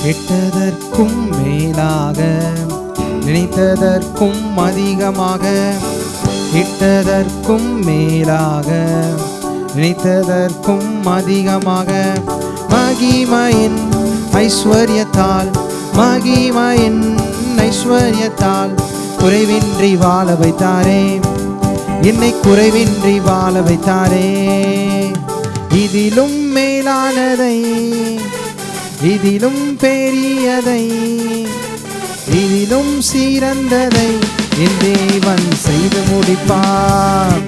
கேட்டதற்கும் மேலாக நினைத்ததற்கும் அதிகமாக, கேட்டதற்கும் மேலாக நினைத்ததற்கும் அதிகமாக, மகிமையின் ஐஸ்வர்யத்தால் மகிமையின் ஐஸ்வர்யத்தால் குறைவின்றி வாழ வைத்தாரே, என்னை குறைவின்றி வாழ வைத்தாரே. இதிலும் மேலானதை, இதிலும் பெரியதை, இதிலும் சிறந்ததை என் தேவன் செய்து முடிப்பார்,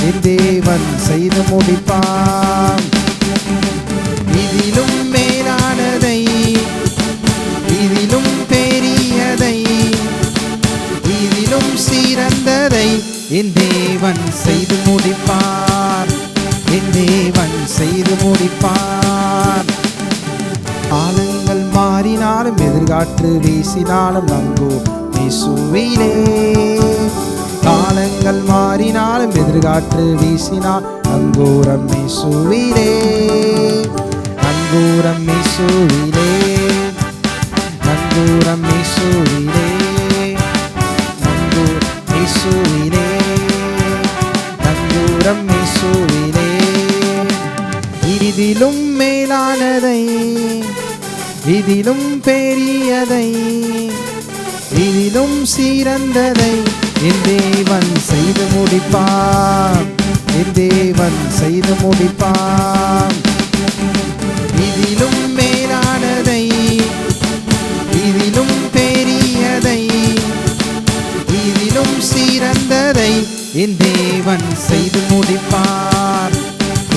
என் தேவன் செய்து முடிப்பார். இதிலும் மேலானதை, இதிலும் பெரியதை, இதிலும் சிறந்ததை என் தேவன் செய்து முடிப்பார், என் தேவன் செய்து முடிப்பார். காலங்கள் மாறினாலும் எதிர்காற்று வீசினாலும் நம்பும் இயேசுவிலே, காலங்கள் மாறினாலும் எதிர்காற்று வீசினால் நங்கூரம் இயேசுவிலே, நங்கூரம் இயேசுவிலே, நங்கூரம் இயேசுவிலே, நங்கூரம் இயேசுவிலே, நங்கூரம் இயேசுவிலே. இதிலும் மேலானதை, இதிலும் பெரியதை, இதிலும் சிறந்ததை என் தேவன் செய்து முடிப்பார், என் தேவன் செய்து முடிப்பார். இதிலும் மேலானதை, இதிலும் பெரியதை, இதிலும் சிறந்ததை என் தேவன் செய்து முடிப்பார்,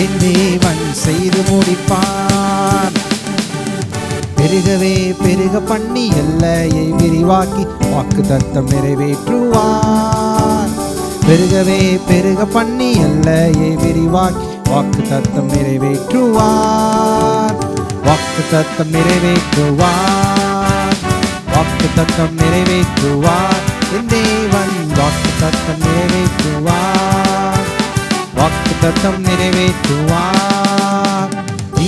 என் தேவன் செய்து முடிப்பார். பெருகவே பெருக பண்ணி எல்லையை விரிவாக்கி வாக்குத்தத்தம் நிறைவேற்றுவார், பெருகவே பெருக பண்ணி எல்லையை விரிவாக்கி வாக்குத்தத்தம் நிறைவேற்றுவார், வாக்குத்தத்தம் நிறைவேற்றுவார், வாக்குத்தத்தம் நிறைவேற்றுவார். என் தேவன் வாக்குத்தத்தம் நிறைவேற்றுவார், வாக்குத்தத்தம் நிறைவேற்றுவார்.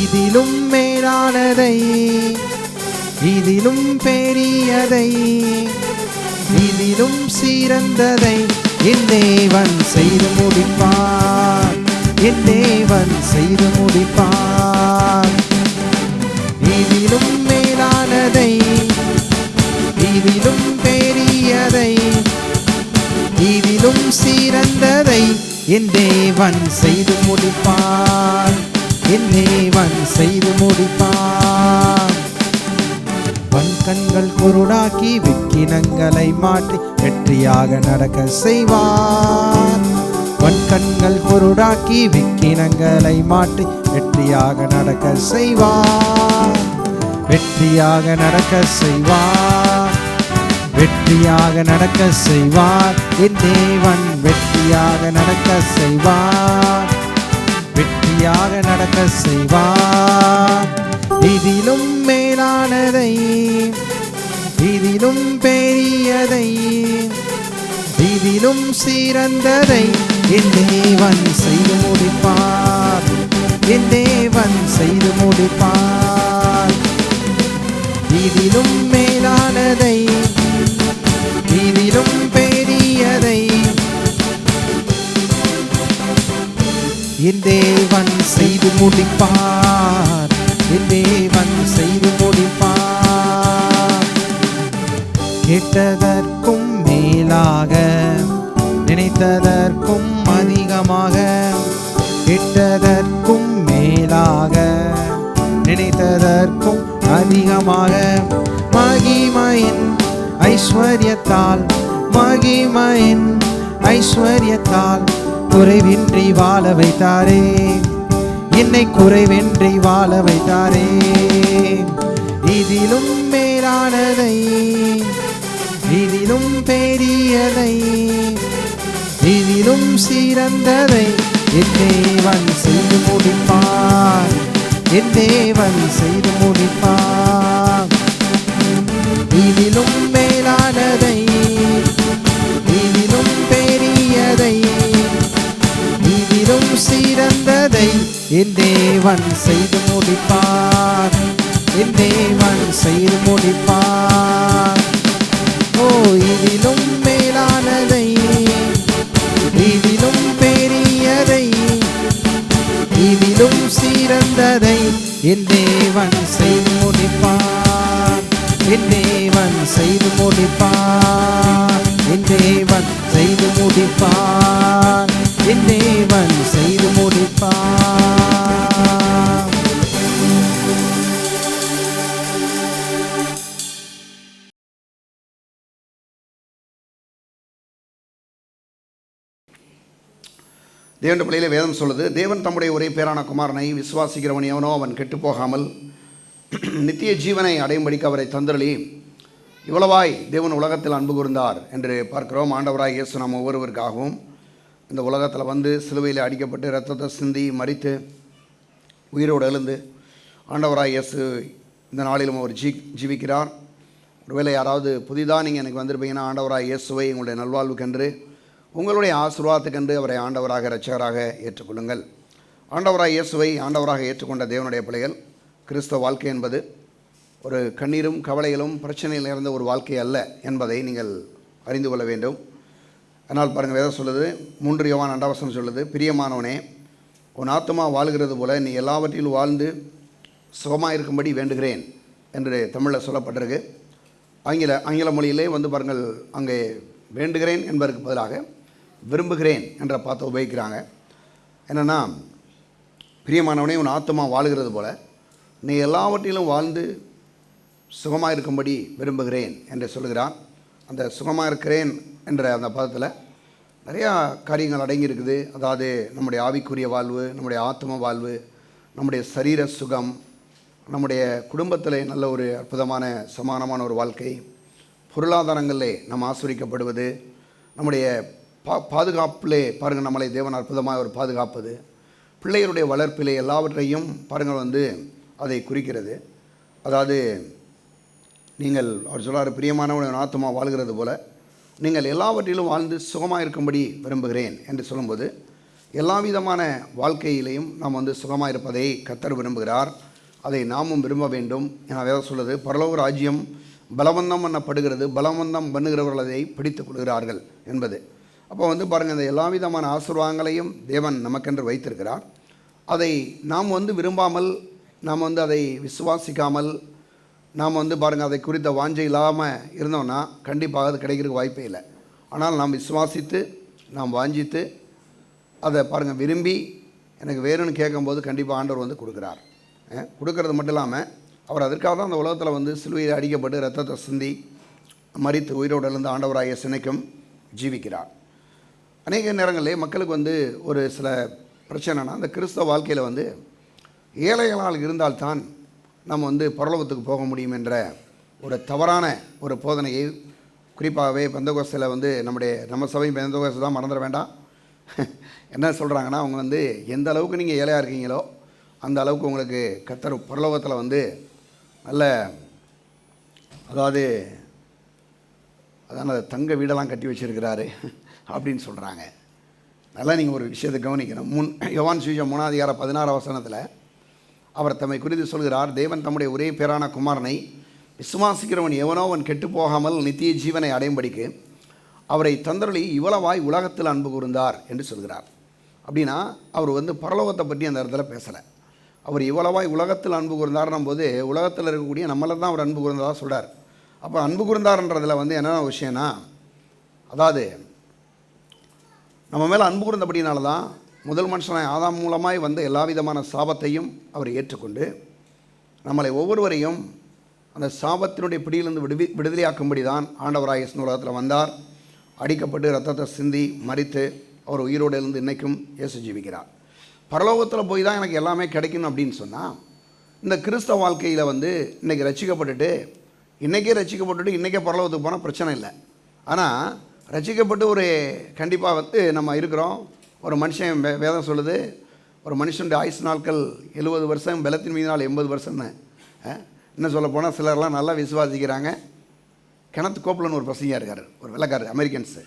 இதிலும் மேலானதை, இதிலும் பெரியதை, இதிலும் சிறந்ததை என் தேவன் செய்து முடிப்பார், என் தேவன் செய்து முடிப்பார். இதிலும் மேலானதை, இதிலும் பெரியதை, இதிலும் சிறந்ததை என் தேவன் செய்து முடிப்பார், என் தேவன் செய்து முடிப்பார். கண்கள் குருடாக்கி விக்கினங்களை மாற்றி வெற்றியாக நடக்க செய்வார், கண்கள் குருடாக்கி விக்கினங்களை மாற்றி வெற்றியாக நடக்க செய்வார், வெற்றியாக நடக்க செய்வார், வெற்றியாக நடக்க செய்வார். என் தேவன் வெற்றியாக நடக்க செய்வார், வெற்றியாக நடக்க செய்வார். இதிலும் மேலானதை, இதிலும் பெரியதை, இதிலும் சிறந்ததை என் தேவன் செய்து முடிப்பார், என் தேவன் செய்து முடிப்பார். இதிலும் மேலானதை, இதிலும் பெரியதை என் தேவன் செய்து முடிப்பார், என் தேவன் செய்து முடிப்பார். கேட்டதற்கும் மேலாக நினைத்ததற்கும் அதிகமாக, கேட்டதற்கும் மேலாக நினைத்ததற்கும் அதிகமாக, மகிமையின் ஐஸ்வர்யத்தால் மகிமையின் ஐஸ்வர்யத்தால் குறைவின்றி வாழ வைத்தாரே, என்னை குறைவின்றி வாழ வைத்தாரே. இதிலும் மேலானதை, இதிலும் பெரியதை, இதிலும் சிறந்ததை என் தேவன் செய்து முடிப்பார், என் தேவன் செய்து முடிப்பார். இதிலும் மேலானதை, இதிலும் பெரியதை, இதிலும் சிறந்ததை என் தேவன் செய்து முடிப்பார், என் தேவன் செய்து முடிப்பார். ஓ, இதிலும் மேலானதை, இதிலும் பெரியதை, இதிலும் சிறந்ததை என் தேவன் செய்து முடிப்பார். என் தேவன் செய்து முடிப்பார். என் தேவன் செய்து முடிப்பார். என் தேவன் செய்து முடிப்பார். தேவனுடைய பிள்ளையிலே வேதம் சொல்லுது, தேவன் தம்முடைய ஒரே பேரான குமாரனை விசுவாசிக்கிறவன் எவனோ அவன் கெட்டு போகாமல் நித்திய ஜீவனை அடையும்படிக்கு அவரை தந்தருளி இவ்வளவாய் தேவன் உலகத்தில் அன்பு கூர்ந்தார் என்று பார்க்கிறோம். ஆண்டவராய் இயேசு நாம் ஒவ்வொருவருக்காகவும் இந்த உலகத்தில் வந்து சிலுவையில் அடிக்கப்பட்டு இரத்தத்தை சிந்தி மரித்து உயிரோடு எழுந்து ஆண்டவராய் இயேசு இந்த நாளிலும் அவர் ஜீவிக்கிறார். ஒருவேளை யாராவது புதிதாக நீங்கள் எனக்கு வந்திருப்பீங்கன்னா, ஆண்டவராய் இயேசுவை உங்களுடைய நல்வாழ்வுக்கென்று, உங்களுடைய ஆசீர்வாதத்துக்கென்று அவரை ஆண்டவராக இரட்சகராக ஏற்றுக்கொள்ளுங்கள். ஆண்டவராய் இயேசுவை ஆண்டவராக ஏற்றுக்கொண்ட தேவனுடைய பிள்ளைகள், கிறிஸ்தவ வாழ்க்கை என்பது ஒரு கண்ணீரும் கவலைகளும் பிரச்சனையில் இருந்த ஒரு வாழ்க்கை அல்ல என்பதை நீங்கள் அறிந்து கொள்ள வேண்டும். அதனால் பாருங்கள், வேதம் சொல்லுது, 3 யோவான் 2 சொல்லுது, பிரியமானவனே, உன் ஆத்துமா வாழ்கிறது போல நீ எல்லாவற்றிலும் வாழ்ந்து சுகமாக இருக்கும்படி வேண்டுகிறேன் என்று தமிழில் சொல்லப்பட்டிருக்கு. ஆங்கில மொழியிலே வந்து பாருங்கள், அங்கே வேண்டுகிறேன் என்பதற்கு பதிலாக விரும்புகிறேன் என்ற பார்த்து உபயோகிக்கிறாங்க. என்னென்னா, பிரியமானவனே, உன் ஆத்துமா வாழ்கிறது போல நீ எல்லாவற்றிலும் வாழ்ந்து சுகமாக இருக்கும்படி விரும்புகிறேன் என்று சொல்லுகிறான். அந்த சுகமாக இருக்கிறேன் என்ற அந்த பதத்தில் நிறையா காரியங்கள் அடங்கி இருக்குது. அதாவது நம்முடைய ஆவிக்குரிய வாழ்வு, நம்முடைய ஆத்ம வாழ்வு, நம்முடைய சரீர சுகம், நம்முடைய குடும்பத்தில் நல்ல ஒரு அற்புதமான சமானமான ஒரு வாழ்க்கை, பொருளாதாரங்களிலே நாம் ஆசிரிக்கப்படுவது, நம்முடைய பாதுகாப்பிலே பாருங்கள் நம்மளை தேவன் அற்புதமாக ஒரு பாதுகாப்பது, பிள்ளைகளுடைய வளர்ப்பிலே எல்லாவற்றையும் பாருங்கள் வந்து அதை குறிக்கிறது. அதாவது நீங்கள் அவர் சொல்கிறார், பிரியமானவன் ஆத்மா வாழ்கிறது போல நீங்கள் எல்லாவற்றிலும் வாழ்ந்து சுகமாக இருக்கும்படி விரும்புகிறேன் என்று சொல்லும்போது, எல்லா விதமான வாழ்க்கையிலையும் நாம் வந்து சுகமாக இருப்பதை கர்த்தர் விரும்புகிறார். அதை நாமும் விரும்ப வேண்டும். என வேதம் சொல்லுது, பரலோக ராஜ்யம் பலவந்தம் பண்ணப்படுகிறது, பலவந்தம் பண்ணுகிறவர்கள் அதை பிடித்துக் கொள்கிறார்கள் என்பது. அப்போ வந்து பாருங்கள், இந்த எல்லா விதமான ஆசீர்வாதங்களையும் தேவன் நமக்கென்று வைத்திருக்கிறார். அதை நாம் வந்து விரும்பாமல், நாம் வந்து அதை விசுவாசிக்காமல், நாம் வந்து பாருங்கள் அதை குறித்த வாஞ்சை இல்லாமல் இருந்தோம்னா கண்டிப்பாக அது கிடைக்கிறதுக்கு வாய்ப்பே இல்லை. ஆனால் நாம் விசுவாசித்து, நாம் வாஞ்சித்து, அதை பாருங்கள் விரும்பி எனக்கு வேணும்னு கேட்கும்போது கண்டிப்பாக ஆண்டவர் வந்து கொடுக்குறார். கொடுக்கறது மட்டும் இல்லாமல் அவர் அதற்காக தான் அந்த உலகத்தில் வந்து சிலுவையில் அடிக்கப்பட்டு இரத்தத்தை சிந்தி மரித்து உயிரோடு எழுந்து ஆண்டவராகிய சினைக்கும் ஜீவிக்கிறார். அநேக நேரங்களில் மக்களுக்கு வந்து ஒரு சில பிரச்சனைனா, அந்த கிறிஸ்தவ வாழ்க்கையில் வந்து ஏழைகளால் இருந்தால்தான் நம்ம வந்து பரலோகத்துக்கு போக முடியும் என்ற ஒரு தவறான ஒரு போதனையை குறிப்பாகவே பெந்தகோஸ்தையில் வந்து நம்ம சபை பெந்தகோஸ்தை தான் மறந்துட வேண்டாம். என்ன சொல்கிறாங்கன்னா, அவங்க வந்து எந்த அளவுக்கு நீங்கள் ஏழையாக இருக்கீங்களோ அந்த அளவுக்கு உங்களுக்கு கர்த்தர் பரலோகத்தில் வந்து நல்ல, அதாவது தங்க வீடெல்லாம் கட்டி வச்சுருக்கிறாரு அப்படின்னு சொல்கிறாங்க. நல்லா நீங்கள் ஒரு விஷயத்தை கவனிக்கணும். யோவான் சுவிசேஷம் 3:16 அவர் தம்மை குறித்து சொல்கிறார், தேவன் தம்முடைய ஒரே பேரான குமாரனை விசுவாசிக்கிறவன் எவனோ அவன் கெட்டு போகாமல் நித்திய ஜீவனை அடையும்படிக்கு அவரை தந்தருளி இவ்வளவாய் உலகத்தில் அன்பு கூர்ந்தார் என்று சொல்கிறார். அப்படின்னா அவர் வந்து பரலோகத்தை பற்றி அந்த இடத்துல பேசலை. அவர் இவ்வளவாய் உலகத்தில் அன்பு கூர்ந்தார்னும் போது உலகத்தில் இருக்கக்கூடிய நம்மளை தான் அவர் அன்பு கூர்ந்ததாக சொல்கிறார். அப்போ அன்பு கூர்ந்தார்ன்றதில் வந்து என்னென்ன விஷயம்னா, அதாவது நம்ம மேலே அன்பு கூர்ந்தபடினால தான் முதல் மனுஷனாய் ஆதாம் மூலமாய் வந்த எல்லா விதமான சாபத்தையும் அவர் ஏற்றுக்கொண்டு நம்மளை ஒவ்வொருவரையும் அந்த சாபத்தினுடைய பிடியிலிருந்து விடுதலையாக்கும்படி தான் ஆண்டவராய் இயேசு உலகத்தில் வந்தார். அடிக்கப்பட்டு இரத்தத்தை சிந்தி மரித்து அவர் உயிரோடு இருந்து இன்றைக்கும் இயேசு ஜீவிக்கிறார். பரலோகத்தில் போய் தான் எனக்கு எல்லாமே கிடைக்கணும் அப்படின்னு சொன்னால், இந்த கிறிஸ்தவ வாழ்க்கையில் வந்து இன்றைக்கி ரட்சிக்கப்பட்டுட்டு இன்றைக்கே பரலோகத்துக்கு போனால் பிரச்சனை இல்லை. ஆனால் ரட்சிக்கப்பட்டு ஒரு கண்டிப்பாக வந்து நம்ம இருக்கிறோம். ஒரு மனுஷன் வேதம் சொல்லுது, ஒரு மனுஷனுடைய ஆயுசு நாட்கள் 70 வருஷம், பலத்தின் மீதினால் 80 வருஷம்னு. இன்னும் சொல்ல போனால் சிலர்லாம் நல்லா விசுவாசிக்கிறாங்க. கிணத்து கோப்பலன்னு ஒரு பசங்க இருக்கார், ஒரு வெள்ளைக்காரர், அமெரிக்கன்ஸு.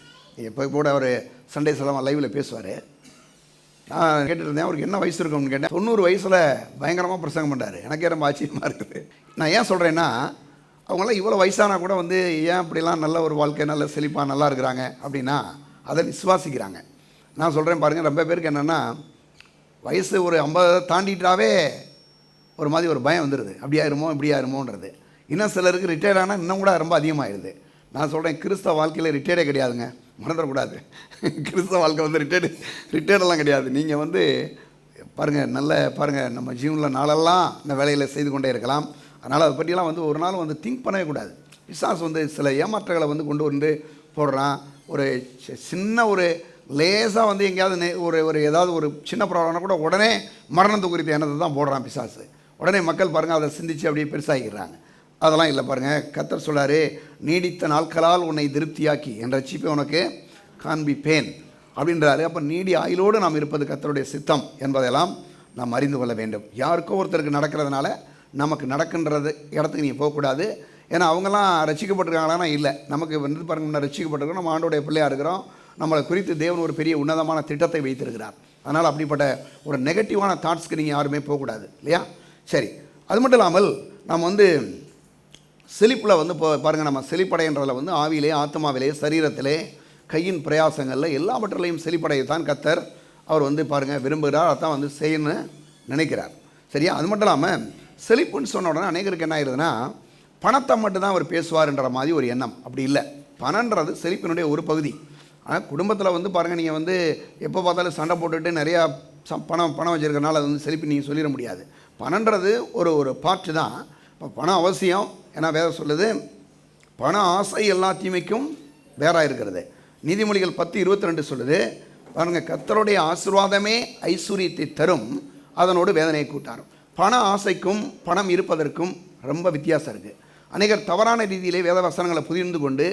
இப்போ கூட அவர் சண்டே செல்லாம் லைவில் பேசுவார். நான் கேட்டுட்டு இருந்தேன், அவருக்கு என்ன வயசு இருக்கும்னு கேட்டேன். 90 வயசில் பயங்கரமாக பிரசங்கம் பண்ணுறாரு. எனக்கே ரொம்ப ஆச்சரியமாக இருக்குது. நான் ஏன் சொல்கிறேன்னா, அவங்களாம் இவ்வளோ வயசானா கூட வந்து ஏன் இப்படிலாம் நல்ல ஒரு வாழ்க்கை, நல்ல செழிப்பாக நல்லா இருக்கிறாங்க அப்படின்னா அதை விசுவாசிக்கிறாங்க. நான் சொல்கிறேன் பாருங்கள், ரொம்ப பேருக்கு என்னென்னா வயசு ஒரு 50 தாண்டிட்டாவே ஒரு மாதிரி ஒரு பயம் வந்துடுது. அப்படி ஆயிருமோ இப்படி ஆயிருமோன்றது. இன்னும் சிலருக்கு ரிட்டையர்ட் ஆனால் இன்னும் கூட ரொம்ப அதிகமாகிடுது. நான் சொல்கிறேன், கிறிஸ்தவ வாழ்க்கையில் ரிட்டையர்டே கிடையாதுங்க, மறந்துடக்கூடாது. கிறிஸ்தவ வாழ்க்கை வந்து ரிட்டையர்டெல்லாம் கிடையாது. நீங்கள் வந்து பாருங்கள், நல்ல பாருங்கள், நம்ம ஜீவனில் நாளெல்லாம் இந்த வேலையில் செய்து கொண்டே இருக்கலாம். அதனால் அதை பற்றிலாம் வந்து ஒரு நாள் வந்து திங்க் பண்ணவே கூடாது. பிசாசு வந்து சில ஏமாற்றங்களை வந்து கொண்டு வந்து போடுறான். ஒரு சின்ன ஒரு லேசாக வந்து எங்கேயாவது ஒரு ஏதாவது ஒரு சின்ன ப்ராப்ளம்னா கூட உடனே மரணத்தை குறித்த எண்ணத்தை தான் போடுறான் பிசாசு. உடனே மக்கள் பாருங்கள் அதை சிந்தித்து அப்படியே பெருசாகிக்கிறாங்க. அதெல்லாம் இல்லை. பாருங்கள், கர்த்தர் சொல்கிறாரு, நீடித்த நாட்களால் உன்னை திருப்தியாக்கி என் ரட்சிப்பை உனக்கு காண்பிப்பேன் அப்படின்றாரு. அப்போ நீடி ஆயுளோடு நாம் இருப்பது கர்த்தருடைய சித்தம் என்பதெல்லாம் நாம் அறிந்து கொள்ள வேண்டும். யாருக்கோ ஒருத்தருக்கு நடக்கிறதுனால நமக்கு நடக்கின்றது இடத்துக்கு நீங்கள் போகக்கூடாது. ஏன்னா அவங்கெல்லாம் ரசிக்கப்பட்டிருக்காங்களான்னா இல்லை. நமக்கு வந்து பாருங்கள், ரசிக்கப்பட்டிருக்கோம், நம்ம ஆண்டோடைய பிள்ளையாக இருக்கிறோம். நம்மளை குறித்து தேவன் ஒரு பெரிய உன்னதமான திட்டத்தை வைத்திருக்கிறார். அதனால் அப்படிப்பட்ட ஒரு நெகட்டிவான தாட்ஸ்க்கு நீங்கள் யாருமே போகக்கூடாது, இல்லையா? சரி, அது மட்டும் இல்லாமல் நம்ம வந்து செழிப்பில் வந்து இப்போ பாருங்கள், நம்ம செழிப்படைன்றதில் வந்து ஆவியிலே, ஆத்மாவிலே, சரீரத்திலே, கையின் பிரயாசங்களில் எல்லாவற்றிலையும் செழிப்படையத்தான் கர்த்தர் அவர் வந்து பாருங்கள் விரும்புகிறார். அதான் வந்து செய்யணும்னு நினைக்கிறார். சரியா? அது மட்டும் இல்லாமல் செழிப்புன்னு சொன்ன உடனே அநேகருக்கு என்ன ஆயிடுதுன்னா, பணத்தை மட்டும்தான் அவர் பேசுவார்ன்ற மாதிரி ஒரு எண்ணம். அப்படி இல்லை. பணன்றது செழிப்பினுடைய ஒரு பகுதி. ஆனால் குடும்பத்தில் வந்து பாருங்கள், நீங்கள் வந்து எப்போ பார்த்தாலும் சண்டை போட்டுட்டு நிறையா பணம் வச்சுருக்கனால அது வந்து செழிப்பு நீங்கள் சொல்லிட முடியாது. பணன்றது ஒரு பார்ட்டு தான். இப்போ பணம் அவசியம். ஏன்னா வேதம் சொல்லுது, பண ஆசை எல்லா தீமைக்கும் வேறாக இருக்கிறது. நீதிமொழிகள் 10:22 சொல்லுது பாருங்கள், கர்த்தருடைய ஆசீர்வாதமே ஐஸ்வர்யத்தை தரும், அதனோடு வேதனையை கூட்டாரும். பண ஆசைக்கும் பணம் இருப்பதற்கும் ரொம்ப வித்தியாசம் இருக்குது. அநேகர் தவறான ரீதியிலே வேத வசனங்களை புரிந்து கொண்டு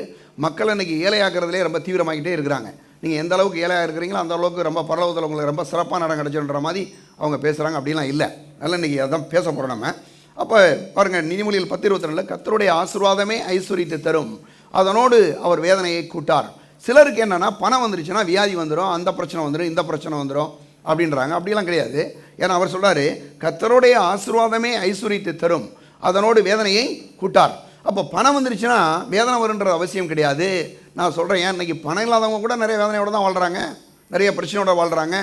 மக்கள் அன்றைக்கி ஏழையாகிறதுலே ரொம்ப தீவிரமாகிட்டே இருக்கிறாங்க. நீங்கள் எந்த அளவுக்கு ஏழையாக இருக்கிறீங்களோ அந்த அளவுக்கு ரொம்ப பரலோகத்தில் உங்களுக்கு ரொம்ப சிறப்பான இடம் கிடச்சுன்ற மாதிரி அவங்க பேசுகிறாங்க. அப்படிலாம் இல்லை. அதனால் இன்றைக்கி அதான் பேச போகிறோம் நம்ம. அப்போ பாருங்கள், நீதிமொழிகள் 10:22 கர்த்தருடைய ஆசீர்வாதமே ஐஸ்வர்யத்தை தரும், அதனோடு அவர் வேதனையை கூட்டார். சிலருக்கு என்னென்னா, பணம் வந்துருச்சுன்னா வியாதி வந்துடும், அந்த பிரச்சனை வந்துடும், இந்த பிரச்சனை வந்துடும் அப்படின்றாங்க. அப்படிலாம் கிடையாது. ஏன்னா அவர் சொல்கிறாரு, கர்த்தருடைய ஆசீர்வாதமே ஐஸ்வர்யத்தை தரும், அதனோடு வேதனையை கூட்டார். அப்போ பணம் வந்துருச்சுன்னா வேதனை வருன்ற அவசியம் கிடையாது. நான் சொல்கிறேன், ஏன் இன்றைக்கி பணம் இல்லாதவங்க கூட நிறைய வேதனையோடு தான் வாழ்கிறாங்க, நிறைய பிரச்சனையோட வாழ்கிறாங்க.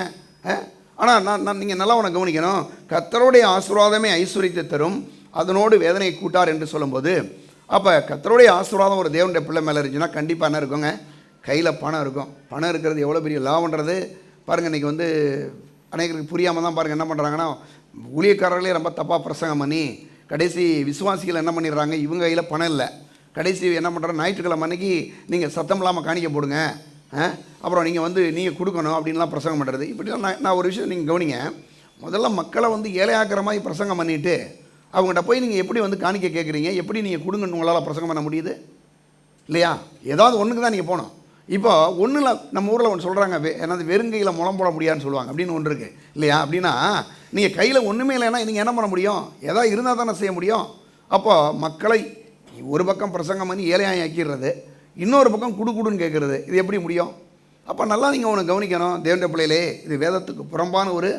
ஆனால் நீங்கள் நல்லா உனக்கு கவனிக்கணும், கர்த்தருடைய ஆசீர்வாதமே ஐஸ்வர்யத்தை தரும், அதனோடு வேதனையை கூட்டார் என்று சொல்லும்போது, அப்போ கர்த்தருடைய ஆசீர்வாதம் ஒரு தேவனுடைய பிள்ளை மேலே இருந்துச்சுன்னா கண்டிப்பாக என்ன இருக்குங்க, கையில் பணம் இருக்கும். பணம் இருக்கிறது எவ்வளோ பெரிய லாபன்றது பாருங்கள். இன்றைக்கி வந்து அநேகருக்கு புரியாமல் தான் பாருங்கள் என்ன பண்ணுறாங்கன்னா, ஊழியக்காரர்களே ரொம்ப தப்பாக பிரசங்கம் பண்ணி கடைசி விசுவாசிகள் என்ன பண்ணிடுறாங்க, இவங்க கையில் பணம் இல்லை, கடைசி என்ன பண்ணுறாங்க, ஞாயிற்றுக்கிழமை அன்னைக்கு நீங்கள் சத்தம் இல்லாமல் காணிக்க போடுங்க, அப்புறம் நீங்கள் வந்து நீங்கள் கொடுக்கணும் அப்படின்லாம் பிரசங்கம் பண்ணுறது. இப்படிலாம் நான் ஒரு விஷயம் நீங்கள் கவனிங்க. முதல்ல மக்களை வந்து ஏழையாக்கிற மாதிரி பிரசங்கம் பண்ணிவிட்டு அவங்ககிட்ட போய் நீங்கள் எப்படி வந்து காணிக்க கேட்குறீங்க, எப்படி நீங்கள் கொடுங்கன்னு உங்களால் பிரசங்கம் பண்ண முடியுது இல்லையா? ஏதாவது ஒன்றுக்கு தான் நீங்கள் போகணும். இப்போ ஒன்றில் நம்ம ஊரில் ஒன்று சொல்கிறாங்க, என்னது வெறுங்கையில் முளம் போட முடியாதுன்னு சொல்லுவாங்க. அப்படின்னு ஒன்று இருக்குது இல்லையா? அப்படின்னா நீங்கள் கையில் ஒன்றுமே இல்லைன்னா நீங்கள் என்ன பண்ண முடியும்? ஏதாவது இருந்தால் தானே செய்ய முடியும். அப்போ மக்களை ஒரு பக்கம் பிரசங்கம் பண்ணி ஏழையாகி ஆக்கிடுறது, இன்னொரு பக்கம் குடுன்னு கேட்குறது, இது எப்படி முடியும்? அப்போ நல்லா நீங்கள் ஒன்று கவனிக்கணும் தேவனுடைய பிள்ளையிலே, இது வேதத்துக்கு புறம்பான ஒரு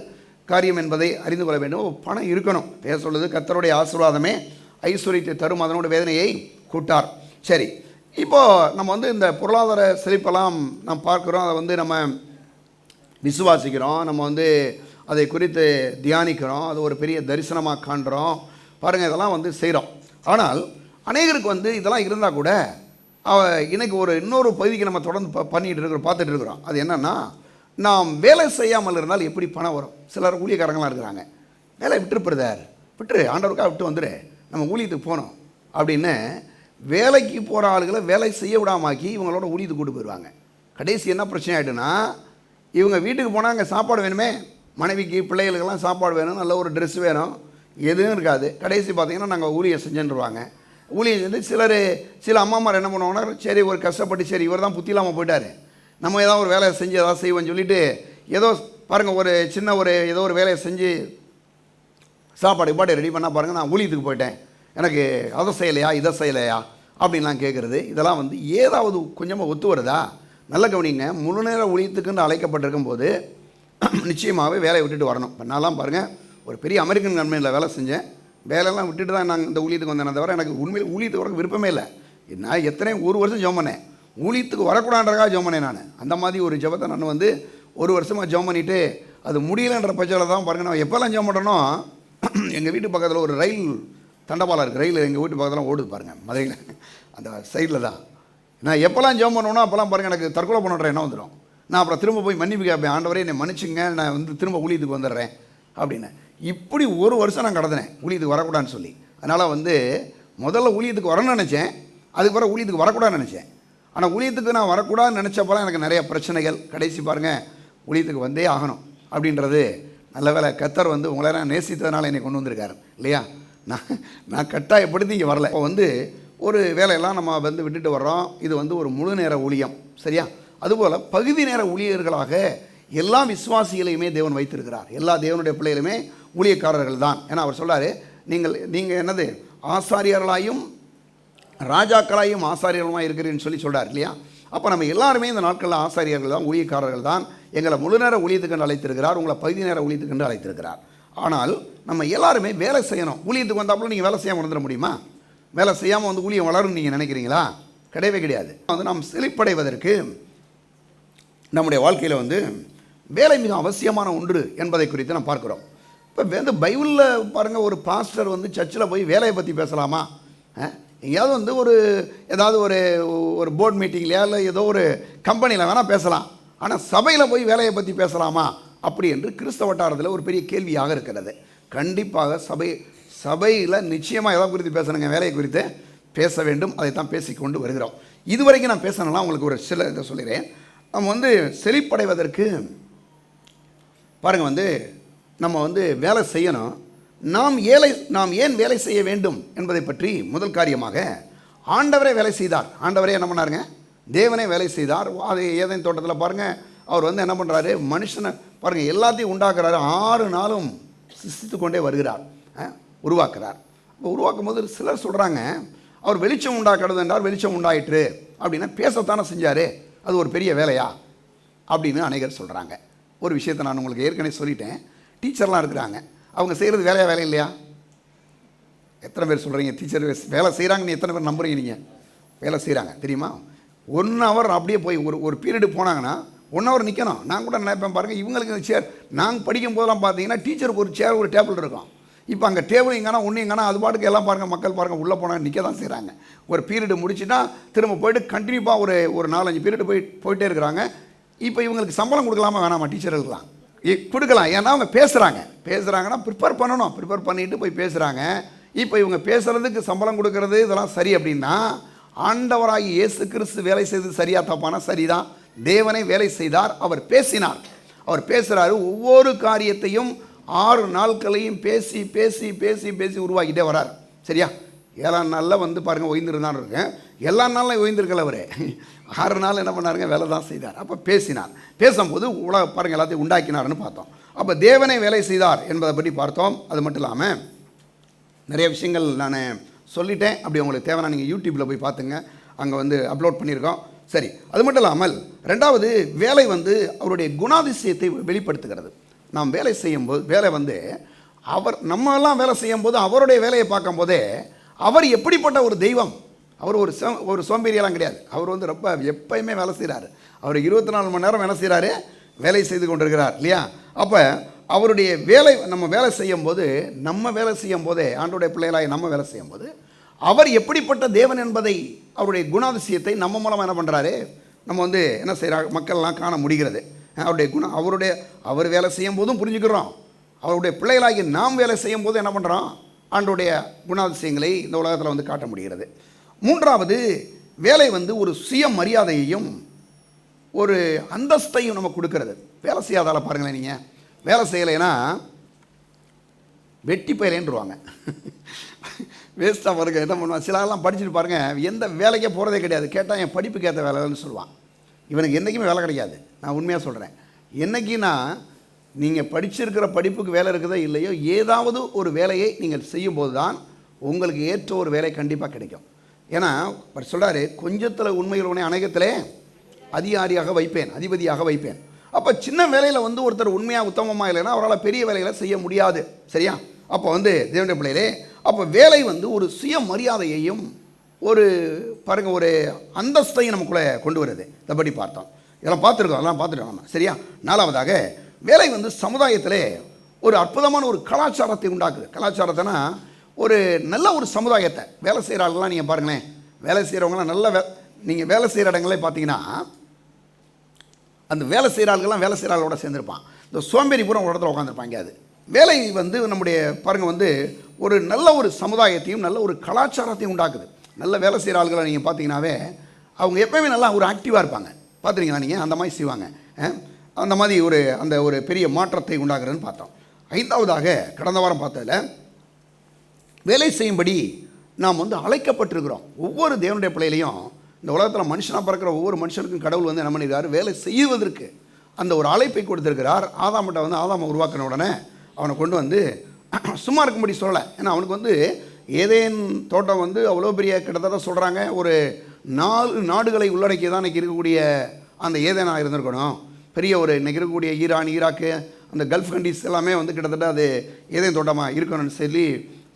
காரியம் என்பதை அறிந்து கொள்ள வேண்டும். பணம் இருக்கணும். பேச சொல்லுது, கர்த்தருடைய ஆசீர்வாதமே ஐஸ்வர்யத்தை தரும், அதனோட வேதனையை கூட்டார். சரி, இப்போது நம்ம வந்து இந்த பொருளாதார செழிப்பெல்லாம் நாம் பார்க்குறோம், அதை வந்து நம்ம விசுவாசிக்கிறோம், நம்ம வந்து அதை குறித்து தியானிக்கிறோம், அது ஒரு பெரிய தரிசனமாக காண்கிறோம் பாருங்கள், இதெல்லாம் வந்து செய்கிறோம். ஆனால் அநேகருக்கு வந்து இதெல்லாம் இருந்தால் கூட இன்றைக்கி இன்னொரு பகுதிக்கு நம்ம தொடர்ந்து பார்த்துட்டு இருக்கிறோம். அது என்னென்னா, நாம் வேலை செய்யாமல் இருந்தால் எப்படி பணம் வரும்? சிலர் ஊழியக்காரங்களாம் இருக்கிறாங்க, வேலை விட்டுரு ஆண்டவருக்காக விட்டு வந்துடு, நம்ம ஊழியத்துக்கு போகணும் அப்படின்னு வேலைக்கு போகிற ஆளுகளை வேலை செய்ய விடாமாக்கி இவங்களோட ஊழியத்துக்கு கூட்டு போயிடுவாங்க. கடைசி என்ன பிரச்சனை ஆகிடுன்னா, இவங்க வீட்டுக்கு போனால் அங்கே சாப்பாடு வேணுமே, மனைவிக்கு பிள்ளைகளுக்கெல்லாம் சாப்பாடு வேணும், நல்ல ஒரு ட்ரெஸ் வேணும், எதுவும் இருக்காது. கடைசி பார்த்திங்கன்னா நாங்கள் ஊழியம் செஞ்சுருவாங்க. ஊழியம் செஞ்சு சில அம்மாமார் என்ன பண்ணுவாங்கன்னா, சரி ஒரு கஷ்டப்பட்டு சரி இவர் தான் புத்தி இல்லாமல் போயிட்டார், நம்ம ஏதாவது ஒரு வேலையை செஞ்சு ஏதாவது செய்வோம்னு சொல்லிவிட்டு ஏதோ பாருங்கள் ஒரு சின்ன ஏதோ ஒரு வேலையை செஞ்சு சாப்பாடு ரெடி பண்ணால் பாருங்கள், நான் ஊழியத்துக்கு போயிட்டேன், எனக்கு அதை செய்யலையா இதை செய்யலையா அப்படின்லாம் கேட்குறது. இதெல்லாம் வந்து ஏதாவது கொஞ்சமாக ஒத்து வருதா? நல்ல கவனிங்க. முழு நேர ஊழியத்துக்குன்னு அழைக்கப்பட்டிருக்கும் போது நிச்சயமாகவே வேலையை விட்டுட்டு வரணும். இப்போ நான்லாம் பாருங்கள், ஒரு பெரிய அமெரிக்கன் கம்பெனியில் வேலை செஞ்சேன். வேலையெல்லாம் விட்டுட்டு தான் நாங்கள் இந்த ஊழியத்துக்கு வந்தேன். தவிர எனக்கு உண்மையில் ஊழியத்துக்கு வர விருப்பமே இல்லை. நான் எத்தனை ஒரு வருஷம் ஜெபம் பண்ணேன், ஊழியத்துக்கு வரக்கூடாதுன்றக்காக ஜெபம் பண்ணேன். நான் அந்த மாதிரி ஒரு ஜெபத்தை நான் வந்து ஒரு வருஷமாக ஜெபம் பண்ணிவிட்டு அது முடியலைன்ற பட்சத்தில் தான் பாருங்கள், நான் எப்போல்லாம் ஜெபம் பண்ணுறேனோ, எங்கள் வீட்டு பக்கத்தில் ஒரு ரயில் தண்டபாலம் இருக்குது. ரயில் எங்கள் வீட்டு பக்கத்தில் ஓடுது பாருங்கள், மதுரையில் அந்த சைடில் தான். நான் எப்போல்லாம் ஜெபம் பண்ணுவேனோ அப்போல்லாம் பாருங்கள் எனக்கு தற்கொலை பண்ணுற எண்ணம் வந்துடும். நான் அப்புறம் திரும்ப போய் மன்னிப்பு கேட்பேன், ஆண்டவரே என்னை மன்னிச்சுங்க, நான் வந்து திரும்ப ஊழியத்துக்கு வந்துடுறேன் அப்படின்னு. இப்படி ஒரு வருஷம் நான் கடத்தினேன் ஊழியத்துக்கு வரக்கூடாதுன்னு சொல்லி. அதனால் வந்து முதல்ல ஊழியத்துக்கு வரணும்னு நினச்சேன், அதுக்கப்புறம் ஊழியத்துக்கு வரக்கூடாதுன்னு நினச்சேன். ஆனால் ஊழியத்துக்கு நான் வரக்கூடாதுன்னு நினச்சப்போலாம் எனக்கு நிறைய பிரச்சனைகள். கடைசி பாருங்கள், ஊழியத்துக்கு வந்தே ஆகணும் அப்படின்றது நல்ல வேலை கர்த்தர் வந்து உங்களெல்லாம் நேசித்ததுனால என்னை கொண்டு வந்திருக்காரு இல்லையா. நான் கட்டாயப்படுத்தி இங்கே வரல. இப்போ வந்து ஒரு வேலையெல்லாம் நம்ம வந்து விட்டுட்டு வர்றோம். இது வந்து ஒரு முழு நேர ஊழியம், சரியா. அதுபோல் பகுதி நேர ஊழியர்களாக எல்லா விசுவாசிகளையுமே தேவன் வைத்திருக்கிறார். எல்லா தேவனுடைய பிள்ளைகளுமே ஊழியக்காரர்கள் தான். ஏன்னா அவர் சொல்கிறார், நீங்கள் என்னது ஆசாரியர்களாயும் ராஜாக்களாயும் ஆசாரியர்களுமாக இருக்கிறீன்னு சொல்கிறார் இல்லையா. அப்போ நம்ம எல்லாருமே இந்த நாட்களில் ஆசாரியர்கள் தான், ஊழியக்காரர்கள் தான். எங்களை முழு நேர ஊழியத்துக்கு அழைத்திருக்கிறார், உங்களை பகுதி நேர ஊழியத்துக்கு அழைத்திருக்கிறார். ஆனால் நம்ம எல்லாருமே வேலை செய்யணும். ஊழியத்துக்கு வந்தாப்புல நீங்கள் வேலை செய்யாமல் வந்துட முடியுமா? வேலை செய்யாமல் வந்து ஊழியம் வளரும்னு நீங்கள் நினைக்கிறீங்களா? கிடையவே கிடையாது. வந்து நாம் செழிப்படைவதற்கு நம்முடைய வாழ்க்கையில் வந்து வேலை மிக அவசியமான ஒன்று என்பதை குறித்து நாம் பார்க்குறோம். இப்போ வந்து பைபிளில் பாருங்கள், ஒரு பாஸ்டர் வந்து சர்ச்சில் போய் வேலையை பற்றி பேசலாமா? எங்கேயாவது வந்து ஏதாவது ஒரு போர்ட் மீட்டிங்லையா இல்லை ஏதோ ஒரு கம்பெனியில் வேணால் பேசலாம். ஆனால் சபையில் போய் வேலையை பற்றி பேசலாமா அப்படி என்று கிறிஸ்தவ வட்டாரத்தில் ஒரு பெரிய கேள்வியாக இருக்கிறது. கண்டிப்பாக சபையில் நிச்சயமாக எதை குறித்து பேசணுங்க, வேலையை குறித்து பேச வேண்டும். அதைத்தான் பேசிக்கொண்டு வருகிறோம். இதுவரைக்கும் நான் பேசணும்னா உங்களுக்கு ஒரு சில இதை சொல்லிடுறேன். நம்ம வந்து செழிப்படைவதற்கு பாருங்கள், வந்து நம்ம வந்து வேலை செய்யணும். நாம் ஏன் வேலை செய்ய வேண்டும் என்பதை பற்றி முதல் காரியமாக ஆண்டவரே வேலை செய்தார். ஆண்டவரே என்ன பண்ணாருங்க? தேவனே வேலை செய்தார். அது ஏதேன் தோட்டத்தில் பாருங்கள், அவர் வந்து என்ன பண்ணுறாரு, மனுஷனை பாருங்கள் எல்லாத்தையும் உண்டாக்குறாரு. 6 நாளும் சிசித்து கொண்டே வருகிறார், உருவாக்குறார். இப்போ உருவாக்கும் போது சிலர் சொல்கிறாங்க, அவர் வெளிச்சம் உண்டாக்குறது என்றார், வெளிச்சம் உண்டாயிற்று அப்படின்னா பேசத்தானே செஞ்சார், அது ஒரு பெரிய வேலையா அப்படின்னு அநேகர் சொல்கிறாங்க. ஒரு விஷயத்தை நான் உங்களுக்கு ஏற்கனவே சொல்லிட்டேன். டீச்சர்லாம் இருக்கிறாங்க, அவங்க செய்கிறது வேலை இல்லையா? எத்தனை பேர் சொல்கிறீங்க டீச்சர் வேலை செய்கிறாங்கன்னு? எத்தனை பேர் நம்புறீங்க? நீங்கள் வேலை செய்கிறாங்க தெரியுமா? 1 ஹவர் அப்படியே போய் ஒரு பீரியடு போனாங்கன்னா 1 ஹவர் நிற்கணும். நான் கூட நினைப்பேன் பாருங்கள், இவங்களுக்கு சேர் நாங்கள் படிக்கும் போதெல்லாம் பார்த்தீங்கன்னா டீச்சருக்கு ஒரு சேர் ஒரு டேபிள் இருக்கும். இப்போ அங்கே டேபிள் எங்கன்னா ஒன்று எங்கன்னா அது பாட்டுக்கு எல்லாம் பாருங்கள், மக்கள் பாருங்கள் உள்ளே போனால் நிற்க தான் செய்கிறாங்க. ஒரு பீரியடு முடிச்சுட்டா திரும்ப போய்ட்டு கண்டினியூவாக ஒரு 4-5 பீரியடு போயிட்டே இருக்கிறாங்க. இப்போ இவங்களுக்கு சம்பளம் கொடுக்கலாமா வேணாமா? டீச்சர்களுக்கெலாம் கொடுக்கலாம். ஏன்னா அவங்க பேசுகிறாங்கன்னா ப்ரிப்பேர் பண்ணணும். ப்ரிப்பேர் பண்ணிவிட்டு போய் பேசுகிறாங்க. இப்போ இவங்க பேசுகிறதுக்கு சம்பளம் கொடுக்கறது இதெல்லாம் சரி அப்படின்னா, ஆண்டவராகி இயேசு கிறிஸ்து வேலை செய்தது சரியா தப்பானா? சரிதான். தேவனை வேலை செய்தார், அவர் பேசினார். அவர் பேசுகிறாரு. ஒவ்வொரு காரியத்தையும் 6 நாட்களையும் பேசி பேசி பேசி பேசி உருவாக்கிட்டே வரார், சரியா. 7ஆம் நாளில் வந்து பாருங்கள் ஓய்ந்திருந்தான்னு இருக்கேன். எல்லா நாளில் ஓய்ந்திருக்கல அவர். 6 நாள் என்ன பண்ணாருங்க? வேலை தான் செய்தார். அப்போ பேசினார். பேசும்போது பாருங்கள் எல்லாத்தையும் உண்டாக்கினார்னு பார்த்தோம். அப்போ தேவனை வேலை செய்தார் என்பதை பற்றி பார்த்தோம். அது மட்டும் இல்லாமல் நிறைய விஷயங்கள் நான் சொல்லிட்டேன். அப்படி உங்களுக்கு தேவைன்னா நீங்கள் யூடியூப்பில் போய் பார்த்துங்க, அங்கே வந்து அப்லோட் பண்ணியிருக்கோம். சரி, அது மட்டும் இல்லாமல் 2வது வேலை வந்து அவருடைய குணாதிசயத்தை வெளிப்படுத்துகிறது. நாம் வேலை செய்யும்போது வேலை வந்து நம்மெல்லாம் வேலை செய்யும்போது அவருடைய வேலையை பார்க்கும்போதே அவர் எப்படிப்பட்ட ஒரு தெய்வம். அவர் ஒரு சோம்பேறியெல்லாம் கிடையாது. அவர் வந்து ரொம்ப எப்பயுமே வேலை செய்கிறாரு. அவர் 24 மணி நேரம் வேலை செய்கிறாரு, வேலை செய்து கொண்டிருக்கிறார் இல்லையா. அப்போ அவருடைய வேலை நம்ம வேலை செய்யும் போதே ஆண்டவருடைய பிள்ளைகளாக நம்ம வேலை செய்யும் போது அவர் எப்படிப்பட்ட தேவன் என்பதை அவருடைய குணாதிசயத்தை நம்ம மூலமாக என்ன பண்ணுறாரு, நம்ம வந்து என்ன செய்கிறார், மக்கள்லாம் காண முடிகிறது. அவருடைய குணம் அவர் வேலை செய்யும் போதும் புரிஞ்சுக்கிறோம். அவருடைய பிள்ளைகளாகி நாம் வேலை செய்யும் போது என்ன பண்ணுறோம், ஆண்டவருடைய குணாதிசயங்களை இந்த உலகத்தில் வந்து காட்ட முடிகிறது. 3வது வேலை வந்து ஒரு சுய மரியாதையையும் ஒரு அந்தஸ்தையும் நம்ம கொடுக்கறது. வேலை செய்யாதால பாருங்களேன், நீங்கள் வேலை செய்யலைன்னா வெட்டி பயிலேன்றுவாங்க, வேஸ்ட்டாக பாருங்க. என்ன பண்ணுவான், சிலரெல்லாம் படிச்சுட்டு பாருங்கள் எந்த வேலைக்கே போகிறதே கிடையாது. கேட்டால் என் படிப்புக்கு ஏற்ற வேலைன்னு சொல்லுவான். இவனுக்கு என்றைக்குமே வேலை கிடைக்காது. நான் உண்மையாக சொல்கிறேன். என்றைக்குன்னா நீங்கள் படிச்சிருக்கிற படிப்புக்கு வேலை இருக்குதோ இல்லையோ, ஏதாவது ஒரு வேலையை நீங்கள் செய்யும்போது தான் உங்களுக்கு ஏற்ற ஒரு வேலை கண்டிப்பாக கிடைக்கும். ஏன்னா அவர் சொல்கிறாரு, கொஞ்சத்தில் உண்மையுள்ளவனை அநேகத்திலே அதிகாரியாக வைப்பேன், அதிபதியாக வைப்பேன். அப்போ சின்ன வேலையில் வந்து ஒருத்தர் உண்மையாக உத்தமமாக இல்லைன்னா அவரால் பெரிய வேலைகளை செய்ய முடியாது. சரியா? அப்போ வந்து தேவனுடைய பிள்ளைகளே, அப்போ வேலை வந்து ஒரு சுயமரியாதையையும் ஒரு பாருங்க ஒரு அந்தஸ்தையும் நமக்குள்ளே கொண்டு வருது. இதை பற்றி பார்த்தோம், இதெல்லாம் பார்த்துருக்கோம், அதெல்லாம் பார்த்துட்டோம் நம்ம. சரியா? 4வதாக வேலை வந்து சமுதாயத்திலே ஒரு அற்புதமான ஒரு கலாச்சாரத்தை உண்டாக்குது. கலாச்சாரத்தைனா ஒரு நல்ல ஒரு சமுதாயத்தை, வேலை செய்கிற ஆளுலாம் நீங்கள் பாருங்களேன், வேலை செய்கிறவங்களாம் நல்ல நீங்கள் வேலை செய்கிற இடங்களே பார்த்தீங்கன்னா அந்த வேலை செய்கிற ஆளுகள்லாம் வேலை செய்கிற ஆளோட சேர்ந்துருப்பான். இந்த சோம்பேறி பூரா ஒரு இடத்துல உட்காந்துருப்பாங்க. அது வேலை வந்து நம்முடைய பாருங்கள் வந்து ஒரு நல்ல ஒரு சமுதாயத்தையும் நல்ல ஒரு கலாச்சாரத்தையும் உண்டாக்குது. நல்ல வேலை செய்கிற ஆளுகளை நீங்கள் பார்த்தீங்கன்னாவே அவங்க எப்போயுமே நல்லா ஒரு ஆக்டிவாக இருப்பாங்க. பார்த்துருங்களா நீங்கள்? அந்த மாதிரி செய்வாங்க. அந்த மாதிரி ஒரு பெரிய மாற்றத்தை உண்டாக்குறதுன்னு பார்த்தோம். 5வதாக கடந்த வாரம் பார்த்ததில் வேலை செய்யும்படி நாம் வந்து அழைக்கப்பட்டிருக்கிறோம். ஒவ்வொரு தேவனுடைய பிள்ளையிலையும் இந்த உலகத்தில் மனுஷனாக பிறக்கிற ஒவ்வொரு மனுஷனுக்கும் கடவுள் வந்து என்ன பண்ணியிருக்காரு? வேலை செய்வதற்கு அந்த ஒரு அழைப்பை கொடுத்துருக்கிறார். ஆதாம்கிட்ட வந்து ஆதாமை உருவாக்கின உடனே அவனை கொண்டு வந்து சும்மா இருக்கும்படி சொல்லலை. ஏன்னா அவனுக்கு வந்து ஏதேன் தோட்டம் வந்து அவ்வளோ பெரிய கிட்டத்தட்ட சொல்கிறாங்க ஒரு 4 நாடுகளை உள்ளடக்கி தான் இன்றைக்கி இருக்கக்கூடிய அந்த ஏதேனாக இருந்திருக்கணும். பெரிய ஒரு இன்றைக்கி இருக்கக்கூடிய ஈரான், ஈராக்கு, அந்த கல்ஃப் கண்ட்ரிஸ் எல்லாமே வந்து கிட்டத்தட்ட அது ஏதேன் தோட்டமாக இருக்கணும்னு சொல்லி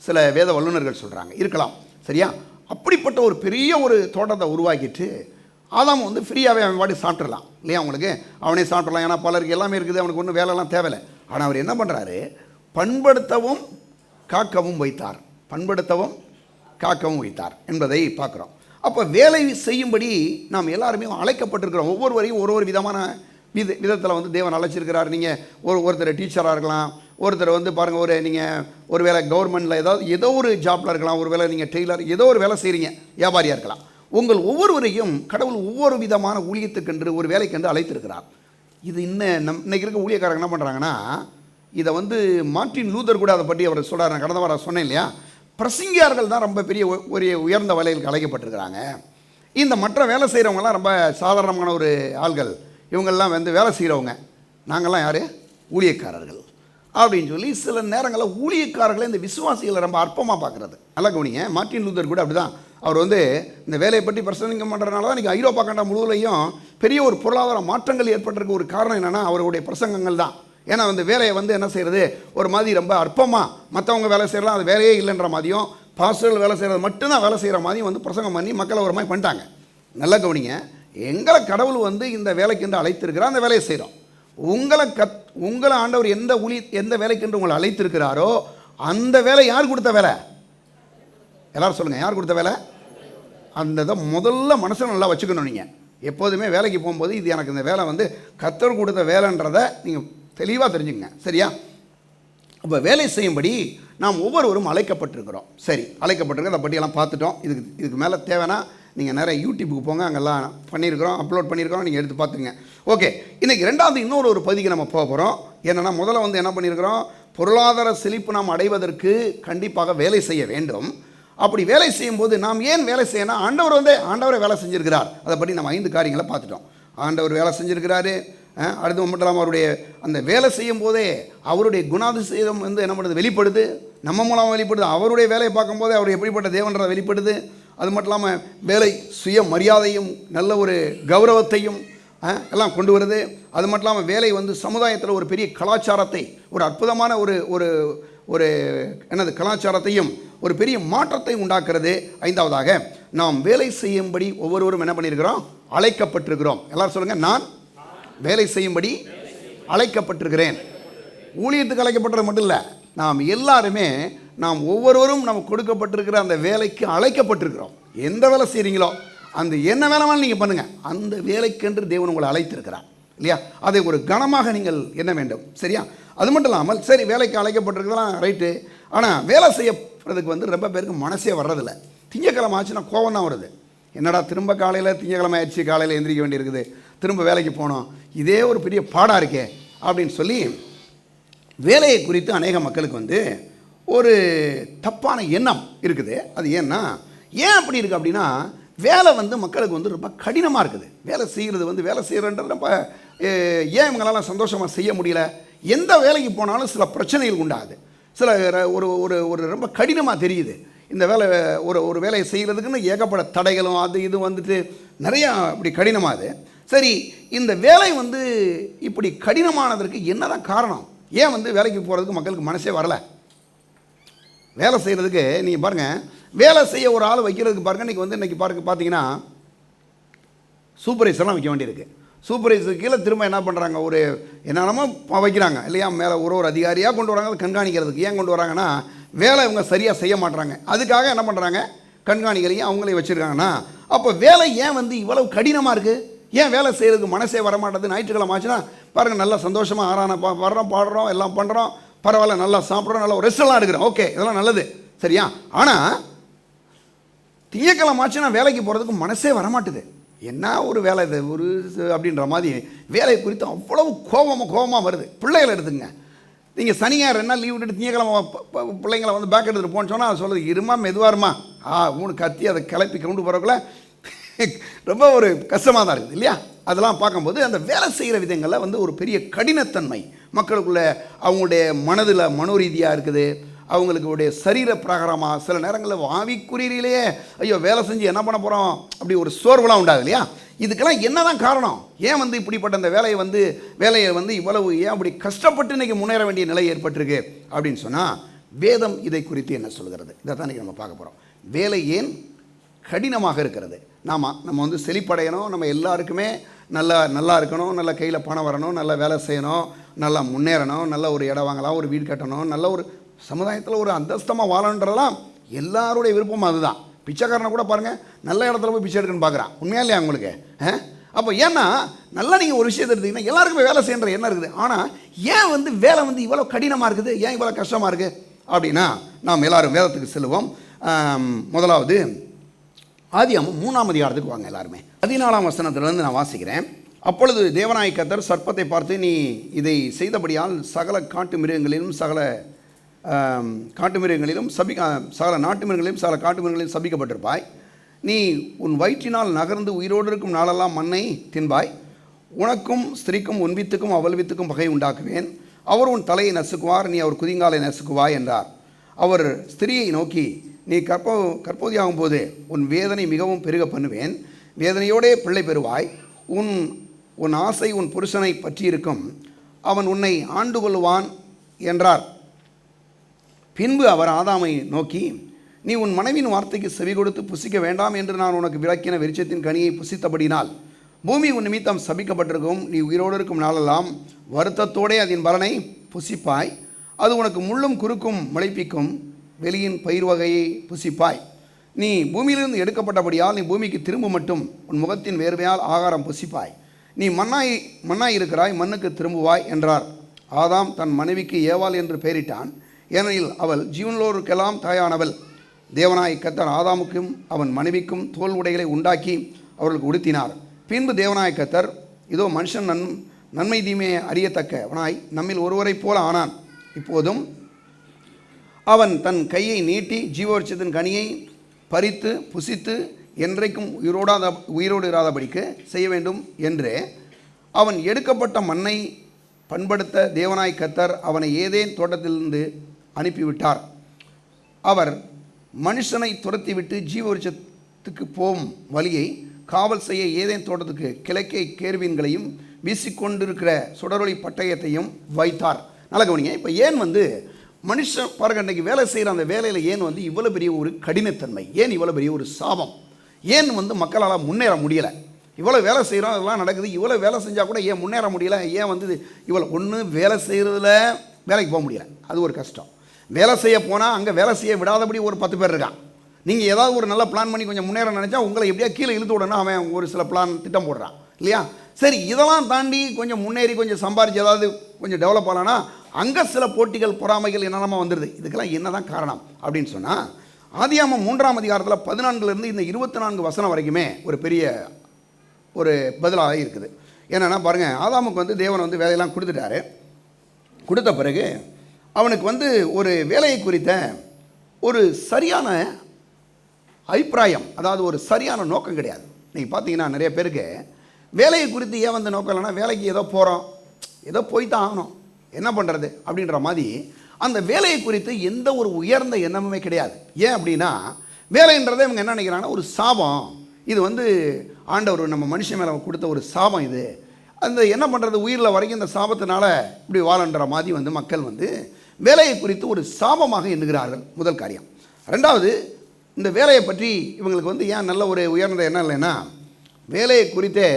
சில வேத வல்லுநர்கள் சொல்கிறாங்க. இருக்கலாம். சரியா? அப்படிப்பட்ட ஒரு பெரிய ஒரு தோட்டத்தை உருவாக்கிட்டு ஆதாம் வந்து ஃப்ரீயாகவே அவன் பாடி சாப்பிட்றலாம் இல்லையா? அவங்களுக்கு அவனே சாப்பிட்றலாம். ஏன்னா பலருக்கு எல்லாமே இருக்குது, அவனுக்கு ஒன்றும் வேலைலாம் தேவையில்லை. ஆனால் அவர் என்ன பண்ணுறாரு? பண்படுத்தவும் காக்கவும் வைத்தார். பண்படுத்தவும் காக்கவும் வைத்தார் என்பதை பார்க்குறோம். அப்போ வேலை செய்யும்படி நாம் எல்லாருமே அழைக்கப்பட்டிருக்கிறோம். ஒவ்வொருவரையும் ஒரு விதமான விதத்தில் வந்து தேவன் அழைச்சிருக்கிறார். நீங்கள் ஒருத்தர் டீச்சராக இருக்கலாம், ஒருத்தர் வந்து பாருங்கள் நீங்கள் ஒரு வேலை கவர்மெண்ட்டில் ஏதோ ஒரு ஜாப்பில் இருக்கலாம், ஒரு வேலை நீங்கள் டெய்லர் ஏதோ ஒரு வேலை செய்கிறீங்க, வியாபாரியாக இருக்கலாம். உங்கள் ஒவ்வொருவரையும் கடவுள் ஒவ்வொரு விதமான ஊழியத்துக்கென்று ஒரு வேலைக்கென்று அழைத்திருக்கிறார். இது இன்னைக்கு இருக்க ஊழியக்காரங்க என்ன பண்ணுறாங்கன்னா, இதை வந்து மார்ட்டின் லூதர் கூட அதை பற்றி அவர் சொல்கிறார். நான் கடந்த வாரம் சொன்னேன் இல்லையா? பிரசங்கியார்கள் தான் ரொம்ப பெரிய ஒரு உயர்ந்த வேலைகளுக்கு அழைக்கப்பட்டிருக்கிறாங்க. இந்த மற்ற வேலை செய்கிறவங்கலாம் ரொம்ப சாதாரணமான ஒரு ஆள்கள். இவங்கெல்லாம் வந்து வேலை செய்கிறவங்க, நாங்கள்லாம் யார்? ஊழியக்காரர்கள் அப்படின்னு சொல்லி சில நேரங்களில் ஊழியக்காரர்களை இந்த விசுவாசிகளை ரொம்ப அற்பமாக பார்க்குறது. நல்லா கவனிங்க. மார்ட்டின் லூதர் கூட அப்படி தான். அவர் வந்து இந்த வேலையை பற்றி பிரசங்கம் பண்ணுறதுனால தான் இன்றைக்கி ஐரோப்பா கண்டம் முழுவதையும் பெரிய ஒரு பொருளாதார மாற்றங்கள் ஏற்பட்டிருக்க ஒரு காரணம் என்னென்னா அவருடைய பிரசங்கங்கள் தான். ஏன்னா அந்த வேலையை வந்து என்ன செய்கிறது? ஒரு மாதிரி ரொம்ப அற்பமாக மற்றவங்க வேலை செய்யலாம், அது வேலையே இல்லைன்ற மாதிரியும், பாஸ்டர்கள் வேலை செய்கிறது மட்டும்தான் வேலை செய்கிற மாதிரியும் வந்து பிரசங்கம் பண்ணி மக்களை ஒரு மாதிரி பண்ணிட்டாங்க. நல்லா கவனிங்க. எங்களை கடவுள் வந்து இந்த வேலைக்கென்று அழைத்திருக்கிறார், அந்த வேலையை செய்கிறோம். உங்களை ஆண்டவர் எந்த வேலைக்கென்று உங்களை அழைத்திருக்கிறாரோ அந்த வேலை யார் கொடுத்த வேலை? எல்லாரும் சொல்லுங்கள், யார் கொடுத்த வேலை? அந்த முதல்ல மனசில் நல்லா வச்சுக்கணும். நீங்கள் எப்போதுமே வேலைக்கு போகும்போது இது எனக்கு இந்த வேலை வந்து கர்த்தர் கொடுத்த வேலைன்றதை நீங்கள் தெளிவாக தெரிஞ்சுங்க. சரியா? அப்போ வேலை செய்யும்படி நாம் ஒவ்வொருவரும் அழைக்கப்பட்டிருக்கிறோம். சரி, அழைக்கப்பட்டிருக்க அதை பற்றியெல்லாம் பார்த்துட்டோம். இதுக்கு மேலே தேவைன்னா நீங்கள் நிறைய யூடியூப்புக்கு போங்க, அங்கெல்லாம் பண்ணியிருக்கிறோம், அப்லோட் பண்ணியிருக்கிறோம், நீங்கள் எடுத்து பார்த்துங்க. ஓகே, இன்றைக்கி ரெண்டாவது இன்னொரு பகுதிக்கு நம்ம போக போகிறோம். என்னென்னா முதல்ல வந்து என்ன பண்ணியிருக்கிறோம்? பொருளாதார செழிப்பு நாம் அடைவதற்கு கண்டிப்பாக வேலை செய்ய வேண்டும். அப்படி வேலை செய்யும்போது நாம் ஏன் வேலை செய்யணும்? ஆண்டவரை வேலை செஞ்சுருக்கிறார். அதை பற்றி நம்ம 5 காரியங்களை பார்த்துட்டோம். ஆண்டவர் வேலை செஞ்சுருக்கிறாரு. அடுத்து மட்டும் இல்லாமல் அவருடைய அந்த வேலை செய்யும் போதே அவருடைய குணாதிசயம் வந்து என்ன பண்ணுறது? வெளிப்படுது. நம்ம மூலமாக வெளிப்படுது. அவருடைய வேலையை பார்க்கும்போதே அவர் எப்படிப்பட்ட தேவன்றதை வெளிப்படுது. அது மட்டும் இல்லாமல் வேலை சுய மரியாதையும் நல்ல ஒரு கௌரவத்தையும் எல்லாம் கொண்டு வருது. அது மட்டும் இல்லாமல் வேலை வந்து சமுதாயத்தில் ஒரு பெரிய கலாச்சாரத்தை, ஒரு அற்புதமான ஒரு கலாச்சாரத்தையும் ஒரு பெரிய மாற்றத்தை உண்டாக்குறது. 5வதாக நாம் வேலை செய்யும்படி ஒவ்வொருவரும் என்ன பண்ணியிருக்கிறோம்? அழைக்கப்பட்டிருக்கிறோம். எல்லாரும் சொல்லுங்கள், நான் வேலை செய்யும்படி அழைக்கப்பட்டிருக்கிறேன். ஊழியத்துக்கு அழைக்கப்பட்டது மட்டும் இல்லை, நாம் ஒவ்வொருவரும் நமக்கு கொடுக்கப்பட்டிருக்கிற அந்த வேலைக்கு அழைக்கப்பட்டிருக்கிறோம். எந்த வேலை செய்கிறீங்களோ அந்த என்ன வேலைனாலும் நீங்கள் பண்ணுங்கள், அந்த வேலைக்கென்று தேவன் உங்களை அழைத்திருக்கிறார் இல்லையா? அதை ஒரு கனமாக நீங்கள் எண்ண வேண்டும். சரியா? அது மட்டும் இல்லாமல் சரி, வேலைக்கு அழைக்கப்பட்டிருக்கிறதெல்லாம் ரைட்டு. ஆனால் வேலை செய்யப்படுறதுக்கு வந்து ரொம்ப பேருக்கு மனசே வர்றதில்லை. திங்கக்கிழமை ஆச்சுன்னா கோவம் தான் வருது. என்னடா திரும்ப காலையில் திங்கக்கிழமை ஆயிடுச்சு, காலையில் எந்திரிக்க வேண்டியிருக்குது, திரும்ப வேலைக்கு போனோம், இதே ஒரு பெரிய பாடாக இருக்கே அப்படின்னு சொல்லி வேலையை குறித்து அநேக மக்களுக்கு வந்து ஒரு தப்பான எண்ணம் இருக்குது. அது ஏன் அப்படி இருக்குது அப்படின்னா, வேலை வந்து மக்களுக்கு வந்து ரொம்ப கடினமாக இருக்குது. வேலை செய்கிறன்றது ரொம்ப ஏன் இவங்களால சந்தோஷமாக செய்ய முடியல? எந்த வேலைக்கு போனாலும் சில பிரச்சனைகள் உண்டாகுது. சில ஒரு ரொம்ப கடினமாக தெரியுது. இந்த வேலை ஒரு வேலையை செய்கிறதுக்குன்னு ஏகப்பட்ட தடைகளும் அது இது வந்துட்டு நிறையா அப்படி கடினமாகுது. சரி, இந்த வேலை வந்து இப்படி கடினமானதற்கு என்னதான் காரணம்? ஏன் வந்து வேலைக்கு போகிறதுக்கு மக்களுக்கு மனசே வரலை? வேலை செய்கிறதுக்கு நீங்கள் பாருங்கள், வேலை செய்ய ஒரு ஆள் வைக்கிறதுக்கு பாருங்கள், இன்றைக்கி வந்து இன்றைக்கி பார்த்தீங்கன்னா சூப்பர்வைசர்லாம் வைக்க வேண்டியிருக்கு. சூப்பர்வைசருக்கு கீழே திரும்ப என்ன பண்ணுறாங்க, ஒரு என்னென்னமோ வைக்கிறாங்க இல்லையா, மேலே ஒரு அதிகாரியாக கொண்டு வராங்க அதை கண்காணிக்கிறதுக்கு. ஏன் கொண்டு வராங்கன்னா, வேலை இவங்க சரியாக செய்ய மாட்டுறாங்க, அதுக்காக என்ன பண்ணுறாங்க, கண்காணிகளையும் அவங்களே வச்சுருக்காங்கன்னா, அப்போ வேலை ஏன் வந்து இவ்வளவு கடினமாக இருக்குது? ஏன் வேலை செய்கிறதுக்கு மனசே வரமாட்டேது? ஞாயிற்றுக்கிழமை ஆச்சுன்னா பாருங்கள், நல்லா சந்தோஷமாக ஆறான வர்றோம், பாடுறோம், எல்லாம் பண்ணுறோம், பரவாயில்ல, நல்லா சாப்பிட்றோம், நல்லா ரெஸ்டெல்லாம் எடுக்கிறோம், ஓகே, இதெல்லாம் நல்லது, சரியா? ஆனால் திங்கக்கிழமை ஆச்சுன்னா வேலைக்கு போகிறதுக்கு மனசே வரமாட்டுது. என்ன ஒரு வேலை இது ஒரு அப்படின்ற மாதிரி வேலை குறித்து அவ்வளவு கோபமாக வருது. பிள்ளைகளை எடுத்துங்க, நீங்கள் சனியார் 2 நாள் லீவ் விட்டுட்டு திங்கக்கிழமை பிள்ளைங்களை வந்து பேக் எடுத்துகிட்டு போன்னு சொன்னால் அது சொல்லுது, இருமா மெதுவாக இருமா, மூணு கத்தி அதை கிளப்பி கொண்டு போகிறக்குள்ள ரொம்ப ஒரு கஷ்டமாக தான் இருக்குது இல்லையா? அதெல்லாம் பார்க்கும்போது அந்த வேலை செய்கிற விதங்களில் வந்து ஒரு பெரிய கடினத்தன்மை மக்களுக்குள்ள, அவங்களுடைய மனதில் மனோரீதியாக இருக்குது, அவங்களுடைய சரீர பிரகாரமாக சில நேரங்களில் ஆவிக்குறியிலேயே ஐயோ வேலை செஞ்சு என்ன பண்ண போகிறோம் அப்படி ஒரு சோர்வெலாம் உண்டாகுது இல்லையா? இதுக்கெல்லாம் என்ன தான் காரணம்? ஏன் வந்து இப்படிப்பட்ட அந்த வேலையை வந்து இவ்வளவு ஏன் அப்படி கஷ்டப்பட்டு இன்றைக்கி முன்னேற வேண்டிய நிலை ஏற்பட்டிருக்கு அப்படின்னு சொன்னால், வேதம் இதை குறித்து என்ன சொல்கிறது? இதை தான் இன்றைக்கி நம்ம பார்க்க போகிறோம். வேலை ஏன் கடினமாக இருக்கிறது? நம்ம வந்து செழிப்படையணும், நம்ம எல்லாருக்குமே நல்லா இருக்கணும், நல்ல கையில் பணம் வரணும், நல்ல வேலை செய்யணும், நல்லா முன்னேறணும், நல்ல ஒரு இடம் வாங்கலாம், ஒரு வீடு கட்டணும், நல்ல ஒரு சமுதாயத்தில் ஒரு அந்தஸ்தமாக வாழன்றதெல்லாம் எல்லாருடைய விருப்பம். அதுதான். பிச்சைக்காரனை கூட பாருங்கள், நல்ல இடத்துல போய் பிச்சை எடுக்கணும்னு பார்க்குறான். உண்மையா இல்லையா உங்களுக்கு? அப்போ ஏன்னா நல்லா நீங்கள் ஒரு விஷயத்தை எடுத்தீங்கன்னா எல்லாருக்குமே வேலை செய்யற என்ன இருக்குது, ஆனால் ஏன் வந்து வேலை வந்து இவ்வளோ கடினமாக இருக்குது, ஏன் இவ்வளோ கஷ்டமாக இருக்குது அப்படின்னா, நாம் எல்லாரும் வேதத்துக்கு செல்லுவோம். முதலாவது ஆதியாகமம் 3ஆம் அதிகாரத்துக்கு வாங்க எல்லாருமே. 14ஆம் வசனத்திலிருந்து நான் வாசிக்கிறேன். அப்பொழுது தேவனாகிய கர்த்தர் சர்ப்பத்தை பார்த்து, நீ இதை செய்தபடியால் சகல காட்டு மிருகங்களிலும் சகல நாட்டு மிருகங்களிலும் சகல காட்டு மிருகங்களிலும் சபிக்கப்பட்டிருப்பாய். நீ உன் வயிற்றினால் நகர்ந்து உயிரோடு இருக்கும் நாளெல்லாம் மண்ணை தின்பாய். உனக்கும் ஸ்திரீக்கும் உன் வித்துக்கும் அவள் வித்துக்கும் பகை உண்டாக்குவேன். அவர் உன் தலையை நசுக்குவார், நீ அவர் குதிங்காலை நசுக்குவாய் என்றார். அவர் ஸ்திரியை நோக்கி, நீ கற்போதியாகும் போது உன் வேதனை மிகவும் பெருக பண்ணுவேன், வேதனையோடே பிள்ளை பெறுவாய். உன் ஆசை உன் புருஷனை பற்றியிருக்கும், அவன் உன்னை ஆண்டு கொள்வான் என்றார். பின்பு அவர் ஆதாமை நோக்கி, நீ உன் மனைவியின் வார்த்தைக்கு செவி கொடுத்து புசிக்க வேண்டாம் என்று நான் உனக்கு விளக்கின விருட்சத்தின் கனியை புசித்தபடினால் பூமி உன் நிமித்தம் சபிக்கப்பட்டிருக்கும். நீ உயிரோடு இருக்கும் நாளெல்லாம் வருத்தத்தோடே அதன் பலனை புசிப்பாய். அது உனக்கு முள்ளும் குறுக்கும் முளைப்பிக்கும் வெளியின் பயிர் வகையை புசிப்பாய். நீ பூமியிலிருந்து எடுக்கப்பட்டபடியால் நீ பூமிக்கு திரும்ப மட்டும் உன் முகத்தின் வேர்வையால் ஆகாரம் புசிப்பாய். நீ மண்ணாய் இருக்கிறாய், மண்ணுக்கு திரும்புவாய் என்றார். ஆதாம் தன் மனைவிக்கு ஏவாள் என்று பெயரிட்டான், ஏனெனில் அவள் ஜீவனோருக்கெல்லாம் தாயானவள். தேவனாய் கர்த்தர் ஆதாமுக்கும் அவன் மனைவிக்கும் தோல் உடைகளை உண்டாக்கி அவர்களுக்கு உடுத்தினார். பின்பு தேவனாய் கர்த்தர், இதோ மனுஷன் நன்மை தீமையை அறியத்தக்கவனாய் நம்மில் ஒருவரைப் போல ஆனான். இப்போதும் அவன் தன் கையை நீட்டி ஜீவவருட்சத்தின் கனியை பறித்து புசித்து என்றைக்கும் உயிரோடு இராதபடிக்கு செய்ய வேண்டும் என்று அவன் எடுக்கப்பட்ட மண்ணை பண்படுத்த தேவனாய் கர்த்தர் அவனை ஏதேன் தோட்டத்திலிருந்து அனுப்பிவிட்டார். அவர் மனுஷனை துரத்திவிட்டு ஜீவவருட்சத்துக்கு போகும் வழியை காவல் செய்ய ஏதேன் தோட்டத்துக்கு கிழக்கே கேர்வீன்களையும் வீசிக்கொண்டிருக்கிற சுடரொளி பட்டயத்தையும் வைத்தார். நல்ல கவனிங்க. இப்போ ஏன் வந்து மனுஷன் பாருங்க, இன்றைக்கி வேலை செய்கிற அந்த வேலையில் ஏன் வந்து இவ்வளோ பெரிய ஒரு கடினத்தன்மை, ஏன் இவ்வளோ பெரிய ஒரு சாபம், ஏன் வந்து மக்களால் முன்னேற முடியலை? இவ்வளோ வேலை செய்கிறோம், அதெல்லாம் நடக்குது, இவ்வளோ வேலை செஞ்சால் கூட ஏன் முன்னேற முடியலை? ஏன் வந்து இவ்வளோ ஒன்று வேலை செய்கிறதுல வேலைக்கு போக முடியலை, அது ஒரு கஷ்டம். வேலை செய்ய போனால் அங்கே வேலை செய்ய விடாதபடி ஒரு 10 பேர் இருக்கான். நீங்கள் ஏதாவது ஒரு நல்ல பிளான் பண்ணி கொஞ்சம் முன்னேற நினச்சா உங்களை எப்படியா கீழே இழுத்து விடணும் அவன் ஒரு சில திட்டம் போடுறான் இல்லையா? சரி, இதெல்லாம் தாண்டி கொஞ்சம் முன்னேறி கொஞ்சம் சம்பாரிச்சு ஏதாவது கொஞ்சம் டெவலப் ஆகலான்னா அங்கே சில போட்டிகள் பொறாமைகள் என்னென்னமா வந்துடுது. இதுக்கெல்லாம் என்ன தான் காரணம் அப்படின்னு சொன்னால், ஆதியாகமம் 3ஆம் அதிகாரத்தில் 14 இந்த 24 வசனம் வரைக்குமே ஒரு பெரிய ஒரு பதிலாக இருக்குது. என்னென்னா பாருங்கள், ஆதாமுக்கு வந்து தேவன் வந்து வேலையெல்லாம் கொடுத்துட்டாரு. கொடுத்த பிறகு அவனுக்கு வந்து ஒரு வேலையை குறித்த ஒரு சரியான அபிப்பிராயம், அதாவது ஒரு சரியான நோக்கம் கிடையாது. நீங்கள் பார்த்தீங்கன்னா நிறைய பேருக்கு வேலையை குறித்து ஏன் வந்து நோக்கம் இல்லைன்னா, வேலைக்கு ஏதோ போகிறோம், ஏதோ போய் தான் ஆகணும், என்ன பண்ணுறது அப்படின்ற மாதிரி அந்த வேலையை குறித்து எந்த ஒரு உயர்ந்த எண்ணமுமே கிடையாது. ஏன் அப்படின்னா, வேலைன்றதை இவங்க என்ன நினைக்கிறாங்கன்னா ஒரு சாபம், இது வந்து ஆண்டவர் நம்ம மனுஷன் மேலே கொடுத்த ஒரு சாபம் இது. அந்த என்ன பண்ணுறது, உயிரில் வரைக்கும் இந்த சாபத்தினால இப்படி வாழன்ற மாதிரி வந்து மக்கள் வந்து வேலையை குறித்து ஒரு சாபமாக எண்ணுகிறார்கள். முதல் காரியம். ரெண்டாவது, இந்த வேலையை பற்றி இவங்களுக்கு வந்து ஏன் நல்ல ஒரு உயர்ந்த எண்ணம் இல்லைன்னா, வேலையை குறித்தே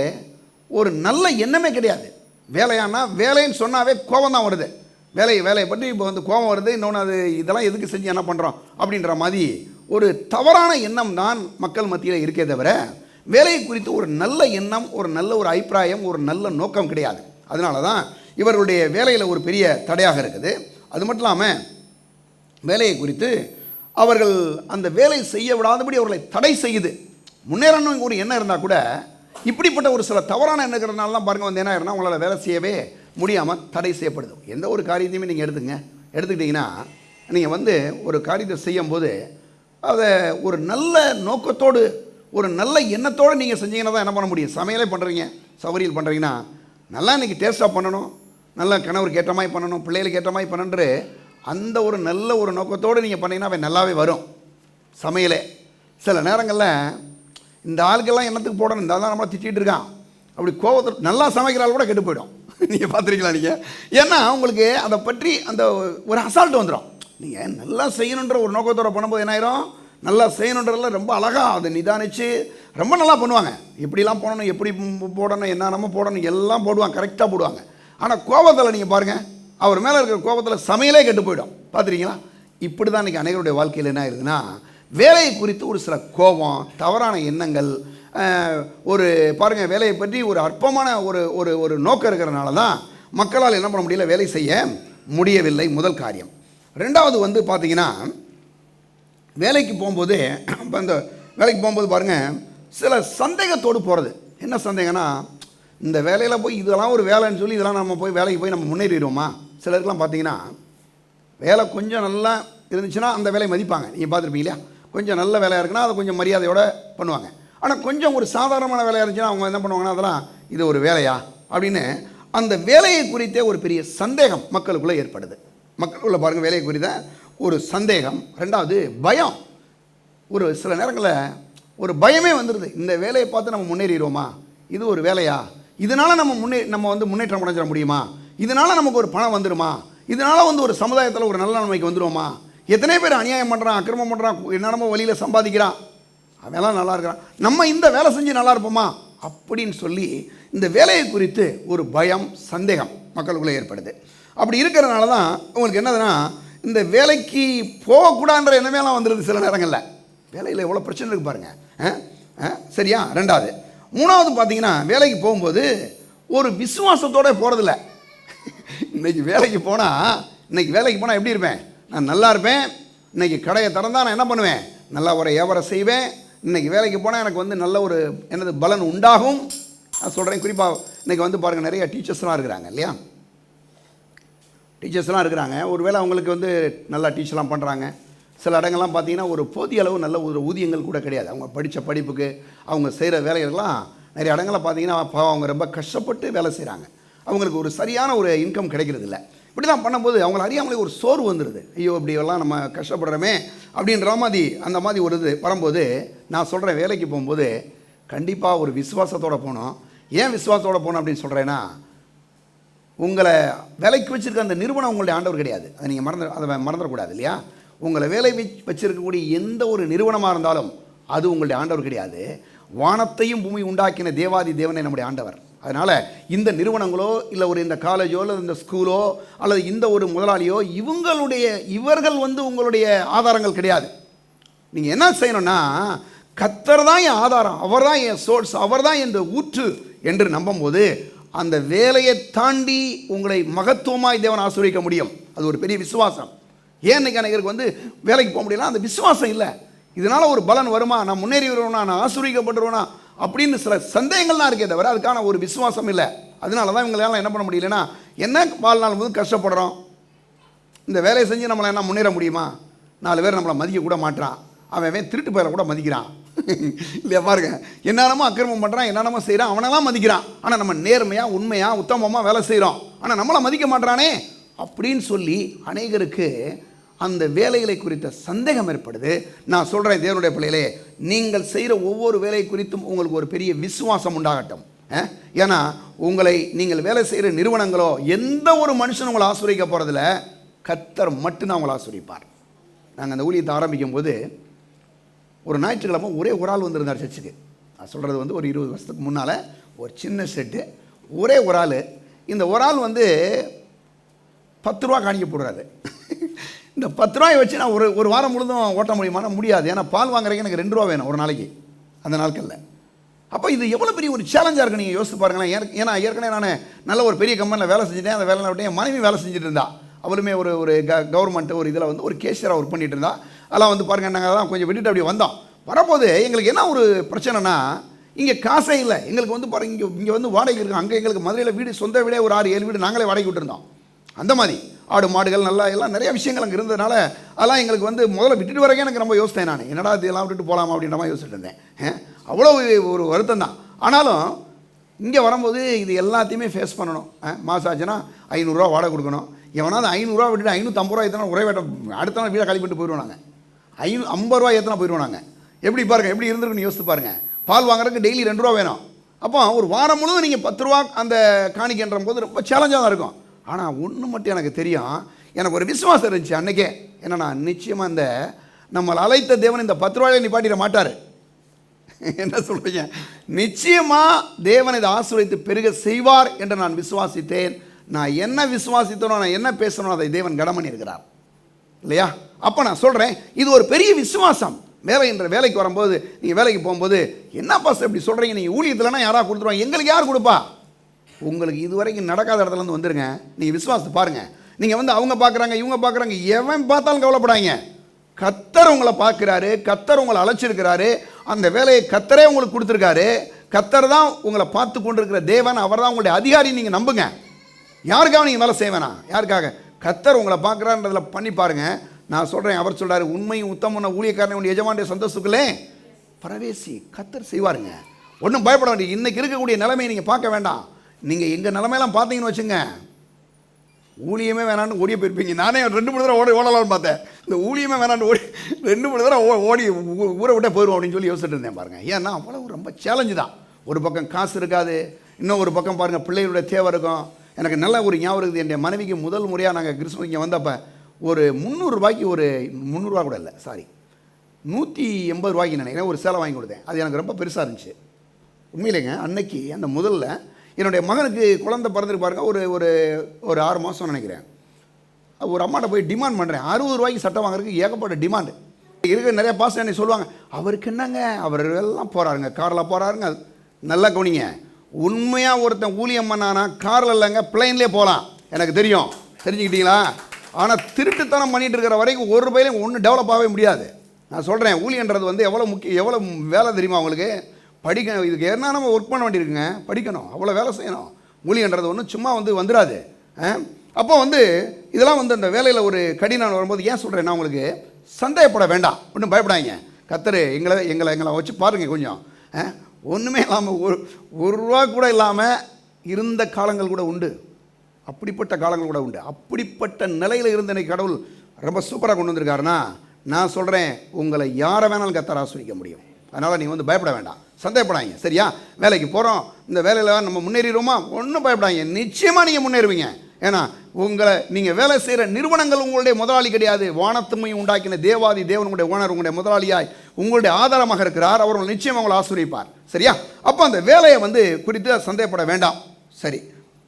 ஒரு நல்ல எண்ணமே கிடையாது. வேலையானா வேலைன்னு சொன்னாவே கோபம் தான் வருது. வேலையை பற்றி இப்போ வந்து கோபம் வருது. இன்னொன்று அது இதெல்லாம் எதுக்கு செஞ்சு என்ன பண்ணுறோம் அப்படின்ற மாதிரி ஒரு தவறான எண்ணம் தான் மக்கள் மத்தியில் இருக்கே தவிர, வேலையை குறித்து ஒரு நல்ல எண்ணம், ஒரு நல்ல ஒரு அபிப்பிராயம், ஒரு நல்ல நோக்கம் கிடையாது. அதனால தான் இவர்களுடைய வேலையில் ஒரு பெரிய தடையாக இருக்குது. அது மட்டும் இல்லாமல் வேலையை குறித்து அவர்கள் அந்த வேலை செய்ய விடாதபடி அவர்களை தடை செய்யுது. முன்னேறணும் ஒரு எண்ணம் இருந்தால் கூட இப்படிப்பட்ட ஒரு சில தவறான எண்ணங்கிறதுனால தான் பாருங்கள் வந்து என்ன ஆயிருன்னா உங்களால் வேலை செய்யவே முடியாமல் தடை செய்யப்படுது. எந்த ஒரு காரியத்தையுமே நீங்கள் எடுத்துக்கிட்டிங்கன்னா நீங்கள் வந்து ஒரு காரியத்தை செய்யும்போது அதை ஒரு நல்ல நோக்கத்தோடு ஒரு நல்ல எண்ணத்தோடு நீங்கள் செஞ்சீங்கன்னா தான் என்ன பண்ண முடியும். சமையலே பண்ணுறீங்க, சவரியல் பண்ணுறீங்கன்னா நல்லா இன்றைக்கி டேஸ்ட்டாக பண்ணணும், நல்லா கணவருக்கு ஏற்ற மாதிரி பண்ணணும், பிள்ளைகளுக்கு ஏற்ற மாதிரி பண்ணணுன்ற அந்த ஒரு நல்ல ஒரு நோக்கத்தோடு நீங்கள் பண்ணிங்கன்னா அவை நல்லாவே வரும் சமையலே. சில நேரங்களில் இந்த ஆளுக்கெல்லாம் எண்ணத்துக்கு போடணும், இந்த ஆள் நம்மளை திட்டிகிட்டு இருக்கான் அப்படி கோபத்தை நல்லா சமைக்கிறாள் கூட கெட்டு போயிடும். நீங்கள் பார்த்துருக்கலாம் நீங்கள். ஏன்னா உங்களுக்கு அதை பற்றி அந்த ஒரு அசால்ட் வந்துடும். நீங்கள் நல்லா செய்யணுன்ற ஒரு நோக்கத்தோடு பண்ணும்போது என்ன ஆயிரும், நல்லா செய்யணுன்றதுல ரொம்ப அழகாக அதை நிதானித்து ரொம்ப நல்லா பண்ணுவாங்க. எப்படிலாம் போடணும், எப்படி போடணும், என்ன நம்ம போடணும் எல்லாம் போடுவாங்க, கரெக்டாக போடுவாங்க. ஆனால் கோபத்தில் நீங்கள் பாருங்கள், அவர் மேலே இருக்கிற கோபத்தில் சமையலே கெட்டு போயிடும். பார்த்துருக்கீங்களா? இப்படி தான் இன்றைக்கி அனைவருடைய வாழ்க்கையில் என்ன ஆயிருதுன்னா, வேலையை குறித்து ஒரு சில கோபம், தவறான எண்ணங்கள், ஒரு பாருங்கள் வேலையை பற்றி ஒரு அற்பமான ஒரு நோக்கம் இருக்கிறனால தான் மக்களால் என்ன பண்ண முடியல, வேலை செய்ய முடியவில்லை. முதல் காரியம். ரெண்டாவது வந்து பார்த்திங்கன்னா, வேலைக்கு போகும்போது இப்போ இந்த வேலைக்கு போகும்போது பாருங்கள் சில சந்தேகத்தோடு போகிறது. என்ன சந்தேகம்னா, இந்த வேலையில் போய் இதெல்லாம் ஒரு வேலைன்னு சொல்லி இதெல்லாம் நம்ம போய் வேலைக்கு போய் நம்ம முன்னேறிடுவோமா? சிலருக்குலாம் பார்த்தீங்கன்னா வேலை கொஞ்சம் நல்லா இருந்துச்சுன்னா அந்த வேலையை மதிப்பாங்க. நீங்கள் பார்த்துருப்பீங்க இல்லையா? கொஞ்சம் நல்ல வேலையாக இருக்குன்னா அதை கொஞ்சம் மரியாதையோடு பண்ணுவாங்க. ஆனால் கொஞ்சம் ஒரு சாதாரணமான வேலையாக இருந்துச்சுன்னா அவங்க என்ன பண்ணுவாங்கன்னா அதெல்லாம் இது ஒரு வேலையா அப்படின்னு அந்த வேலையை குறித்தே ஒரு பெரிய சந்தேகம் மக்களுக்குள்ளே ஏற்படுது. மக்களுக்குள்ளே பாருங்கள் வேலையை குறித்த ஒரு சந்தேகம். ரெண்டாவது பயம். ஒரு சில நேரங்களில் ஒரு பயமே வந்துடுது. இந்த வேலையை பார்த்து நம்ம முன்னேறிடுவோமா? இது ஒரு வேலையா? இதனால் நம்ம வந்து முன்னேற்றம் அடைஞ்சிட முடியுமா? இதனால் நமக்கு ஒரு பணம் வந்துடுமா? இதனால் வந்து ஒரு சமுதாயத்தில் ஒரு நல்ல நன்மைக்கு வந்துடுவோமா? எத்தனை பேர் அநியாயம் பண்ணுறான், அக்கிரமம் பண்ணுறான், என்னென்னமோ வழியில் சம்பாதிக்கிறான், அவெல்லாம் நல்லா இருக்கிறான், நம்ம இந்த வேலை செஞ்சு நல்லா இருப்போமா அப்படின்னு சொல்லி இந்த வேலையை குறித்து ஒரு பயம், சந்தேகம் மக்களுக்குள்ளே ஏற்படுது. அப்படி இருக்கிறதுனால தான் உங்களுக்கு என்னதுன்னா இந்த வேலைக்கு போகக்கூடாதுன்ற எண்ணமேலாம் வந்துடுது. சில நேரங்களில் வேலையில் எவ்வளோ பிரச்சனை இருக்குது பாருங்கள். சரியா? ரெண்டாவது. மூணாவது பார்த்தீங்கன்னா வேலைக்கு போகும்போது ஒரு விசுவாசத்தோடு போகிறதில்ல. இன்றைக்கி வேலைக்கு போனால் எப்படி இருப்பேன், நான் நல்லா இருப்பேன், இன்றைக்கி கடையை திறந்தால் நான் என்ன பண்ணுவேன், நல்லா ஒரு வியாபாரம் செய்வேன், இன்றைக்கி வேலைக்கு போனால் எனக்கு வந்து நல்ல ஒரு பலன் உண்டாகும். நான் சொல்கிறேன். குறிப்பாக இன்றைக்கி வந்து பாருங்கள் நிறைய டீச்சர்ஸ்லாம் இருக்கிறாங்க இல்லையா? டீச்சர்ஸ்லாம் இருக்கிறாங்க. ஒருவேளை அவங்களுக்கு வந்து நல்லா டீச்சர்லாம் பண்ணுறாங்க. சில இடங்கள்லாம் பார்த்தீங்கன்னா ஒரு போதிய அளவு நல்ல ஒரு ஊதியங்கள் கூட கிடையாது. அவங்க படித்த படிப்புக்கு அவங்க செய்கிற வேலைகள்லாம் நிறைய இடங்களில் பார்த்தீங்கன்னா அவங்க ரொம்ப கஷ்டப்பட்டு வேலை செய்கிறாங்க. அவங்களுக்கு ஒரு சரியான ஒரு இன்கம் கிடைக்கிறது இல்லை. இப்படி தான் பண்ணும்போது அவங்கள அறியாமலே ஒரு சோர்வு வந்துடுது. ஐயோ இப்படியெல்லாம் நம்ம கஷ்டப்படுறோமே அப்படின்ற மாதிரி அந்த மாதிரி ஒரு இது வரும்போது நான் சொல்கிறேன், வேலைக்கு போகும்போது கண்டிப்பாக ஒரு விசுவாசத்தோடு போகணும். ஏன் விசுவாசத்தோடு போகணும் அப்படின்னு சொல்கிறேன்னா, உங்களை வேலைக்கு வச்சுருக்க அந்த நிறுவனம் உங்களுடைய ஆண்டவர் கிடையாது. அதை நீங்கள் மறந்துடக்கூடாது இல்லையா? உங்களை வேலை வச்சிருக்கக்கூடிய எந்த ஒரு நிறுவனமாக இருந்தாலும் அது உங்களுடைய ஆண்டவர் கிடையாது. வானத்தையும் பூமி உண்டாக்கின தேவாதி தேவனே நம்முடைய ஆண்டவர். அதனால் இந்த நிறுவனங்களோ இல்லை ஒரு இந்த காலேஜோ இல்லை இந்த ஸ்கூலோ அல்லது இந்த ஒரு முதலாளியோ இவர்கள் வந்து உங்களுடைய ஆதாரங்கள் கிடையாது. நீங்கள் என்ன செய்யணும்னா, கர்த்தர் தான் என் ஆதாரம், அவர் தான் என் சோர்ஸ், அவர் தான் என் ஊற்று என்று நம்பும்போது அந்த வேலையை தாண்டி உங்களை மகத்துவமாய் தேவன் ஆசீர்வதிக்க முடியும். அது ஒரு பெரிய விசுவாசம். ஏன் இன்னைக்கு அனைவருக்கு வந்து வேலைக்கு போக முடியல, அந்த விசுவாசம் இல்லை. இதனால் ஒரு பலன் வருமா, நான் முன்னேறி வருவேனா, நான் ஆசீர்வதிக்கப்பட்டுருவேனா அப்படின்னு சில சந்தேகங்கள்லாம் இருக்கே தவிர அதுக்கான ஒரு விசுவாசம் இல்லை. அதனால தான் இவங்களால என்ன பண்ண முடியலன்னா, என்ன வாழ்நாள் போது கஷ்டப்படுறோம், இந்த வேலையை செஞ்சு நம்மளை என்ன முன்னேற முடியுமா? 4 பேர் நம்மளை மதிக்க கூட மாட்டான், அவன் திருட்டு பேரை கூட மதிக்கிறான் இல்லையா? பாருங்க, என்னென்னமோ அக்கிரமம் பண்ணுறான், என்னென்னமோ செய்கிறான், அவனெல்லாம் மதிக்கிறான். ஆனால் நம்ம நேர்மையாக உண்மையாக உத்தமமாக வேலை செய்கிறோம், ஆனால் நம்மளை மதிக்க மாட்டானே அப்படின்னு சொல்லி அநேகருக்கு அந்த வேலைகளை குறித்த சந்தேகம் ஏற்படுது. நான் சொல்கிறேன் தேவனுடைய பிள்ளைகளே, நீங்கள் செய்கிற ஒவ்வொரு வேலை குறித்தும் உங்களுக்கு ஒரு பெரிய விசுவாசம் உண்டாகட்டும். ஏன்னா உங்களை நீங்கள் வேலை செய்கிற நிறுவனங்களோ எந்த ஒரு மனுஷனும் உங்களை ஆசீர்வதிக்க போகிறதில்ல, கர்த்தர் மட்டும்தான் உங்களை ஆசீர்வதிப்பார். நாங்கள் அந்த ஊழியத்தை ஆரம்பிக்கும் போது ஒரு ஞாயிற்றுக்கிழமை ஒரே ஒரு ஆள் வந்திருந்தார் சர்ச்சுக்கு. நான் சொல்கிறது வந்து ஒரு 20 வருஷத்துக்கு முன்னால் ஒரு சின்ன செட்டு, ஒரே ஒரு ஆள். இந்த ஒரு ஆள் வந்து 10 ரூபா காணிக்க போடுறாரு. இந்த 10 ரூபாயை வச்சு நான் ஒரு வாரம் முழுதும் ஓட்ட முடியுமானா முடியாது. ஏன்னா பால் வாங்குறதுக்கு எனக்கு 2 ரூபா வேணும் ஒரு நாளைக்கு அந்த நாட்களில். அப்போ இது எவ்வளோ பெரிய ஒரு சேலஞ்சாக இருக்குது நீங்கள் யோசிச்சு பாருங்களேன். ஏன்னா ஏற்கனவே நான் நல்ல ஒரு பெரிய கம்பெனியில் வேலை செஞ்சுட்டேன். அந்த வேலை விட்டு என் மனைவி வேலை செஞ்சுட்டு இருந்தா. அவளுமே ஒரு கவர்மெண்ட்டு ஒரு இதில் வந்து ஒரு கேஷியராக ஒர்க் பண்ணிட்டு இருந்தா. அதெல்லாம் வந்து பாருங்கள், நாங்கள் அதெல்லாம் கொஞ்சம் விட்டுட்டு அப்படி வந்தோம். வரும்போது எங்களுக்கு என்ன ஒரு பிரச்சனைனா, இங்கே காசே இல்லை. எங்களுக்கு வந்து பாருங்கள், இங்கே வந்து வாடகை இருக்கும். அங்கே எங்களுக்கு மதுரையில் வீடு, சொந்த வீடே ஒரு 6-7 வீடு நாங்களே வாடகை விட்டுருந்தோம். அந்த மாதிரி ஆடு மாடுகள் நல்லா எல்லாம் நிறைய விஷயங்கள் அங்கே இருந்ததுனால அதெல்லாம் எங்களுக்கு வந்து முதல்ல விட்டுட்டு வரக்கே எனக்கு ரொம்ப யோசித்தேன். நான் என்னடா இதெல்லாம் விட்டுட்டு போகலாமா அப்படின்ற மாதிரி யோசிச்சுட்டு இருந்தேன். அவ்வளோ ஒரு வருத்தம் தான். ஆனாலும் இங்கே வரும்போது இது எல்லாத்தையுமே ஃபேஸ் பண்ணணும். மாதம் ஆச்சுன்னா 500 ரூபா வாடகை கொடுக்கணும். எவனாவது 500 ரூபா விட்டுட்டு 550 ரூபா ஏற்றினா ஒரே வேட்டை அடுத்த நாள் வீடை காலி பண்ணிட்டு போயிடுவோம். நாங்கள் 50 ரூபா ஏற்றினா போயிடுவோம். நாங்கள் எப்படி பாருங்கள், எப்படி இருந்திருக்குன்னு யோசித்து பாருங்கள். பால் வாங்குறதுக்கு டெய்லி 2 ரூபா வேணும். அப்போ ஒரு வாரம் முழுவதும் நீங்கள் 10 ரூபா அந்த காணிக்கின்ற போது ரொம்ப சேலஞ்சாக தான் இருக்கும். ஆனால் ஒன்று மட்டும் எனக்கு தெரியும், எனக்கு ஒரு விசுவாசம் இருந்துச்சு அன்றைக்கே. என்னன்னா நிச்சயமாக இந்த நம்மளை அழைத்த தேவன் இந்த 10 ரூபாயை நிப்பாட்டிட மாட்டார். என்ன சொல்கிறீங்க? நிச்சயமாக தேவன் இதை ஆசீர்வதித்து பெருக செய்வார் என்று நான் விசுவாசித்தேன். நான் என்ன விசுவாசித்தனோ, நான் என்ன பேசணும், அதை தேவன் கனம் பண்ணியிருக்கிறார் இல்லையா? அப்போ நான் சொல்கிறேன், இது ஒரு பெரிய விசுவாசம். வேலைக்கு வரும்போது, நீங்கள் வேலைக்கு போகும்போது, என்னப்பா சார் இப்படி சொல்கிறீங்க, நீங்கள் ஊழியத்தில்னா யாராக கொடுத்துருவாங்க, எங்களுக்கு யார் கொடுப்பா? உங்களுக்கு இதுவரைக்கும் நடக்காத இடத்துலேருந்து வந்துருங்க. நீங்கள் விசுவாசத்தை பாருங்கள். நீங்கள் வந்து அவங்க பார்க்குறாங்க, இவங்க பார்க்குறாங்க, எவன் பார்த்தாலும் கவலைப்படாங்க. கர்த்தர் உங்களை பார்க்குறாரு, கர்த்தர் உங்களை அழைச்சிருக்கிறாரு, அந்த வேலையை கர்த்தரே உங்களுக்கு கொடுத்துருக்காரு. கர்த்தர் தான் உங்களை பார்த்து கொண்டு இருக்கிற தேவன், அவர் தான் உங்களுடைய அதிகாரி. நீங்கள் நம்புங்க. யாருக்காக நீங்கள் வேலை செய்ய வேணாம். யாருக்காக? கர்த்தர் உங்களை பார்க்குறான்றதில் பண்ணி பாருங்கள். நான் சொல்கிறேன், அவர் சொல்கிறார், உண்மையும் உத்தமன ஊழியக்காரனை உடைய எஜமானுடைய சந்தோஷத்துக்குள்ளே பிரவேசி. கர்த்தர் செய்வாருங்க. ஒன்றும் பயப்பட வேண்டிய. இன்றைக்கி இருக்கக்கூடிய நிலைமையை நீங்கள் பார்க்க வேண்டாம். நீங்கள் எங்கள் நிலைமையெல்லாம் பார்த்தீங்கன்னு வச்சுங்க, ஊழியமே வேணான்னு ஓடியே போயிருப்பீங்க. நானே 2-3 தடவை ஓடலாம்னு பார்த்தேன். இந்த ஊழியமே வேணான்னு ஓடி 2-3 தடவை ஓடி ஊரை விட்டே போயிடுவோம் அப்படின்னு சொல்லி யோசிச்சுட்டு இருந்தேன் பாருங்கள். ஏன்னா அவ்வளோ ரொம்ப சேலஞ்சு தான். ஒரு பக்கம் காசு இருக்காது, இன்னும் ஒரு பக்கம் பாருங்கள் பிள்ளைகளுடைய தேவை இருக்கும். எனக்கு நல்ல ஒரு ஞாபகம் இருக்குது. என் மனைவிக்கு முதல் முறையாக நாங்கள் கிறிஸ்துவ இங்கே வந்தப்போ ஒரு 300 ரூபாய்க்கு, ஒரு 300 ரூபா கூட இல்லை, சாரி 180 ரூபாய்க்கு நினைக்கிறேன், ஒரு சேலை வாங்கி கொடுத்தேன். அது எனக்கு ரொம்ப பெருசாக இருந்துச்சு உண்மையிலேங்க. அன்னைக்கு அந்த முதல்ல என்னுடைய மகனுக்கு குழந்தை பிறந்திருக்கு பாருங்க, ஒரு 6 மாதம் நினைக்கிறேன். ஒரு அம்மாட்ட போய் டிமாண்ட் பண்ணுறேன். 60 ரூபாய்க்கு சட்டை வாங்குறதுக்கு ஏகப்பட்ட டிமாண்டு இருக்கிற. நிறைய பாசம் என்னை சொல்லுவாங்க, அவருக்கு என்னங்க, அவர் எல்லாம் போகிறாருங்க, காரில் போகிறாருங்க. நல்லா கவனிங்க, உண்மையாக ஒருத்தன் ஊழியம் பண்ணானா காரில் இல்லைங்க, பிளைன்லேயே போகலாம். எனக்கு தெரியும், தெரிஞ்சுக்கிட்டீங்களா? ஆனால் திருட்டுத்தனம் பண்ணிகிட்டு இருக்கிற வரைக்கும் ஒரு ரூபாயிலையும் ஒன்றும் டெவலப் ஆகவே முடியாது. நான் சொல்கிறேன், ஊழியன்றது வந்து எவ்வளோ முக்கியம், எவ்வளோ வேலை தெரியுமா உங்களுக்கு? படிக்கணும். இதுக்கு என்ன நம்ம ஒர்க் பண்ண வேண்டியிருக்குங்க, படிக்கணும், அவ்வளோ வேலை செய்யணும். ஊழியன்றது ஒன்றும் சும்மா வந்துடாது. அப்போ இதெல்லாம் அந்த வேலையில் ஒரு கடினம் வரும்போது ஏன் சொல்கிறேன்னா, உங்களுக்கு சந்தேகப்பட வேண்டாம், ஒன்றும் பயப்படாங்க. கர்த்தர் எங்களை வச்சு பாருங்கள். கொஞ்சம் ஒன்றுமே இல்லாமல் ஒரு ரூபா கூட இல்லாமல் இருந்த காலங்கள் கூட உண்டு. அப்படிப்பட்ட காலங்கள் கூட உண்டு. அப்படிப்பட்ட நிலையில் இருந்த இன்னைக்கு கடவுள் ரொம்ப சூப்பராக கொண்டு வந்திருக்காருன்னா, நான் சொல்கிறேன், உங்களை யாரை வேணாலும் கர்த்தர் ஆசீர்வதிக்க முடியும். அதனால் நீங்கள் பயப்பட வேண்டாம், சந்தேகப்படாங்க. சரியா? வேலைக்கு போகிறோம், இந்த வேலையில் நம்ம முன்னேறிடுவோமா? ஒன்றும் பயப்படாங்க. நிச்சயமாக நீங்கள் முன்னேறுவீங்க. ஏன்னா நீங்கள் வேலை செய்கிற நிறுவனங்கள் உங்களுடைய முதலாளி கிடையாது. வானத்துமையும் உண்டாக்கின தேவாதி தேவன் உங்களுடைய ஓனர், உங்களுடைய முதலாளியாய் உங்களுடைய ஆதாரமாக இருக்கிறார். அவர் நிச்சயம் உங்களை ஆசீர்வதிப்பார். சரியா? அப்போ அந்த வேலையை குறித்து சந்தேகப்பட வேண்டாம். சரி,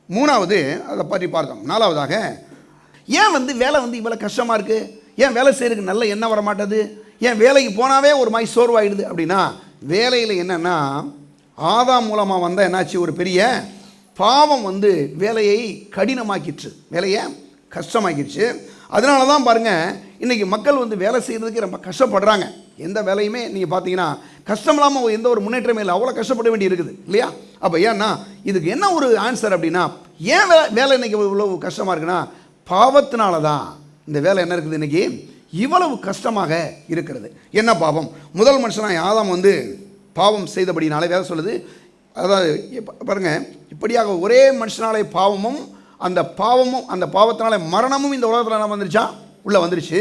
3வது அதை பற்றி பார்த்தோம். 4வதாக, ஏன் வேலை இவ்வளோ கஷ்டமாக இருக்குது? ஏன் வேலை செய்கிறதுக்கு நல்ல எண்ணம் வர மாட்டேது? ஏன் வேலைக்கு போனாவே ஒரு மாதிரி சோர்வாயிடுது அப்படின்னா, வேலையில் என்னென்னா, ஆதாம் மூலமாக வந்தால் என்னாச்சு, ஒரு பெரிய பாவம் வேலையை கடினமாக்கிடுச்சு, வேலையை கஷ்டமாக்கிடுச்சு. அதனால தான் பாருங்கள், இன்றைக்கி மக்கள் வேலை செய்கிறதுக்கு ரொம்ப கஷ்டப்படுறாங்க. எந்த வேலையுமே நீங்கள் பார்த்தீங்கன்னா கஷ்டம் இல்லாமல் எந்த ஒரு முன்னேற்றமே இல்லை, அவ்வளோ கஷ்டப்பட வேண்டி இருக்குது இல்லையா? அப்போ ஏன்னா இதுக்கு என்ன ஒரு ஆன்சர் அப்படின்னா, ஏன் வேலை இன்றைக்கி இவ்வளோ கஷ்டமாக இருக்குன்னா, பாவத்தினால தான் இந்த வேலை என்ன இருக்குது இன்றைக்கி இவ்வளவு கஷ்டமாக இருக்கிறது. என்ன பாவம்? முதல் மனுஷனாக ஆதாம் பாவம் செய்தபடினாலே வேலை சொல்லுது. அதாவது பாருங்கள், இப்படியாக ஒரே மனுஷனாலே பாவமும் அந்த பாவத்தினால மரணமும் இந்த உலகத்தில் என்ன உள்ளே வந்துருச்சு.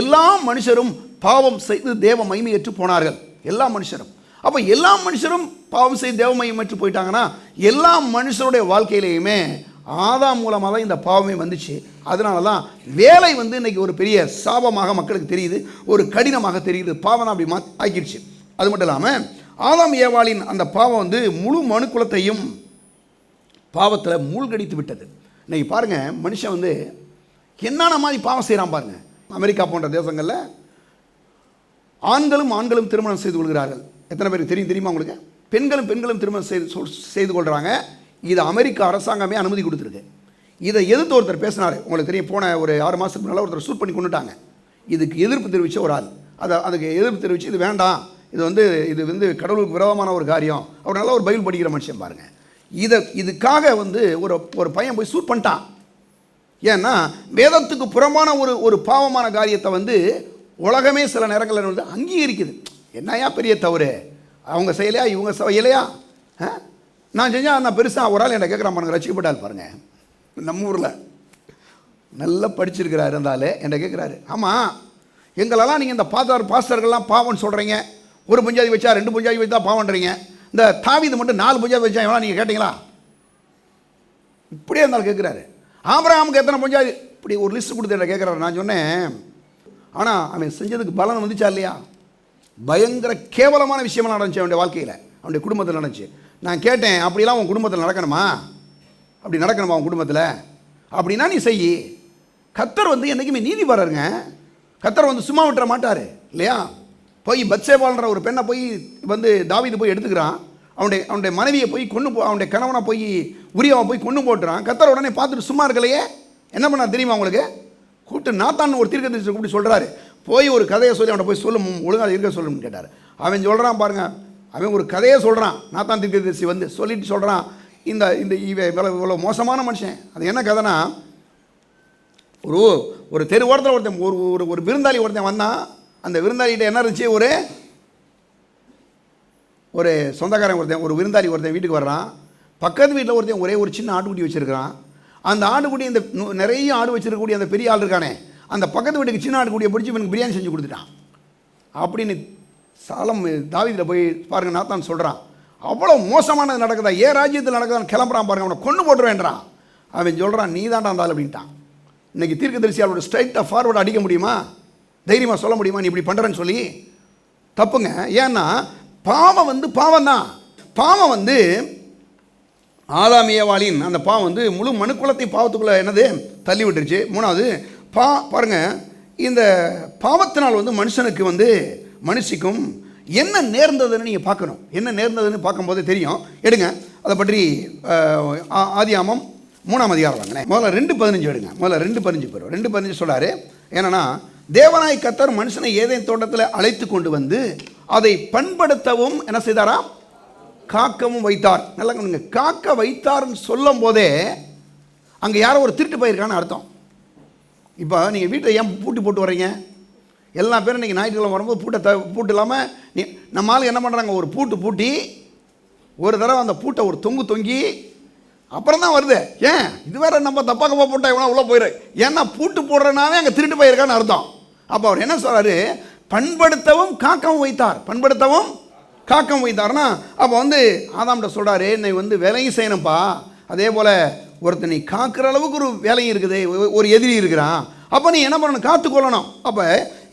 எல்லா மனுஷரும் பாவம் செய்து தேவ மகிமையற்று போனார்கள். எல்லா மனுஷரும். அப்போ எல்லா மனுஷரும் பாவம் செய்து தேவமயமற்று போயிட்டாங்கன்னா எல்லா மனுஷருடைய வாழ்க்கையிலையுமே ஆதாம் மூலமாக தான் இந்த பாவமே வந்துச்சு. அதனால தான் வேலை இன்னைக்கு ஒரு பெரிய சாபமாக மக்களுக்கு தெரியுது, ஒரு கடினமாக தெரியுது. பாவம் அப்படி ஆக்கிடுச்சு. அது மட்டும் இல்லாமல் ஆதாம் ஏவாளின் அந்த பாவம் முழு மனுக்குலத்தையும் பாவத்தில் மூழ்கடித்து விட்டது. இன்றைக்கி பாருங்கள், மனுஷன் என்னென்ன மாதிரி பாவம் செய்கிறான் பாருங்கள். அமெரிக்கா போன்ற தேசங்களில் ஆண்களும் திருமணம் செய்து கொள்கிறார்கள். எத்தனை பேருக்கு தெரியுமா உங்களுக்கு? பெண்களும் திருமணம் செய்து கொள்கிறாங்க. இது அமெரிக்கா அரசாங்கமே அனுமதி கொடுத்துருக்கு. இதை எதிர்த்து ஒருத்தர் பேசினார். உங்களுக்கு தெரியும், போன ஒரு 6 மாதத்துக்கு முன்னால் ஒருத்தர் ஷூட் பண்ணி கொண்டுட்டாங்க. இதுக்கு எதிர்ப்பு தெரிவித்த ஒரு ஆள், அதுக்கு எதிர்ப்பு தெரிவித்து இது வேண்டாம், இது கடவுளுக்கு விரோதமான ஒரு காரியம், அவர் நல்லா ஒரு பைபிள் படிக்கிற மனுஷன் பாருங்கள். இதுக்காக ஒரு பையன் போய் ஷூட் பண்ணிட்டான். ஏன்னா வேதத்துக்கு புறமான ஒரு பாவமான காரியத்தை உலகமே சில நேரங்களில் அங்கீகரிக்குது. என்னையா பெரிய தவறு, அவங்க செய்யலையா, இவங்க செய்யலையா, நான் செஞ்சால் நான் பெருசாக ஒரு ஆள் என்ன கேட்குறான் பாருங்க, ரசிக்கப்பட்டால் பாருங்கள். நம்ம ஊரில் நல்லா படிச்சிருக்கிறாரு இருந்தாலே என்ன கேட்குறாரு, ஆமாம் எங்களெல்லாம் நீங்கள் இந்த பாஸ்டர்கள்லாம் பாவம்னு சொல்கிறீங்க, ஒரு பஞ்சாதி வச்சா 2 பஞ்சாதி வச்சா பாவன்றீங்க, இந்த தாவீது மட்டும் 4 பஞ்சாதி வச்சா எவ்வளோ நீங்கள் கேட்டிங்களா? இப்படியே இருந்தாலும் கேட்குறாரு. ஆபிரகாமுக்கு எத்தனை பஞ்சாதி, இப்படி ஒரு லிஸ்ட் கொடுத்து என்ன கேட்குறாரு. நான் சொன்னேன், ஆனால் அவன் செஞ்சதுக்கு பலன் வந்துச்சா இல்லையா? பயங்கர கேவலமான விஷயமெல்லாம் நடந்துச்சு அவனுடைய வாழ்க்கையில், அவனுடைய குடும்பத்தில் நடந்துச்சு. நான் கேட்டேன், அப்படிலாம் உன் குடும்பத்தில் நடக்கணுமா? அப்படி நடக்கணுமா உன் குடும்பத்தில்? அப்படின்னா நீ செய். கர்த்தர் என்றைக்குமே நீதி வர்றாருங்க. கர்த்தர் சும்மா விட்டுற மாட்டார் இல்லையா? போய் பத்சேபால்ன்ற ஒரு பெண்ணை போய் தாவீது போய் எடுத்துக்கிறான். அவனுடைய மனைவியை போய் அவனுடைய கணவனை போய் உரியாவை போய் கொண்டு போட்டுறான். கர்த்தர் உடனே பார்த்துட்டு சும்மா இருக்கலையே, என்ன பண்ணார் தெரியுமா உங்களுக்கு? கூப்பிட்டு நாத்தான் ஒரு தீர்க்கதரிசி கூப்பிட்டு சொல்கிறாரு, போய் ஒரு கதையை சொல்லி அவனை போய் சொல்லும், ஒழுங்காக இருக்க சொல்லுன்னு கேட்டார். அவன் சொல்கிறான் பாருங்க, அவன் ஒரு கதையை சொல்கிறான். நாத்தான் தீர்க்கதரிசி சொல்லிட்டு சொல்கிறான், இந்த இவ்வளோ மோசமான மனுஷன். அது என்ன கதைனா, ஒரு தெரு ஓரத்தில் ஒருத்தன் ஒரு விருந்தாளி ஒருத்தன் வந்தான். அந்த விருந்தாளிகிட்ட என்ன இருந்துச்சு, ஒரு சொந்தக்காரன் ஒருத்தன், ஒரு விருந்தாளி ஒருத்தன் வீட்டுக்கு வர்றான். பக்கத்து வீட்டில் ஒருத்தன் ஒரு சின்ன ஆட்டுக்குட்டி வச்சுருக்கிறான். அந்த ஆட்டுக்குட்டி, இந்த நிறைய ஆடு வச்சுருக்கக்கூடிய அந்த பெரிய ஆள் இருக்கானே, அந்த பக்கத்து வீட்டுக்கு சின்ன ஆட்டுக்குட்டியை பிடிச்சி இவனுக்கு பிரியாணி செஞ்சு கொடுத்துட்டான் அப்படின்னு தாவீதில் போய் பாருங்கள் நாத்தான் சொல்கிறான். அவ்வளோ மோசமானது நடக்குதா, ராஜ்யத்தில் நடக்குதான்னு கிளம்புறான் பாருங்க, அவனை கொண்டு போட்டுருவேன்றான். அவன் சொல்கிறான், நீ தான்டா இருந்தாலும் அப்படின்ட்டான். இன்றைக்கி தீர்க்கதரிசியாளோட ஸ்ட்ரைட்டாக ஃபார்வர்டு அடிக்க முடியுமா? தைரியமாக சொல்ல முடியுமா நீ இப்படி பண்ணுறேன்னு சொல்லி? தப்புங்க. ஏன்னா பாவம் பாவம் தான். பாவம் ஆதாம் ஏவாளின் அந்த பாவம் முழு மனுக்குலத்தை பாவத்துக்குள்ளே என்னது தள்ளி விட்டுருச்சு. 3வது பாருங்கள், இந்த பாவத்தினால் மனுஷனுக்கு மனுஷிக்கும் என்ன நேர்ந்ததுன்னு நீங்கள் பார்க்கணும். என்ன நேர்ந்ததுன்னு பார்க்கும்போது தெரியும். எடுங்க அதை பற்றி ஆதியாமம் 3ஆம் அதிகாரம் வாங்கினேன். முதல்ல 2:15 எடுங்க. முதல்ல 2:15 போயிடும். 2:15 சொல்கிறாரு, ஏன்னா தேவனாய் கர்த்தர் மனுஷனை ஏதேன் தோட்டத்தில் அழைத்து கொண்டு அதை பண்படுத்தவும் என்ன செய்தாரா, காக்கவும் வைத்தார். நல்லா கவனிங்க, காக்க வைத்தார்னு சொல்லும் போதே அங்கே யாரோ ஒரு திருட்டு போயிருக்கான்னு அர்த்தம். இப்போ நீங்கள் வீட்டில் ஏன் பூட்டி போட்டு வர்றீங்க? எல்லா பேரும் இன்றைக்கி ஞாயிற்றுக்கிழமை வரும்போது பூட்டு இல்லாமல் நம்ம ஆள் என்ன பண்ணுறாங்க, ஒரு பூட்டி ஒரு தடவை அந்த பூட்டை ஒரு தொங்கி அப்புறம் தான் வருது. ஏன் இது வேறு நம்ம தப்பாக போட்டால் எவ்வளோ உள்ளே போயிடு. ஏன்னா பூட்டு போடுறனாவே அங்கே திருட்டு போயிருக்கான்னு அர்த்தம். அப்போ அவர் என்ன சொல்கிறாரு, பண்படுத்தவும் காக்கவும் வைத்தார். பண்படுத்தவும் காக்கவும் வைத்தார்னா அப்போ ஆதாம்கிட்ட சொல்கிறாரு, என்னை வேலையும் செய்யணும்ப்பா, அதே போல் ஒருத்தர் நீ காக்கிற அளவுக்கு ஒரு வேலையும் இருக்குது, ஒரு எதிரி இருக்கிறான், அப்போ நீ என்ன பண்ணணும், காத்துக்கொள்ளணும். அப்போ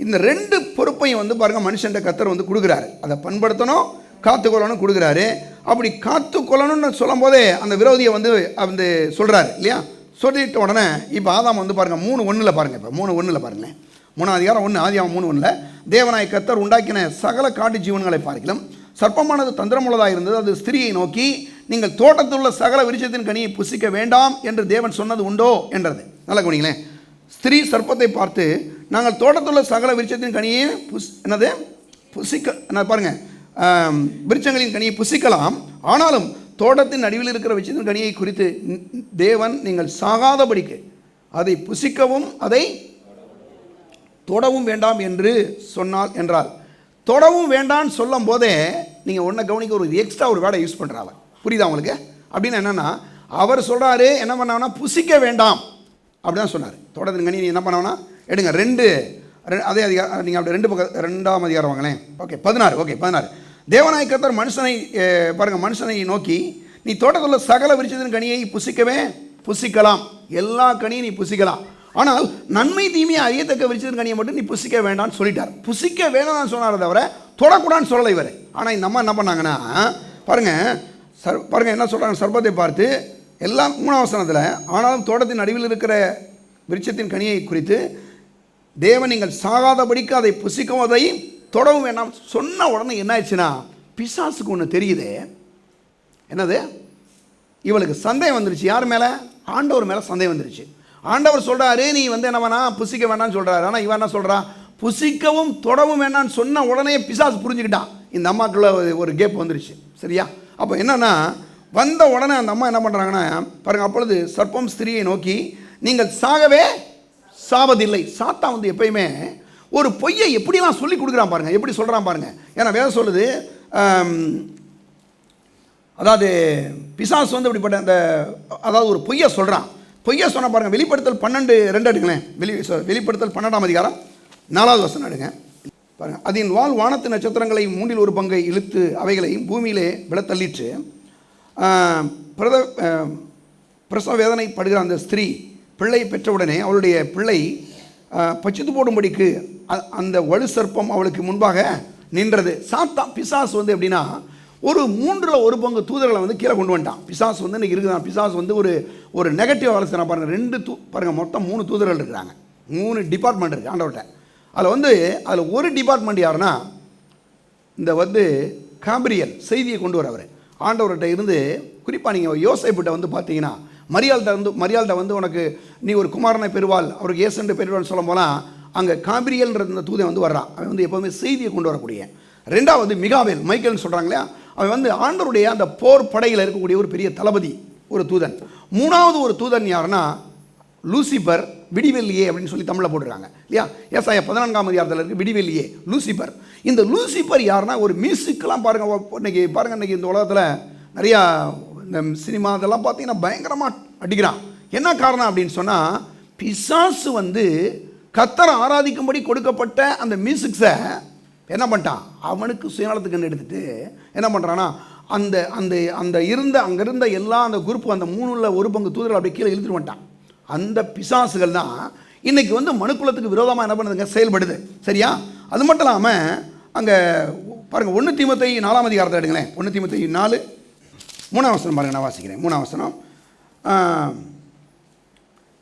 இந்த 2 பொறுப்பையும் பாருங்கள் மனுஷன்ட்ட கர்த்தர் கொடுக்குறாரு. அதை பண்படுத்தணும், காத்துக்கொள்ளணும் கொடுக்குறாரு. அப்படி காத்துக்கொள்ளணும்னு சொல்லும் போதே அந்த விரோதியை சொல்கிறாரு இல்லையா? சொல்லிட்ட உடனே இப்போ ஆதாம் பாருங்கள் 3:1 பாருங்கள். இப்போ 3:1 பாருங்களேன். 3ஆம் அதிகாரம் 1 ஆதியாகமம் 3:1 தேவனாய் கர்த்தர் உண்டாக்கின சகல காட்டு ஜீவன்களை பார்க்கலாம் சர்ப்பமானது தந்திரமுள்ளதாக இருந்தது. அது ஸ்திரியை நோக்கி, நீங்கள் தோட்டத்தில் உள்ள சகல விருட்சத்தின் கனியை புசிக்க வேண்டாம் என்று தேவன் சொன்னது உண்டோ என்றது. நல்லா கவனிங்களேன். ஸ்திரீ சர்ப்பத்தை பார்த்து, நாங்கள் தோட்டத்தில் உள்ள சகல விருட்சத்தின் கனியை புசிக்க பாருங்கள், விருட்சங்களின் கனியை புசிக்கலாம், ஆனாலும் தோட்டத்தின் நடுவில் இருக்கிற விருட்சத்தின் கனியை குறித்து தேவன் நீங்கள் சாகாதபடிக்கு அதை புசிக்கவும் அதை தொடவும் வேண்டாம் என்று சொன்னால் என்றால், தொடவும் வேண்டான்னு சொல்லும் போதே நீங்கள் ஒன்றை கவனிக்க, ஒரு எக்ஸ்ட்ரா ஒரு வேர்டை யூஸ் பண்ணுறாங்க. புரியுதா உங்களுக்கு? அப்படின்னு என்னென்னா, அவர் சொல்கிறாரு என்ன பண்ணாங்கன்னா புசிக்க வேண்டாம் அப்படி தான் சொன்னார். தோட்டத்தின் கனி என்ன பண்ணாங்கன்னா எடுங்க 2 அதே அதிகாரம் நீங்கள் அப்படி 2ஆம் அதிகாரம் வாங்களேன். ஓகே 16. ஓகே 16. தேவனாய் கர்த்தர் மனுஷனை பாருங்கள், மனுஷனை நோக்கி, நீ தோட்டத்தில் சகல விருட்சத்தின் கனியை புசிக்கலாம், எல்லா கனியும் நீ புசிக்கலாம், ஆனால் நன்மை தீமையை அறியத்தக்க விருட்சத்தின் கனியை மட்டும் நீ புசிக்க வேண்டாம்னு சொல்லிட்டார். புசிக்க வேண்டாம்னு சொன்னார் தவிர தொடக்கூடாதுன்னு சொல்லலை இவர். ஆனால் இந்த அம்மா என்ன பண்ணாங்கன்னா பாருங்கள் என்ன சொல்கிறாங்க, சர்ப்பத்தை பார்த்து எல்லாம் 3ஆம் வசனத்தில், ஆனாலும் தோட்டத்தின் நடுவில் இருக்கிற விருட்சத்தின் கனியை குறித்து தேவன் நீங்கள் சாகாதபடிக்கு அதை புசிக்கவும் அதை தொடவும் வேண்டாம் சொன்ன உடனே என்ன ஆயிடுச்சுன்னா, பிசாசுக்கு ஒன்று தெரியுது. என்னது? இவளுக்கு சந்தேகம் வந்துருச்சு. யார் மேலே? ஆண்டவர் மேலே சந்தேகம் வந்துருச்சு. ஆண்டவர் சொல்கிறாரு, நீ என்ன வேணா புசிக்க வேண்டாம்னு சொல்கிறாரு. ஆனால் இவன் என்ன சொல்கிறா, புசிக்கவும் தொடவும் வேண்டாம்னு சொன்ன உடனே பிசாசு புரிஞ்சுக்கிட்டான். இந்த அம்மாக்குள்ள ஒரு கேப் வந்துருச்சு. சரியா? அப்போ என்னன்னா, வந்த உடனே அந்த அம்மா என்ன பண்ணுறாங்கன்னா பாருங்கள், அப்பொழுது சர்ப்பம் ஸ்திரியை நோக்கி, நீங்கள் சாகவே சாவதில்லை. சாத்தா எப்பயுமே ஒரு பொய்யை எப்படிலாம் சொல்லி கொடுக்குறான் பாருங்கள், எப்படி சொல்கிறான் பாருங்கள். ஏன்னா வேதம் சொல்லுது, அதாவது பிசாசு இப்படிப்பட்ட அந்த அதாவது ஒரு பொய்யை சொல்கிறான். பொய்யை சொன்ன பாருங்கள், வெளிப்படுத்தல் 12:2 எடுங்களேன். வெளிப்படுத்தல் 12ஆம் அதிகாரம் 4வது வசனம் எடுங்க பாருங்கள். அதன் வால் வானத்து நட்சத்திரங்களை 1/3 பங்கை இழுத்து அவைகளை பூமியிலே விழத்தள்ளிற்று. பிரசவ வேதனை படுகிற அந்த ஸ்திரீ பிள்ளை பெற்றவுடனே அவளுடைய பிள்ளை பச்சித்து போடும்படிக்கு அந்த வலு சர்ப்பம் அவளுக்கு முன்பாக நின்றது. சாத்தா பிசாசு எப்படின்னா, ஒரு 3/1 பங்கு தூதர்களை கீழே கொண்டு வந்துட்டான். பிசாசு இன்றைக்கி இருக்குதான். பிசாசு ஒரு நெகட்டிவ் ஆலோசனை பாருங்கள். பாருங்கள், மொத்தம் 3 தூதர்கள் இருக்கிறாங்க, 3 டிபார்ட்மெண்ட் இருக்குது ஆண்டவர்கிட்ட. அதில் ஒரு டிபார்ட்மெண்ட் யாருன்னா, இந்த காபிரியல் செய்தியை கொண்டு வரவர் ஆண்டவர்கிட்ட இருந்து. குறிப்பாக நீங்கள் யோசேப்பிட்ட பார்த்தீங்கன்னா, மரியாள்கிட்ட உனக்கு நீ ஒரு குமாரனை பெறுவாள், அவருக்கு இயேசுன்னு பெறுவான்னு சொல்லும் போலாம், அங்கே காபிரியல்ன்ற இந்த தூதன் வர்றான். அவன் எப்போவுமே செய்தியை கொண்டு வரக்கூடிய. 2வது மிகாவேல், மைக்கேல்னு சொல்கிறாங்க இல்லையா, அவன் ஆண்டவருடைய அந்த போர் படையில் இருக்கக்கூடிய ஒரு பெரிய தளபதி, ஒரு தூதன். 3வது ஒரு தூதன் யாருன்னா லூசிபர், விடிவெள்ளியே அப்படின்னு சொல்லி தமிழில் போட்டுருக்காங்க இல்லையா. ஏசாயா 14ஆம் அதிகாரத்தில் இருக்குது விடிவெள்ளியே, லூசிபர். இந்த லூசிபர் யாருன்னா, ஒரு மியூசிக்கெலாம் பாருங்கள். இன்றைக்கி பாருங்கள், இன்றைக்கி இந்த உலகத்தில் நிறையா இந்த சினிமா இதெல்லாம் பார்த்தீங்கன்னா பயங்கரமாக அடிக்கிறான். என்ன காரணம் அப்படின்னு சொன்னால், பிசாசு கர்த்தரை ஆராதிக்கும்படி கொடுக்கப்பட்ட அந்த மியூசிக்ஸை என்ன பண்ணிட்டான், அவனுக்கு சுயநலத்துக்கு எடுத்துகிட்டு என்ன பண்ணுறான்னா, அந்த அந்த அந்த அங்கே இருந்த எல்லா அந்த குரூப்பு, அந்த 3/1 பங்கு தூதர்கள் அப்படி கீழே இழுத்துட்டு வந்துட்டான். அந்த பிசாசுகள் தான் இன்றைக்கி மனுக்குலத்துக்கு விரோதமாக என்ன பண்ணுதுங்க, செயல்படுது. சரியா? அது மட்டும் இல்லாமல் அங்கே பாருங்கள், 1 தீமோத்தேயு 4ஆம் அதிகாரத்தை எடுங்களேன். 1 தீமோத்தேயு 4 3ஆம் வசனம் பாருங்கள், நான் வாசிக்கிறேன். 3ஆம் வசனம்,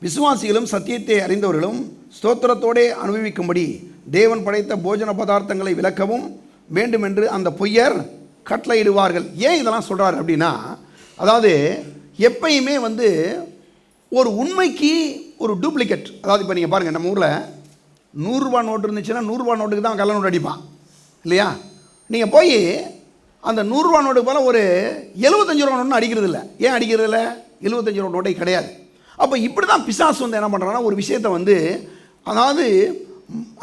விசுவாசிகளும் சத்தியத்தை அறிந்தவர்களும் ஸ்தோத்திரத்தோடே அனுபவிக்கும்படி தேவன் படைத்த போஜன பதார்த்தங்களை விளக்கவும் வேண்டும் என்று அந்த பொய்யர் கட்டளையிடுவார்கள். ஏன் இதெல்லாம் சொல்கிறார் அப்படின்னா, அதாவது எப்பயுமே ஒரு உண்மைக்கு ஒரு டூப்ளிகேட். அதாவது இப்போ நீங்கள் பாருங்கள், நம்ம ஊரில் 100 ரூபா நோட்டு இருந்துச்சுன்னா 100 ரூபா நோட்டுக்கு தான் கள்ள நோட்டு அடிப்பான் இல்லையா. நீங்கள் போய் அந்த 100 ரூபா நோட்டுக்கு போல ஒரு 75 ரூபா நோட்டுன்னு அடிக்கிறது இல்லை. ஏன் அடிக்கிறது இல்லை? 75 ரூபா நோட்டை கிடையாது. அப்போ இப்படி தான் பிசாசு என்ன பண்ணுறாங்கன்னா, ஒரு விஷயத்தை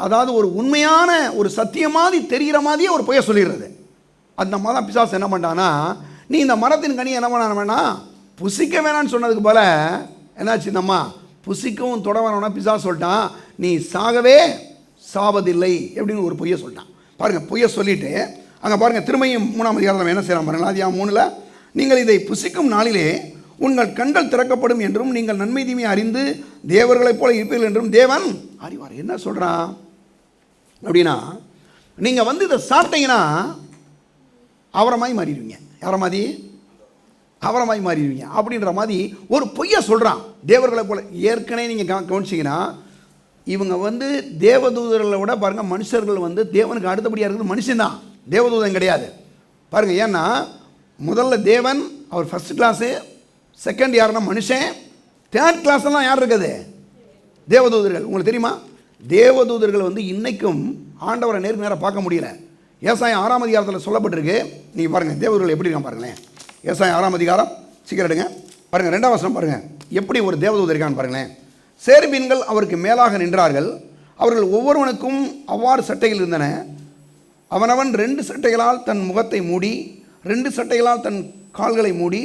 அதாவது ஒரு உண்மையான ஒரு சத்தியமாதி தெரிகிற மாதிரியே ஒரு பொய்யை சொல்லிடுறது. அந்த மாதிரி தான் பிசாசு என்ன பண்ணான்னா, நீ இந்த மரத்தின் கனியை என்ன பண்ண வேணாம், புசிக்க வேணான்னு சொன்னதுக்கு போல என்னாச்சு, நம்ம புசிக்கவும் தொட வேணாம்னா பிசாசு சொல்லிட்டான், நீ சாகவே சாவதில்லை எப்படின்னு ஒரு பொய்யை சொல்லிட்டான். பாருங்கள், பொய்யை சொல்லிவிட்டு அங்கே பாருங்கள், திரும்பியும் 3ஆம் அதிகாரத்தில் என்ன செய்யலாம் பாருங்கள். அதிகாரம் 3ல், நீங்கள் இதை புசிக்கும் நாளிலே உங்கள் கண்கள் திறக்கப்படும் என்றும் நீங்கள் நன்மை தீமையை அறிந்து தேவர்களைப் போல இருப்பீர்கள் என்றும் தேவன் அறிவார். என்ன சொல்கிறான் அப்படின்னா, நீங்கள் இதை சாப்பிட்டீங்கன்னா அவரமாய் மாறிடுவீங்க. யார மாதிரி? அவரமாய் மாறிடுவீங்க அப்படின்ற மாதிரி ஒரு பொய்யை சொல்கிறான். தேவர்களை போல. ஏற்கனவே நீங்கள் கவனிச்சிங்கன்னா, இவங்க தேவதூதர்களை விட பாருங்கள், மனுஷர்கள் தேவனுக்கு அடுத்தபடியாக இருக்கிறது மனுஷன்தான், தேவதூதன் கிடையாது. பாருங்கள், ஏன்னா முதல்ல தேவன் அவர் ஃபஸ்ட் கிளாஸு, செகண்ட் யாருன்னா மனுஷன், தேர்ட் கிளாஸ்லாம் யார் இருக்குது? தேவதூதர்கள். உங்களுக்கு தெரியுமா, தேவதூதர்கள் இன்றைக்கும் ஆண்டவரை நேருக்கு நேராக பார்க்க முடியல. ஏசாயா 6ஆம் அதிகாரத்தில் சொல்லப்பட்டிருக்கு. நீங்கள் பாருங்கள், தேவதூதர்கள் எப்படி இருக்கான் பாருங்களேன். ஏசாயா 6ஆம் அதிகாரம் சீக்கிரம் எடுங்க பாருங்கள், 2ஆம் வசனம் பாருங்கள், எப்படி ஒரு தேவதூதர் இருக்கான்னு பாருங்களேன். சேருபீன்கள் அவருக்கு மேலாக நின்றார்கள், அவர்கள் ஒவ்வொருவனுக்கும் அவ்வாறு சட்டைகள் இருந்தன. அவனவன் 2 சட்டைகளால் தன் முகத்தை மூடி, 2 சட்டைகளால் தன் கால்களை மூடி,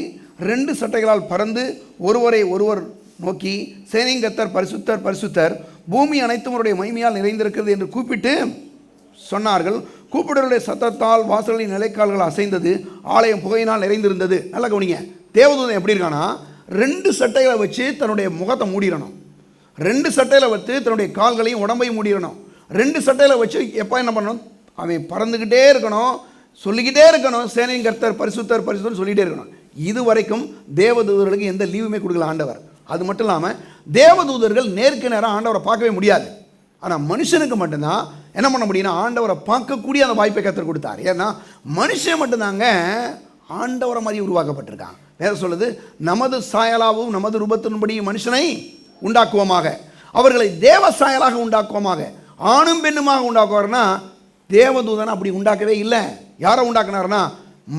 2 சட்டைகளால் பறந்து ஒருவரை ஒருவர் நோக்கி, சேனையின் கர்த்தர் பரிசுத்தர் பரிசுத்தர், பூமி அனைத்தும் அவருடைய மகிமையால் நிறைந்திருக்கிறது என்று கூப்பிட்டு சொன்னார்கள். கூப்பிடுடைய சத்தத்தால் வாசலின் நிலைக்கால்கள் அசைந்தது, ஆலயம் புகையினால் நிறைந்திருந்தது. நல்லா கவனிங்க, தேவதூதன் எப்படி இருக்கானா, 2 சட்டைகளை வச்சு தன்னுடைய முகத்தை மூடிடணும், 2 சட்டையில் வச்சு தன்னுடைய கால்களையும் உடம்பையும் மூடிடணும், 2 சட்டையில் வச்சு எப்போ என்ன பண்ணணும், அவன் பறந்துக்கிட்டே இருக்கணும், சொல்லிக்கிட்டே இருக்கணும், சேனையின் கர்த்தர் பரிசுத்தர் பரிசுத்தர் சொல்லிகிட்டே இருக்கணும். இது வரைக்கும் தேவதூதர்களுக்கு எந்த லீவுமே கொடுக்கல ஆண்டவர். அது மட்டும் இல்லாமல் தேவதூதர்கள் நேருக்கு நேரம் ஆண்டவரை பார்க்கவே முடியாது. ஆனால் மனுஷனுக்கு மட்டும்தான் என்ன பண்ண முடியும்னா ஆண்டவரை பார்க்கக்கூடிய அந்த வாய்ப்பை கர்த்தர் கொடுத்தார். ஏன்னா மனுஷன் மட்டும்தாங்க ஆண்டவரை மாதிரி உருவாக்கப்பட்டிருக்கான். வேறு சொல்லுது, நமது சாயலாகவும் நமது ரூபத்தின்படி மனுஷனை உண்டாக்குவோமாக, அவர்களை தேவ சாயலாக உண்டாக்குவோமாக, ஆணும் பெண்ணுமாக உண்டாக்குவார்னா தேவதூதனை அப்படி உண்டாக்கவே இல்லை. யாரை உண்டாக்குனார்னா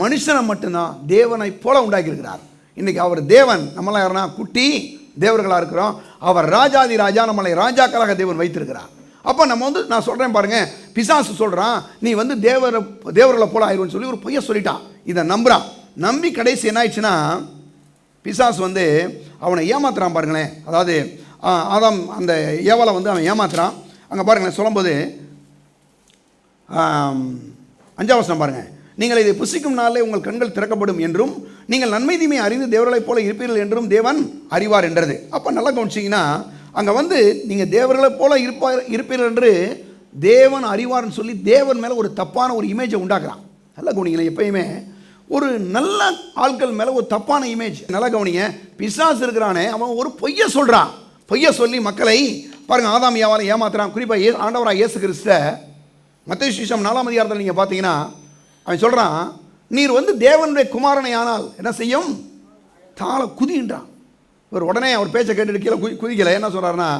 மனுஷனை மட்டும்தான் தேவனை போல உண்டாக்கியிருக்கிறார். இன்றைக்கி அவர் தேவன், நம்மளாம் யாருன்னா குட்டி தேவர்களாக இருக்கிறோம். அவர் ராஜாதி ராஜா, நம்மளை ராஜாக்களாக தேவன் வைத்திருக்கிறார். அப்போ நம்ம நான் சொல்கிறேன் பாருங்கள், பிசாசு சொல்கிறான் நீ தேவர்களை போல ஆயிடுன்னு சொல்லி ஒரு பொய்யை சொல்லிட்டான். இதை நம்புகிறான். நம்பி கடைசி என்ன ஆயிடுச்சுன்னா பிசாசு அவனை ஏமாத்துறான் பாருங்களேன். அதாவது ஆதாம் அந்த ஏவாளை அவன் ஏமாத்துறான். அங்கே பாருங்களேன், சொல்லும்போது 5ஆம் வசனம் பாருங்கள், நீங்கள் இதை புசிக்கும் நாளிலே உங்கள் கண்கள் திறக்கப்படும் என்றும் நீங்கள் நன்மை தீமை அறிந்து தேவர்களைப் போல இருப்பீர்கள் என்றும் தேவன் அறிவார் என்றது. அப்போ நல்லா கவனிச்சிங்கன்னா அங்கே நீங்கள் தேவர்களைப் போல இருப்பீர்கள் என்று தேவன் அறிவார்னு சொல்லி தேவன் மேலே ஒரு தப்பான ஒரு இமேஜை உண்டாக்குறான். நல்லா கவனிங்களேன், எப்பயுமே ஒரு நல்ல ஆட்கள் மேலே ஒரு தப்பான இமேஜ். நல்லா கவனிங்க, பிசாசு இருக்கிறானே அவன் ஒரு பொய்யை சொல்கிறான். பொய்யை சொல்லி மக்களை பாருங்கள் ஆதாம் ஏவாளை ஏமாத்துறான். குறிப்பாக ஆண்டவராக இயேசு கிறிஸ்த மத்தேயு சுவிசேஷம் 4ஆம் அதிகாரத்தில் நீங்கள் பார்த்தீங்கன்னா அவன் சொல்கிறான், நீர் தேவனுடைய குமாரனை ஆனால் என்ன செய்யும், தாள குதின்றான். ஒரு உடனே அவர் பேச்சை கேட்டுட்டு கீழே குதிக்கலை. என்ன சொல்கிறாருன்னா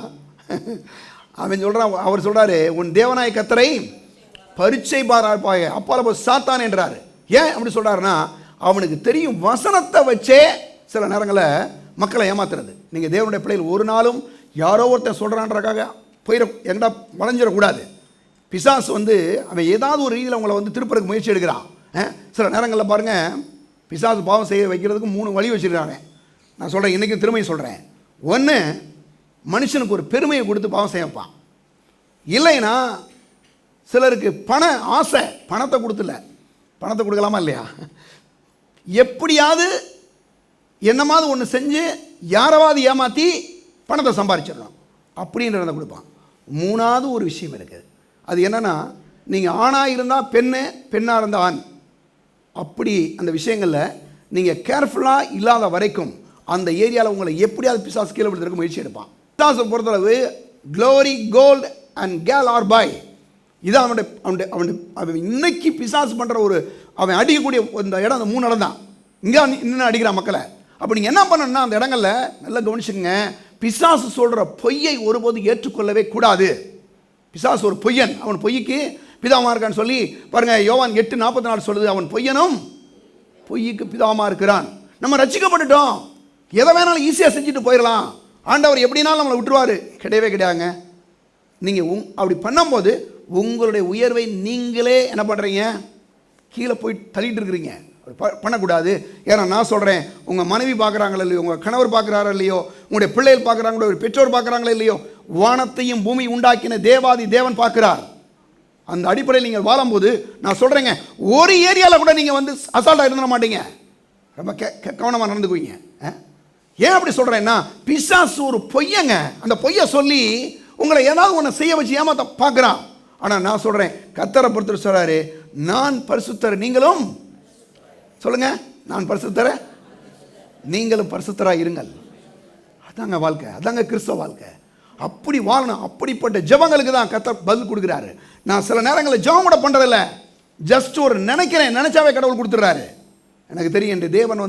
அவன் சொல்கிறான், அவர் சொல்கிறாரு, உன் தேவனாய கர்த்தரை பரீட்சை பாராப்பாய அப்பால சாத்தான் என்றார். ஏன் அப்படி சொல்கிறாருன்னா அவனுக்கு தெரியும் வசனத்தை வச்சே சில நேரங்களில் மக்களை ஏமாத்துறது. நீங்கள் தேவனுடைய பிள்ளைகள் ஒரு நாளும் யாரோ ஒருத்தன் சொல்கிறான்றக்காக எங்கடா வளைஞ்சிடக்கூடாது. பிசாசு அவன் ஏதாவது ஒரு ரீதியில் அவங்கள திருப்பறதுக்கு முயற்சி எடுக்கிறான். சில நேரங்களில் பாருங்கள், பிசாசு பாவம் செய்ய வைக்கிறதுக்கு 3 வழி வச்சுருக்காங்க. நான் சொல்கிறேன், இன்றைக்கி திரும்பி சொல்கிறேன். ஒன்று, மனுஷனுக்கு ஒரு பெருமையை கொடுத்து பாவம் செய்ய வைப்பான். இல்லைன்னா சிலருக்கு பண ஆசை, பணத்தை கொடுத்துல, பணத்தை கொடுக்கலாமா இல்லையா, எப்படியாவது என்னமாவது ஒன்று செஞ்சு யாராவது ஏமாற்றி பணத்தை சம்பாதிச்சிடணும் அப்படின்றத கொடுப்பான். 3வது ஒரு விஷயம் இருக்குது. அது என்னென்னா, நீங்கள் ஆணாக இருந்தால் பெண்ணு, பெண்ணாக இருந்தால் ஆண், அப்படி அந்த விஷயங்களில் நீங்கள் கேர்ஃபுல்லாக இல்லாத வரைக்கும் அந்த ஏரியாவில் உங்களை எப்படியாவது பிசாசு கீழே விடுறதுக்கு முயற்சி எடுப்பான். பிசாசை பொறுத்தளவு glory, gold and girl or boy, இதான் அவன் இன்னைக்கு பிசாசு பண்ணுற அவன் அடிக்கக்கூடிய இந்த இடம் அந்த 3 இடம் தான். இங்கே இன்னும் அடிக்கிறான் மக்களை. அப்போ நீங்கள் என்ன பண்ணணும்னா அந்த இடங்களில் நல்லா கவனிச்சுங்க, பிசாசு சொல்கிற பொய்யை ஒருபோது ஏற்றுக்கொள்ளவே கூடாது. பிசாசு ஒரு பொய்யன், அவன் பொய்க்கு பிதாமா இருக்கான்னு சொல்லி பாருங்கள். யோவான் 8:44 சொல்லுது, அவன் பொய்யனும் பொய்க்கு பிதாமா இருக்கிறான். நம்ம ரட்சிக்கப்பட்டுட்டோம், எதை வேணாலும் ஈஸியாக செஞ்சுட்டு போயிடலாம், ஆண்டவர் எப்படினாலும் நம்மளை விட்டுருவார். கிடையவே கிடையாதுங்க. நீங்கள் அப்படி பண்ணும்போது உங்களுடைய உயர்வை நீங்களே என்ன பண்ணுறீங்க, கீழே போய் தள்ளிட்டு இருக்கிறீங்க. பண்ணக்கூடாது. ஏன்னா நான் சொல்கிறேன், உங்கள் மனைவி பார்க்குறாங்களோ இல்லையோ, உங்கள் கணவர் பார்க்குறாரோ இல்லையோ, உங்களுடைய பிள்ளைகள் பார்க்குறாங்களோ, ஒரு பெற்றோர் பார்க்குறாங்களோ இல்லையோ, வானத்தையும் பூமி உண்டாக்கின தேவாதி தேவன் பார்க்குறார். அந்த அடிப்படையில் நீங்கள் வாழும்போது நான் சொல்கிறேங்க, ஒரு ஏரியாவில் கூட நீங்கள் அசால்ட்டாக இருந்துட மாட்டீங்க, ரொம்ப கவனமாக நடந்துக்குவீங்க. ஏன் அப்படி சொல்கிறேன்னா, பிசாசு ஒரு பொய்யங்க. அந்த பொய்யை சொல்லி உங்களை ஏதாவது ஒன்று செய்ய வச்சு ஏமாத்த பார்க்குறான். ஆனால் நான் சொல்கிறேன், கர்த்தரை பொறுத்தர் சொல்கிறாரு, நான் பரிசுத்தர் நீங்களும் சொல்லுங்கள், நான் பரிசுத்தர நீங்களும் பரிசுத்தராக இருங்கள். அதாங்க வாழ்க்கை, அதாங்க கிறிஸ்தவ வாழ்க்கை. அப்படி வாழணும். அப்படிப்பட்ட ஜெபங்களுக்கு தான் கர்த்தர் பதில் கொடுக்குறாரு. நான் சில நேரங்களில் ஜெபம் கூட பண்ணுறதில்ல, ஜஸ்ட் ஒரு நினைச்சாவே கடவுள் கொடுத்துட்றாரு. எனக்கு தெரியும், என்று தேவன்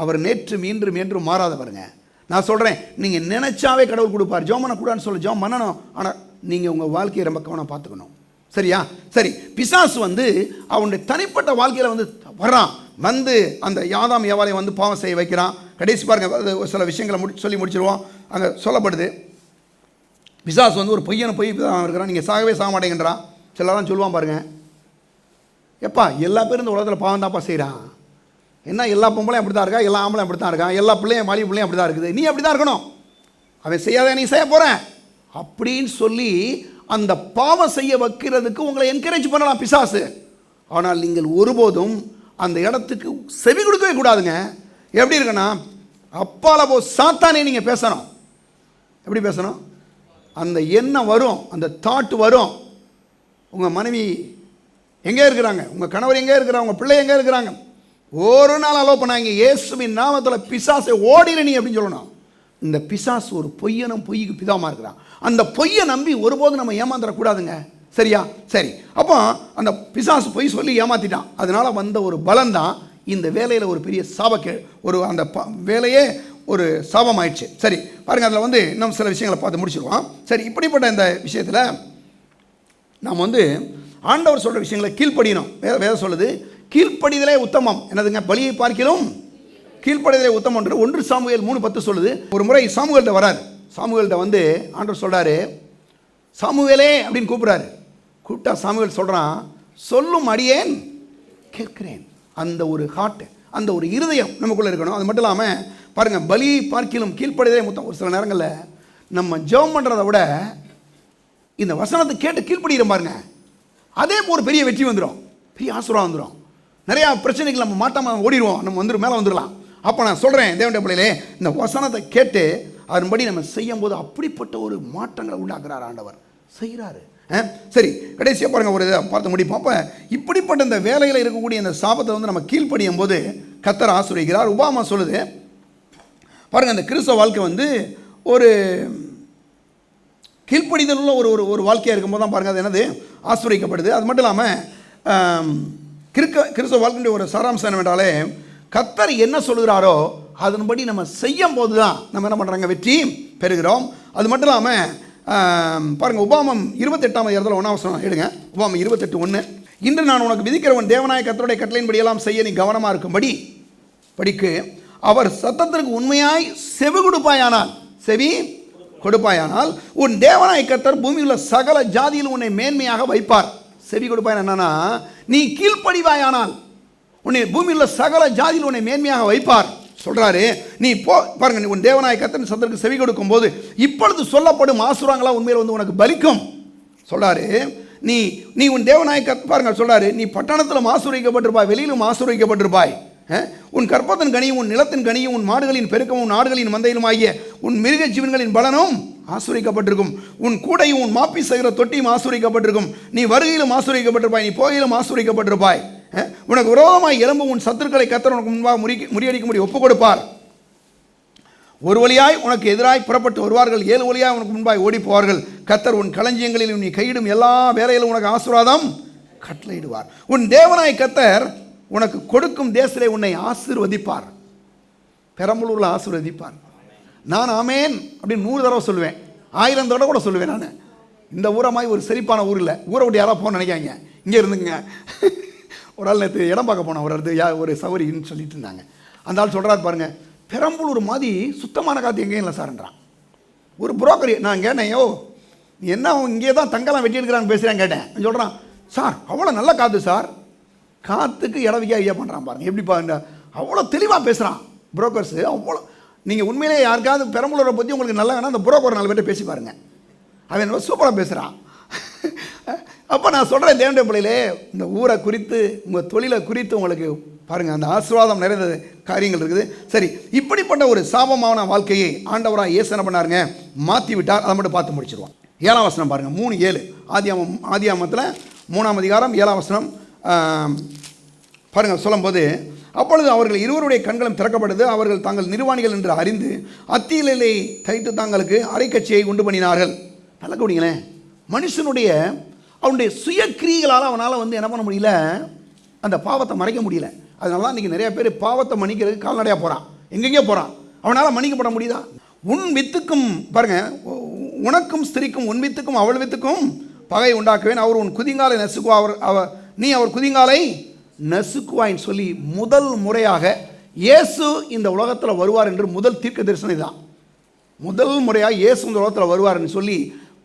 அவர் நேற்றும் இன்றும் என்றும் மாறாதவருங்க. நான் சொல்கிறேன், நீங்கள் நினைச்சாவே கடவுள் கொடுப்பார். ஜெபம் பண்ணக்கூடாதுன்னு சொல்ல, ஜெபம் பண்ணணும். ஆனால் நீங்கள் உங்கள் வாழ்க்கையை ரொம்ப கவனம் பார்த்துக்கணும். சரியா? சரி, பிசாசு அவனுடைய தனிப்பட்ட வாழ்க்கையில் வர்றான். அந்த ஆதாம் ஏவாளை பாவம் செய்ய வைக்கிறான். கடைசி பாருங்க, சில விஷயங்களை சொல்லி முடிச்சிருவோம். அங்கே சொல்லப்படுது, பிசாசு ஒரு பொய்யனை பொய் இருக்கிறான், நீங்கள் சாகவே சாக மாட்டேங்கிறான். சிலதான் சொல்லுவான் பாருங்க, எப்பா எல்லா பேரும் இந்த உலகத்தில் பாவம் தான்ப்பா செய்கிறான், என்ன எல்லா பொம்பளையும் அப்படி தான் இருக்கா, எல்லா ஆம்பளையும் அப்படி தான் இருக்கான், எல்லா பிள்ளையும் வாலி பிள்ளையும் அப்படி தான் இருக்குது, நீ அப்படி தான் இருக்கணும், அவன் செய்யாத நீ செய்ய போகிறேன் அப்படின்னு சொல்லி அந்த பாவம் செய்ய வைக்கிறதுக்கு உங்களை என்கரேஜ் பண்ணலாம் பிசாசு. ஆனால் நீங்கள் ஒருபோதும் அந்த இடத்துக்கு செவி கொடுக்கவே கூடாதுங்க. எப்படி இருக்குன்னா, அப்பால போ சாத்தானே நீங்கள் பேசணும். எப்படி பேசணும்? அந்த எண்ணம் வரும், அந்த தாட் வரும். உங்கள் மனைவி எங்கே இருக்கிறாங்க, உங்கள் கணவர் எங்கே இருக்கிறாங்க, உங்கள் பிள்ளை எங்கே இருக்கிறாங்க, ஒரு நாள் அலோ பண்ணாங்க, இயேசுவின் நாமத்தில் பிசாசை ஓடிடு நீ அப்படின்னு சொல்லணும். இந்த பிசாசு ஒரு பொய்யனும் பொய்க்கு பிதாமா இருக்கிறான். அந்த பொய்யை நம்பி ஒருபோதும் நம்ம ஏமாந்துடக்கூடாதுங்க. சரியா? சரி. அப்போ அந்த பிசாசு பொய் சொல்லி ஏமாத்திட்டான். அதனால வந்த ஒரு பலம் தான் இந்த வேலையில் ஒரு பெரிய ஒரு அந்த வேலையே ஒரு சாபம் ஆயிடுச்சு. சரி பாருங்கள், அதில் இன்னும் சில விஷயங்களை பார்த்து முடிச்சிருவோம். சரி, இப்படிப்பட்ட இந்த விஷயத்தில் நாம் ஆண்டவர் சொல்கிற விஷயங்களை கீழ்ப்படியணும். வேதம் சொல்லுது கீழ்ப்படிதலே உத்தமம். என்னதுங்க? பலியை பார்க்கிலும் கீழ்ப்படிதலே உத்தமம் என்று 1 சாமுவேல் 3:10 சொல்லுது. ஒரு முறை சாமுவேல்கிட்ட வராரு. சாமுவேல்கிட்ட ஆண்டவர் சொல்கிறாரு, சாமுவேலே அப்படின்னு கூப்பிட்றாரு. கூப்பிட்டா சாமுவேல் சொல்கிறான், சொல்லும் அடியேன் கேட்கிறேன். அந்த ஒரு ஹார்ட், அந்த ஒரு இருதயம் நமக்குள்ளே இருக்கணும். அது மட்டும் இல்லாமல் பாருங்கள், பலியை பார்க்கிலும் கீழ்ப்படிதலே உத்தமம். ஒரு சில நேரங்களில் நம்ம ஜெபம் பண்ணுறதை விட இந்த வசனத்தை கேட்டு கீழ்ப்படிக்கிறோம் பாருங்க, அதே ஒரு பெரிய வெற்றி வந்துடும், பெரிய ஆசீர்வாதம் வந்துடும். நிறையா பிரச்சனைகள் நம்ம மாட்டாமல் ஓடிடுவோம், நம்ம மேலே வந்துடலாம். அப்போ நான் சொல்கிறேன், தேவனுடைய பிள்ளைகளே, இந்த வசனத்தை கேட்டு அதன்படி நம்ம செய்யும் போது அப்படிப்பட்ட ஒரு மாற்றங்களை உண்டாக்குறார் ஆண்டவர், செய்கிறாரு. சரி, கடைசியாக பாருங்கள், ஒரு இதை பார்த்து முடிப்போம். அப்போ இப்படிப்பட்ட இந்த வேலையில் இருக்கக்கூடிய இந்த சாபத்தை நம்ம கீழ்ப்படியும் போது கர்த்தர் ஆசீர்வதிக்கிறார். உபாமா சொல்லுது பாருங்கள், அந்த கிறிஸ்தவ வாழ்க்கை ஒரு கீழ்ப்படிதல் உள்ள ஒரு வாழ்க்கையாக இருக்கும்போது தான் பாருங்கள் அது என்னது ஆசீர்வதிக்கப்படுது. அது மட்டும் இல்லாமல் கிறிஸ்தவ வாழ்க்கையுடைய ஒரு சாராம்சம் என்னவென்றாலே, கர்த்தர் என்ன சொல்கிறாரோ அதன்படி நம்ம செய்யும் போது தான் நம்ம என்ன பண்ணுறாங்க, வெற்றி பெறுகிறோம். அது மட்டும் இல்லாமல் பாருங்கள், உபாமம் 28ஆம் அதிகாரத்தில் 1ஆம் வசனம் எடுங்க. உபாமம் 28:1, இன்று நான் உனக்கு விதிக்கிறவன் தேவனாய கர்த்தருடைய கட்டளையின்படியெல்லாம் செய்ய நீ கவனமாக இருக்கும்படி படிக்கு அவர் சத்தத்திற்கு உண்மையாய் செவி கொடுப்பாயானால் உன் தேவனாய கர்த்தர் பூமியில் உள்ள சகல ஜாதியில் உன்னை மேன்மையாக வைப்பார். செவி கொடுப்பாய் என்னன்னா, நீ கீழ்ப்படிவாயானால் உன்னை பூமியில் உள்ள சகல ஜாதியில் உன்னை மேன்மையாக வைப்பார் சொல்றாரு. நீ பாருங்க, உன் தேவனாய கர்த்தரின் சத்தத்திற்கு செவி கொடுக்கும் போது இப்பொழுது சொல்லப்படும் ஆசீர்வாதங்களா உண்மையில் உனக்கு பலிக்கும் சொல்றாரு. நீ உன் தேவனாய பாருங்க சொல்றாரு, நீ பட்டணத்திலும் ஆசீர்வதிக்கப்பட்டிருப்பாய், வெளியிலும் ஆசீர்வதிக்கப்பட்டிருப்பாய். உன் கற்பத்தின் கனியும் உன் நிலத்தின் கனியும் உன் மாடுகளின் பெருக்கமும் உன் ஆடுகளின் மந்தையிலும் ஆகிய உன் மிருக ஜீவன்களின் பலனும் ஆசீர்வதிக்கப்பட்டிருக்கும். உன் கூடையும் உன் மாப்பி செய்கிற தொட்டியும் ஆசீர்வதிக்கப்பட்டிருக்கும். நீ வருகையிலும் ஆசீர்வதிக்கப்பட்டிருப்பாய், நீ போகையிலும் ஆசீர்வதிக்கப்பட்டிருப்பாய். உனக்கு விரோதமாய் எழும்பும் உன் சத்துருக்களை கர்த்தர் உனக்கு முன்பாக முறியடிக்கும்படி ஒப்புக் கொடுப்பார். ஒரு வழியாய் உனக்கு எதிராய் புறப்பட்டு வருவார்கள், 7 வழியாய் உனக்கு முன்பாய் ஓடி போவார்கள். கர்த்தர் உன் களஞ்சியங்களில் நீ கையிடும் எல்லா வேலையிலும் உனக்கு ஆசீர்வாதம் கட்டளையிடுவார். உன் தேவனாய் கர்த்தர் உனக்கு கொடுக்கும் தேசத்திலே உன்னை ஆசீர்வதிப்பார். பெரம்பலூரில் ஆசீர்வதிப்பார். நான் ஆமேன் அப்படின்னு 100 தடவை சொல்லுவேன், 1000 தடவை கூட சொல்லுவேன். நான் இந்த ஊரமாய் ஒரு செழிப்பான ஊர் இல்லை. ஊரை விட்டு யாராவது போகணும்னு நினைக்காங்க. இங்கே இருந்துங்க, ஒரு ஆள் நேற்று இடம் பார்க்க போனோம், ஒரு இடத்து ஒரு சௌகரியன்னு சொல்லிட்டு இருந்தாங்க. அந்த ஆள் சொல்கிறாரு பாருங்க, பெரம்பலூர் மாதிரி சுத்தமான காற்று எங்கேயும் இல்லை சார்ன்றான். ஒரு புரோக்கர் நான் கேட்டேன், நீ என்ன இங்கே தான் தங்கெல்லாம் வெட்டி எடுக்கிறான்னு பேசுகிறேன் கேட்டேன். சொல்கிறான், சார் அவ்வளோ நல்ல காற்று சார், காற்றுக்கு இடவிக்கா ஐயா பண்ணுறான் பாருங்க, எப்படிப்பா அவ்வளோ தெளிவாக பேசுகிறான் புரோக்கர்ஸு. அவ்வளோ நீங்கள் உண்மையிலே யாருக்காவது பெரம்பலூரை பற்றி உங்களுக்கு நல்லா வேணால் அந்த புரோக்கர் 4 பேர்ட்ட பேசி பாருங்கள், அவன் என்ன சூப்பராக பேசுகிறான். அப்போ நான் சொல்கிறேன், தேவனுடைய பிள்ளையிலே, இந்த ஊரை குறித்து உங்கள் தொழிலை குறித்து உங்களுக்கு பாருங்கள் அந்த ஆசீர்வாதம் நிறைந்த காரியங்கள் இருக்குது. சரி, இப்படிப்பட்ட ஒரு சாபமான வாழ்க்கையை ஆண்டவராக இயேசு என்ன பண்ணாருங்க, மாற்றி விட்டார். அதை மட்டும் பார்த்து முடிச்சிருவோம். 7ஆம் வசனம் பாருங்கள், 3:7 ஆதியாமத்தில் 3ஆம் அதிகாரம் 7ஆம் வசனம் பாருங்கள். சொல்லும்போது, அப்பொழுது அவர்கள் இருவருடைய கண்களும் திறக்கப்பட்டது, அவர்கள் தாங்கள் நிர்வாணிகள் என்று அறிந்து அத்தியிலே தைத்து தாங்களுக்கு அரைக்கட்சியை உண்டு பண்ணினார்கள். நல்ல கூடிங்களேன், மனுஷனுடைய அவனுடைய சுயக்கிரிகளால் அவனால் என்ன பண்ண முடியல, அந்த பாவத்தை மறைக்க முடியல. அதனால தான் இன்றைக்கி நிறைய பேர் பாவத்தை மன்னிக்கிறதுக்கு கால்நடையாக போகிறான், எங்கெங்கே போகிறான். அவனால் மன்னிக்கப்பட முடியுதா? உன் வித்துக்கும் பாருங்கள், உனக்கும் ஸ்திரிக்கும் உன் வித்துக்கும் அவள் வித்துக்கும் பகை உண்டாக்குவேன், அவர் உன் குதிங்காலை நசுக்குவா, நீ அவர் குதிங்காலை நசுக்குவாயின்னு சொல்லி முதல் முறையாக இயேசு இந்த உலகத்தில் வருவார் என்று முதல் தீர்க்க தரிசனம் தான். முதல் முறையாக இயேசு இந்த உலகத்தில் வருவார்னு சொல்லி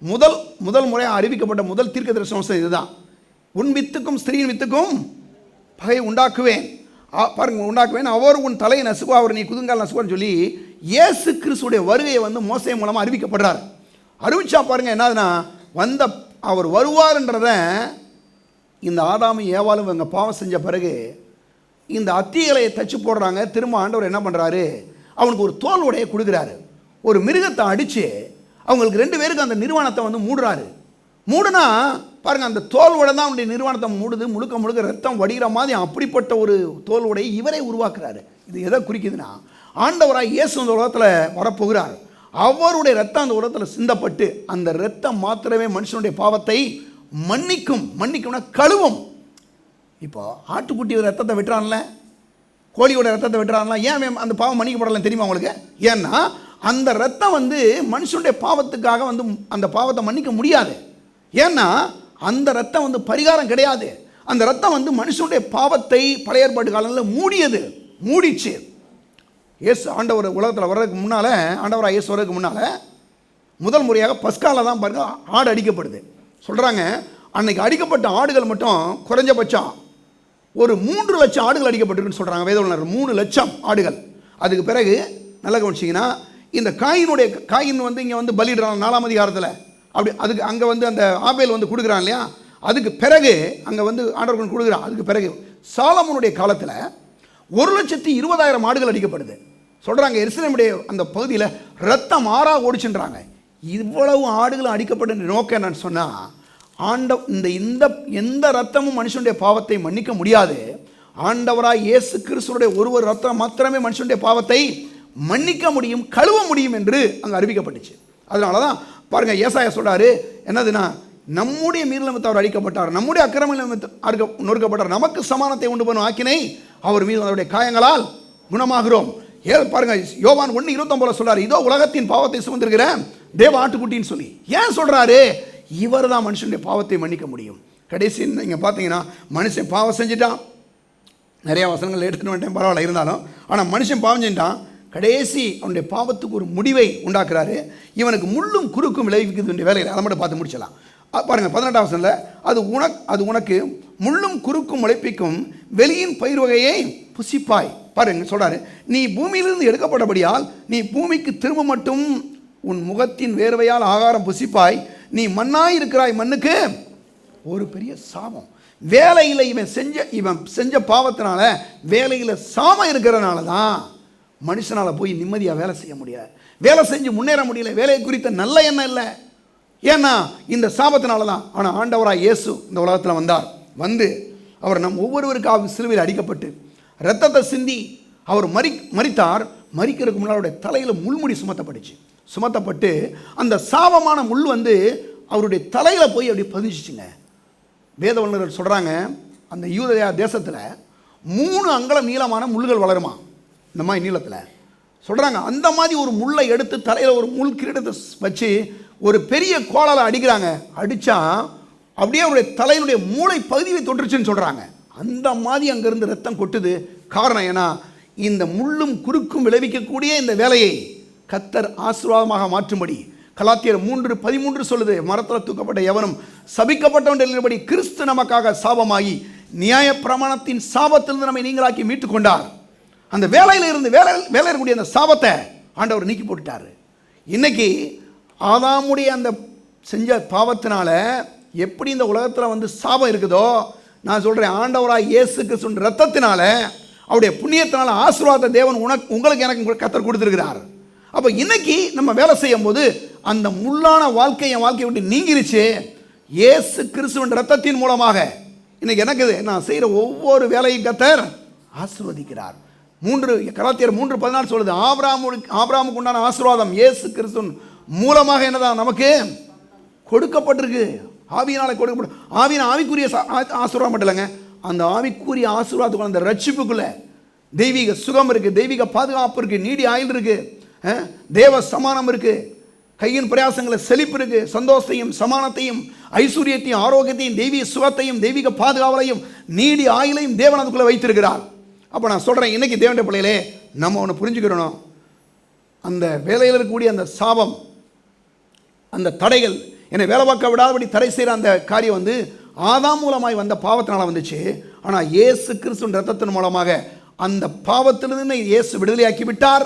முதல் முறையாக அறிவிக்கப்பட்ட முதல் தீர்க்க தரிசனம் இதுதான். உன் வித்துக்கும் ஸ்திரீயின் வித்துக்கும் பகை உண்டாக்குவேன், உண்டாக்குவேன், அவர் உன் தலையை நசுக்குவா, அவர் நீ குதிங்கால் நசுக்குவான்னு சொல்லி இயேசு கிறிஸ்துடைய வருகையை மோசே மூலமாக அறிவிக்கப்படுறார். அறிவிச்சா பாருங்க என்னதுன்னா, அவர் வருவார்ன்றத இந்த ஆதாமும் ஏவாளும் இவங்க பாவம் செஞ்ச பிறகு இந்த அத்திகளை தச்சு போடுறாங்க. திரும்ப ஆண்டவர் என்ன பண்ணுறாரு, அவனுக்கு ஒரு தோல் உடைய கொடுக்குறாரு. ஒரு மிருகத்தை அடித்து அவங்களுக்கு 2 பேருக்கு அந்த நிர்வாணத்தை வந்து மூடுறாரு. மூடுனா பாருங்கள், அந்த தோல் உடை தான் அவனுடைய நிர்வாணத்தை மூடுது. முழுக்க முழுக்க ரத்தம் வடிகிற மாதிரி அப்படிப்பட்ட ஒரு தோல் உடையை இவரே உருவாக்குறாரு. இது எதை குறிக்குதுன்னா, ஆண்டவராக இயேசு இந்த உலகத்தில் வரப்போகிறார். அவருடைய ரத்தம் அந்த உலகத்தில் சிந்தப்பட்டு அந்த ரத்தம் மாத்திரமே மனுஷனுடைய பாவத்தை மன்னிக்கும்னா கழுவும். இப்போ ஆட்டுக்குட்டி ரத்தத்தை வெட்டுறான்ல, கோழியோட ரத்தத்தை வெட்டுறான்ல, ஏன் அந்த பாவம் மன்னிக்கப்படலாம் தெரியுமா உங்களுக்கு? ஏன்னா அந்த ரத்தம் வந்து மனுஷனுடைய பாவத்துக்காக வந்து அந்த பாவத்தை மன்னிக்க முடியாது. ஏன்னா அந்த ரத்தம் வந்து பரிகாரம் கிடையாது. அந்த ரத்தம் வந்து மனுஷனுடைய பாவத்தை பழைய ஏற்பாட்டு காலங்களில் மூடிச்சு. இயேசு ஆண்டவர் உலகத்தில் வர்றதுக்கு முன்னால், ஆண்டவராக இயேசு வர்றதுக்கு முன்னால் முதல் முறையாக பஸ்காவில் தான் பாருங்க ஆடு அடிக்கப்படுது. சொல்கிறாங்க, அன்னைக்கு அடிக்கப்பட்ட ஆடுகள் மட்டும் குறைஞ்சபட்சம் ஒரு 3 லட்சம் ஆடுகள் அடிக்கப்பட்டிருக்குன்னு சொல்கிறாங்க வேதவலர். 3 லட்சம் ஆடுகள். அதுக்கு பிறகு நல்லா கவனிச்சிங்கன்னா, இந்த காயின் வந்து இங்கே வந்து பலியிடுறாங்க 4ஆம் அதிகாரத்தில். அப்படி அதுக்கு அங்கே வந்து அந்த ஆபேல் வந்து கொடுக்குறான் இல்லையா, அதுக்கு பிறகு அங்கே வந்து ஆண்டவர்கள் கொடுக்குறான். அதுக்கு பிறகு சாலமோனுடைய காலத்தில் 1,20,000 ஆடுகள் அடிக்கப்படுது. சொல்கிறாங்க எருசலேமுடைய அந்த பகுதியில் ரத்தம் ஆறாக ஓடிச்சுன்றாங்க. இவ்வளவு ஆடுகளும் அடிக்கப்பட்ட நோக்கம் என்னன்னு சொன்னால், இந்த எந்த ரத்தமும் மனுஷனுடைய பாவத்தை மன்னிக்க முடியாது. ஆண்டவராய் இயேசு கிறிஸ்துவுடைய ஒரு ரத்தம் மாத்திரமே மனுஷனுடைய பாவத்தை மன்னிக்க முடியும், கழுவ முடியும் என்று அங்கே அறிவிக்கப்பட்டுச்சு. அதனால தான் பாருங்க, ஏசாயா சொல்றாரு என்னதுன்னா, நம்முடைய மீறல் நிமித்தம் அவர் அழிக்கப்பட்டார், நம்முடைய அக்கிரம நிமித்தம் நொறுக்கப்பட்டார், நமக்கு சமானத்தை உண்டு பண்ணும் ஆக்கினை அவர் மீது அவருடைய காயங்களால் குணமாகிறோம். பாருங்க, யோவான் 1:29 சொல்றாரு, இதோ உலகத்தின் பாவத்தை சுமந்திருக்கிற தேவ ஆட்டுக்குட்டின்னு சொல்லி. ஏன் சொல்றாரு? இவர் தான் மனுஷனுடைய பாவத்தை மன்னிக்க முடியும். கடைசி நீங்கள் பார்த்தீங்கன்னா, மனுஷன் பாவம் செஞ்சுட்டான். நிறைய வசனங்கள் எடுத்துகிட்டு வந்துட்டேன், பரவாயில்ல இருந்தாலும். ஆனால் மனுஷன் பாவம் செஞ்சுட்டான். கடைசி அவனுடைய பாவத்துக்கு ஒரு முடிவை உண்டாக்குறாரு. இவனுக்கு முள்ளும் குறுக்கும் விளைவிக்குது வேலையில். அதை மட்டும் பார்த்து முடிச்சலாம். பாருங்கள் 18ஆம் வசனத்தில், அது உனக்கு முள்ளும் குறுக்கும் முளைப்பிக்கும் வெளியின் பயிர் வகையை புசிப்பாய். பாருங்க சொல்கிறாரு, நீ பூமியிலிருந்து எடுக்கப்பட்டபடியால் நீ பூமிக்கு திரும்ப மட்டும் உன் முகத்தின் வேர்வையால் ஆகாரம் புசிப்பாய், நீ மண்ணாய் இருக்கிறாய், மண்ணுக்கு ஒரு பெரிய சாபம். வேலையில் இவன் செஞ்ச பாவத்தினால வேலையில் சாபம் இருக்கிறதுனால தான் மனுஷனால் போய் நிம்மதியாக வேலை செய்ய முடியாது, வேலை செஞ்சு முன்னேற முடியல, வேலையை குறித்த நல்ல எண்ணம் இல்லை. ஏன்னா இந்த சாபத்தினால தான். ஆனால் ஆண்டவராக இயேசு இந்த உலகத்தில் வந்து அவர் நம் ஒவ்வொருவருக்காக சிலுவையில் அடிக்கப்பட்டு இரத்தத்தை சிந்தி அவர் மரித்தார். மரிக்கிறதுக்கு முன்னால் அவருடைய தலையில் முள்முடி சுமத்தப்பட்டு அந்த சாபமான முள் வந்து அவருடைய தலையில் போய் அப்படி பதிஞ்சிச்சுங்க. வேதவல்லர்கள் சொல்கிறாங்க, அந்த யூதயா தேசத்தில் 3 அங்குலம் நீளமான முள்ளுகள் வளருமா இந்த மாதிரி நீளத்தில். சொல்கிறாங்க, அந்த மாதிரி ஒரு முள்ளை எடுத்து தலையில் ஒரு முள் கிரீடத்தை வச்சு ஒரு பெரிய கோலால் அடிக்கிறாங்க. அடித்தா அப்படியே அவருடைய தலையினுடைய மூளை பகுதியை தொட்டுருச்சுன்னு சொல்கிறாங்க. அந்த மாதிரி அங்கேருந்து ரத்தம் கொட்டுது. காரணம் ஏன்னா, இந்த முள்ளும் குறுக்கும் விளைவிக்கக்கூடிய இந்த வேலையை கர்த்தர் ஆசீர்வாதமாக மாற்றும்படி கலாத்தியர் 3:13 சொல்லுது, மரத்தில் தூக்கப்பட்ட எவனும் சபிக்கப்பட்டவன் எழுதினபடி கிறிஸ்து நமக்காக சாபமாகி நியாய பிரமாணத்தின் சாபத்திலிருந்து நம்மை நீங்களாக்கி மீட்டு கொண்டார். அந்த வேலையில் இருந்து வேலை இருக்கக்கூடிய அந்த சாபத்தை ஆண்டவர் நீக்கி போட்டுட்டார். இன்னைக்கு ஆதாமுடைய அந்த செஞ்ச பாவத்தினால எப்படி இந்த உலகத்தில் வந்து சாபம் இருக்குதோ, நான் சொல்கிறேன், ஆண்டவராக இயேசு கிறிஸ்துவின் ரத்தத்தினால அவருடைய புண்ணியத்தினால ஆசீர்வாத தேவன் உங்களுக்கு எனக்கு கர்த்தர் கொடுத்துருக்கிறார். அப்போ இன்னைக்கு நம்ம வேலை செய்யும் போது அந்த முள்ளான வாழ்க்கை என் வாழ்க்கையை விட்டு நீங்கிருச்சு. இயேசு கிறிஸ்துவின் ரத்தத்தின் மூலமாக இன்னைக்கு எனக்கு நான் செய்கிற ஒவ்வொரு வேலையும் கர்த்தர் ஆசீர்வதிக்கிறார். கலாத்தியர் 3:14 சொல்லுது, ஆபிரகாமுக்கு உண்டான ஆசீர்வாதம் இயேசு கிறிஸ்துவின் மூலமாக என்னதான் நமக்கு கொடுக்கப்பட்டிருக்கு. ஆவியினால் கொடுக்கப்படும். ஆவிக்குரிய ஆசீர்வாதம் மட்டும் இல்லைங்க, அந்த ஆவிக்குரிய ஆசீர்வாதத்துக்குள்ள அந்த ரட்சிப்புக்குள்ள தெய்வீக சுகம் இருக்குது, தெய்வீக பாதுகாப்பு இருக்குது, நீடி ஆயுள் இருக்குது, தேவ சமானம் இருக்குது, கையின் பிரயாசங்களில் செழிப்பு இருக்குது, சந்தோஷத்தையும் சமானத்தையும் ஐஸ்வர்யத்தையும் ஆரோக்கியத்தையும் தெய்வீக சுகத்தையும் தெய்வீக பாதுகாவலையும் நீடி ஆயுளையும் தேவன் அதுக்குள்ளே வைத்திருக்கிறார். அப்போ நான் சொல்கிறேன், இன்றைக்கி தேவனுடைய பிள்ளைகளே, நம்ம ஒன்று புரிஞ்சுக்கிறணும். அந்த வேலையில் இருக்கக்கூடிய அந்த சாபம், அந்த தடைகள், என்னை வேலை பார்க்க விடாதபடி தடை செய்கிற அந்த காரியம் வந்து ஆதாம் மூலமாய் வந்த பாவத்தினால் வந்துச்சு. ஆனால் இயேசு கிறிஸ்துவின் ரத்தத்தின் மூலமாக அந்த பாவத்திலிருந்து இயேசு விடுதலையாக்கி விட்டார்,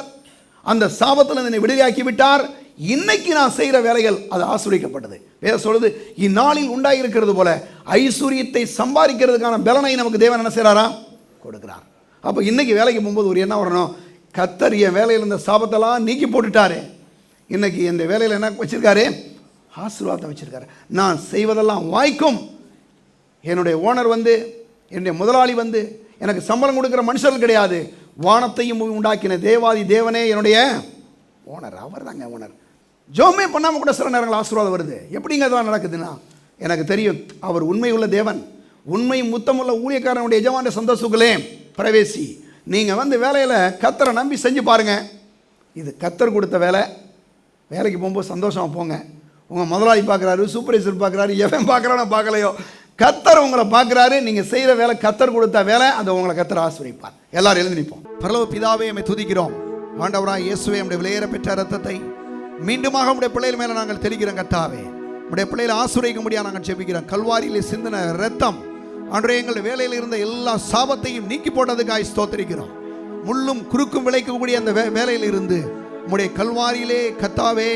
அந்த சாபத்திலிருந்து என்னை விடுதலையாக்கி விட்டார். இன்னைக்கு நான் செய்கிற வேலைகள் அது ஆசீர்வதிக்கப்பட்டது. வேதம் சொல்லுது, இந்நாளில் உண்டாயிருக்கிறது போல ஐஸ்வர்யத்தை சம்பாதிக்கிறதுக்கான பலனை நமக்கு தேவன் என்ன செய்கிறாரா? கொடுக்கிறார். அப்போ இன்னைக்கு வேலைக்கு போகும்போது ஒரு என்ன வரணும், கர்த்தர் என் வேலையில் இருந்த சாபத்தெல்லாம் நீக்கி போட்டுட்டாரு, இன்னைக்கு இந்த வேலையில் என்ன வச்சிருக்காரு? ஆசீர்வாதம் வச்சிருக்காரு. நான் செய்வதெல்லாம் வாய்க்கும். என்னுடைய ஓனர் என்னுடைய முதலாளி எனக்கு சம்பளம் கொடுக்குற மனுஷர்கள் கிடையாது, வானத்தையும் உண்டாக்கின தேவாதி தேவனே என்னுடைய ஓனர். அவர் தாங்க ஓனர். ஜோமே பண்ணாமல் கூட சில நேரங்கள் ஆசீர்வாதம் வருது. எப்படிங்க அதெல்லாம் நடக்குதுன்னா, எனக்கு தெரியும் அவர் உண்மை உள்ள தேவன், உண்மையும் முத்தமுள்ள ஊழியக்காரனுடைய எஜமான சந்தோஷங்களே பிரவேசி. நீங்கள் வேலையில் கர்த்தரை நம்பி செஞ்சு பாருங்கள். இது கர்த்தர் கொடுத்த வேலை. வேலைக்கு போகும்போது சந்தோஷமாக போங்க. உங்கள் முதலாளி பார்க்குறாரு, சூப்பர்வைசர் பார்க்குறாரு, எவன் பார்க்குறானோ பார்க்கலையோ, கர்த்தர் உங்களை பார்க்குறாரு. நீங்கள் செய்கிற வேலை கர்த்தர் கொடுத்த வேலை, அதை உங்களை கர்த்தர் ஆசீர்வதிப்பார். எல்லாரும் எழுந்து நிற்போம். பரலோக பிதாவே, எம்மை துதிக்கிறோம். ஆண்டவராய் இயேசுவே, நம்முடைய விலையேற பெற்ற ரத்தத்தை மீண்டுமாக நம்முடைய பிள்ளைகள் மேலே நாங்கள் தெளிக்கிறோம். கர்த்தாவே, நம்முடைய பிள்ளைகளை ஆசீர்வதிக்க முடியாது நாங்கள் ஜெபிக்கிறோம். கல்வாரியிலே சிந்தின ரத்தம் ஆண்டவரே எங்களுடைய வேலையில் இருந்த எல்லா சாபத்தையும் நீக்கி போட்டதுக்காக ஸ்தோத்திரிக்கிறோம். முள்ளும் குறுக்கும் விளைக்கக்கூடிய அந்த வேலையில் இருந்து உம்முடைய கல்வாரியிலே கர்த்தாவே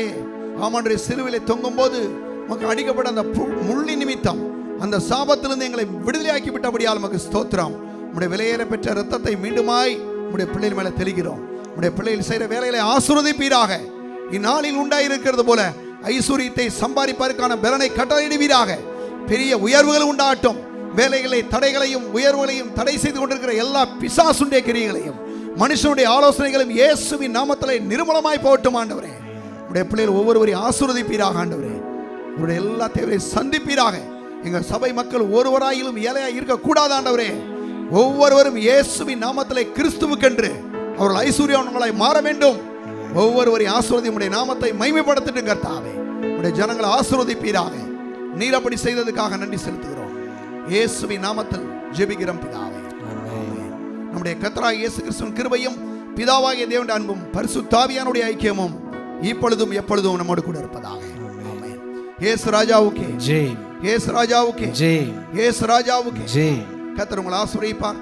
ஆமாண்டே சிலுவிலே தொங்கும் போது நமக்கு அடிக்கப்பட்ட அந்த முள்ளி நிமித்தம் அந்த சாபத்திலிருந்து எங்களை விடுதலையாக்கி விட்டபடியால் நமக்கு ஸ்தோத்திரம். உம்முடைய விலையேற பெற்ற ரத்தத்தை மீண்டுமாய் உம்முடைய பிள்ளைகள் மேலே தெளிக்கிறோம். உம்முடைய பிள்ளைகள் செய்கிற வேலைகளை ஆசீர்வதிப்பீராக. இந்நாளில் உண்டாயிருக்கிறது போல ஐஸ்வர்யத்தை சம்பாதிப்பதற்கான பலனை கட்டளையிடுவீராக. பெரிய உயர்வுகள் உண்டாகட்டும். வேலைகளை தடைகளையும் உயர்வுகளையும் தடை செய்து கொண்டிருக்கிற எல்லா பிசாசுடைய கிரியைகளையும் மனுஷனுடைய ஆலோசனைகளையும் இயேசுவின் நாமத்தில் நிர்மூலமாய் போகட்டும். ஆண்டவரே, உடைய பிள்ளைகள் ஒவ்வொருவரையும் ஆசீர்வதிப்பீராக. ஆண்டவரே, உடைய எல்லா தேவையை சந்திப்பீராக. எங்கள் சபை மக்கள் ஒருவராயிலும் ஏழையாய் இருக்கக்கூடாது. ஆண்டவரே, ஒவ்வொருவரும் இயேசுவின் நாமத்திலே கிறிஸ்துவுக்கென்று அவர்கள் ஐஸ்வர்யவான்களாய் மாற வேண்டும். ஒவ்வொருவரையும் ஆசீர்வதி உடைய நாமத்தை மகிமைப்படுத்திட்டு கர்த்தாவே, உடைய ஜனங்களை ஆசீர்வதிப்பீராக. நீர் அப்படி செய்ததுக்காக நன்றி செலுத்துகிறோம். இயேசுவின் நாமத்தில் ஜெபிக்கிறோம் பிதாவே. நம்முடைய கர்த்தராகிய இயேசு கிறிஸ்துவின் கிருபையும் பிதாவாகிய தேவனுடைய அன்பும் பரிசுத்த ஆவியானுடைய ஐக்கியமும் இப்பொழுதும் எப்பொழுதும் நம்மோடு கூட இருப்பதாக. ஆமென். இயேசு ராஜாவுக்கே ஜெய். இயேசு ராஜாவுக்கே ஜெய். இயேசு ராஜாவுக்கே ஜெய். கர்த்தர் உங்களை ஆசீர்வதிப்பார்.